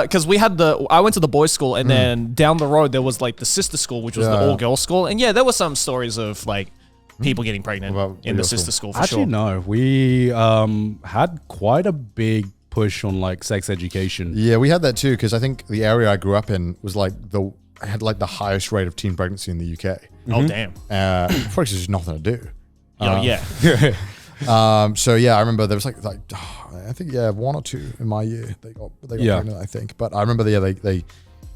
because I went to the boys' school, and then down the road there was like the sister school, which was the all-girls school, and yeah, there were some stories of like people getting pregnant in the sister school for Actually, sure. no, we had quite a big push on like sex education. Yeah, we had that too, because I think the area I grew up in was like had like the highest rate of teen pregnancy in the UK. Oh damn! Probably just nothing to do. Yeah. So yeah, I remember there was like I think one or two in my year they got pregnant, I think. But I remember they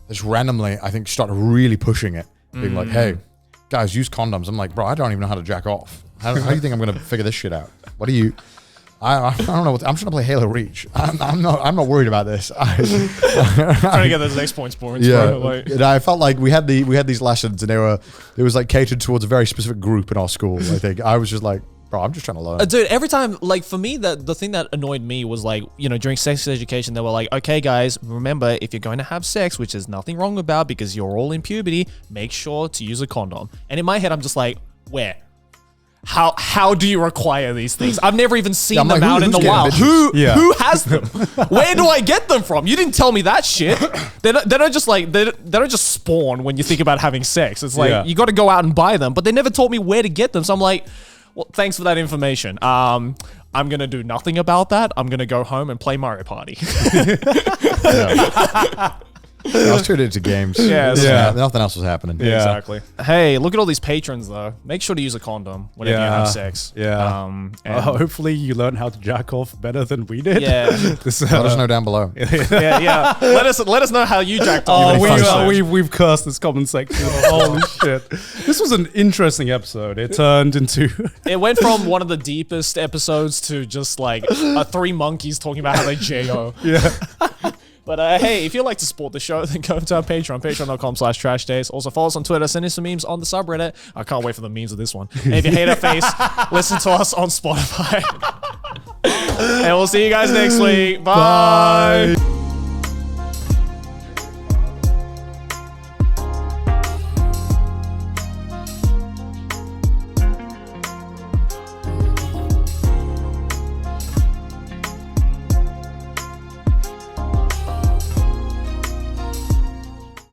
just randomly, I think, started really pushing it, being like, "Hey, guys, use condoms." I'm like, bro, I don't even know how to jack off. How do you think I'm gonna figure this shit out? What do you? I don't know. I'm trying to play Halo Reach. I'm not worried about this. Trying to get those next points points. Yeah, Like. and I felt like we had these lessons, and it was like catered towards a very specific group in our school. I think I was just like, bro, I'm just trying to learn. Dude, every time, like for me, the thing that annoyed me was like, during sex education, they were like, okay, guys, remember, if you're going to have sex, which there's nothing wrong about because you're all in puberty, make sure to use a condom. And in my head, I'm just like, where? How do you require these things? I've never even seen them like, out in the wild. Who has them? Where do I get them from? You didn't tell me that shit. They don't just spawn when you think about having sex. It's like you got to go out and buy them, but they never told me where to get them. So I'm like, well, thanks for that information. I'm gonna do nothing about that. I'm gonna go home and play Mario Party. I was tuned into games. Nothing else was happening. Yeah. Exactly. Hey, look at all these patrons though. Make sure to use a condom whenever you have sex. Yeah. Hopefully you learn how to jack off better than we did. Yeah. Let us know down below. Yeah. Let us know how you jacked off. We've cursed this comment section. Holy shit. This was an interesting episode. It turned into It went from one of the deepest episodes to just like 3 monkeys talking about how they J-O. Yeah. But hey, if you'd like to support the show, then go to our Patreon, patreon.com/trashdays. Also follow us on Twitter, send us some memes on the subreddit. I can't wait for the memes of this one. And if you hate our face, listen to us on Spotify. And we'll see you guys next week. Bye.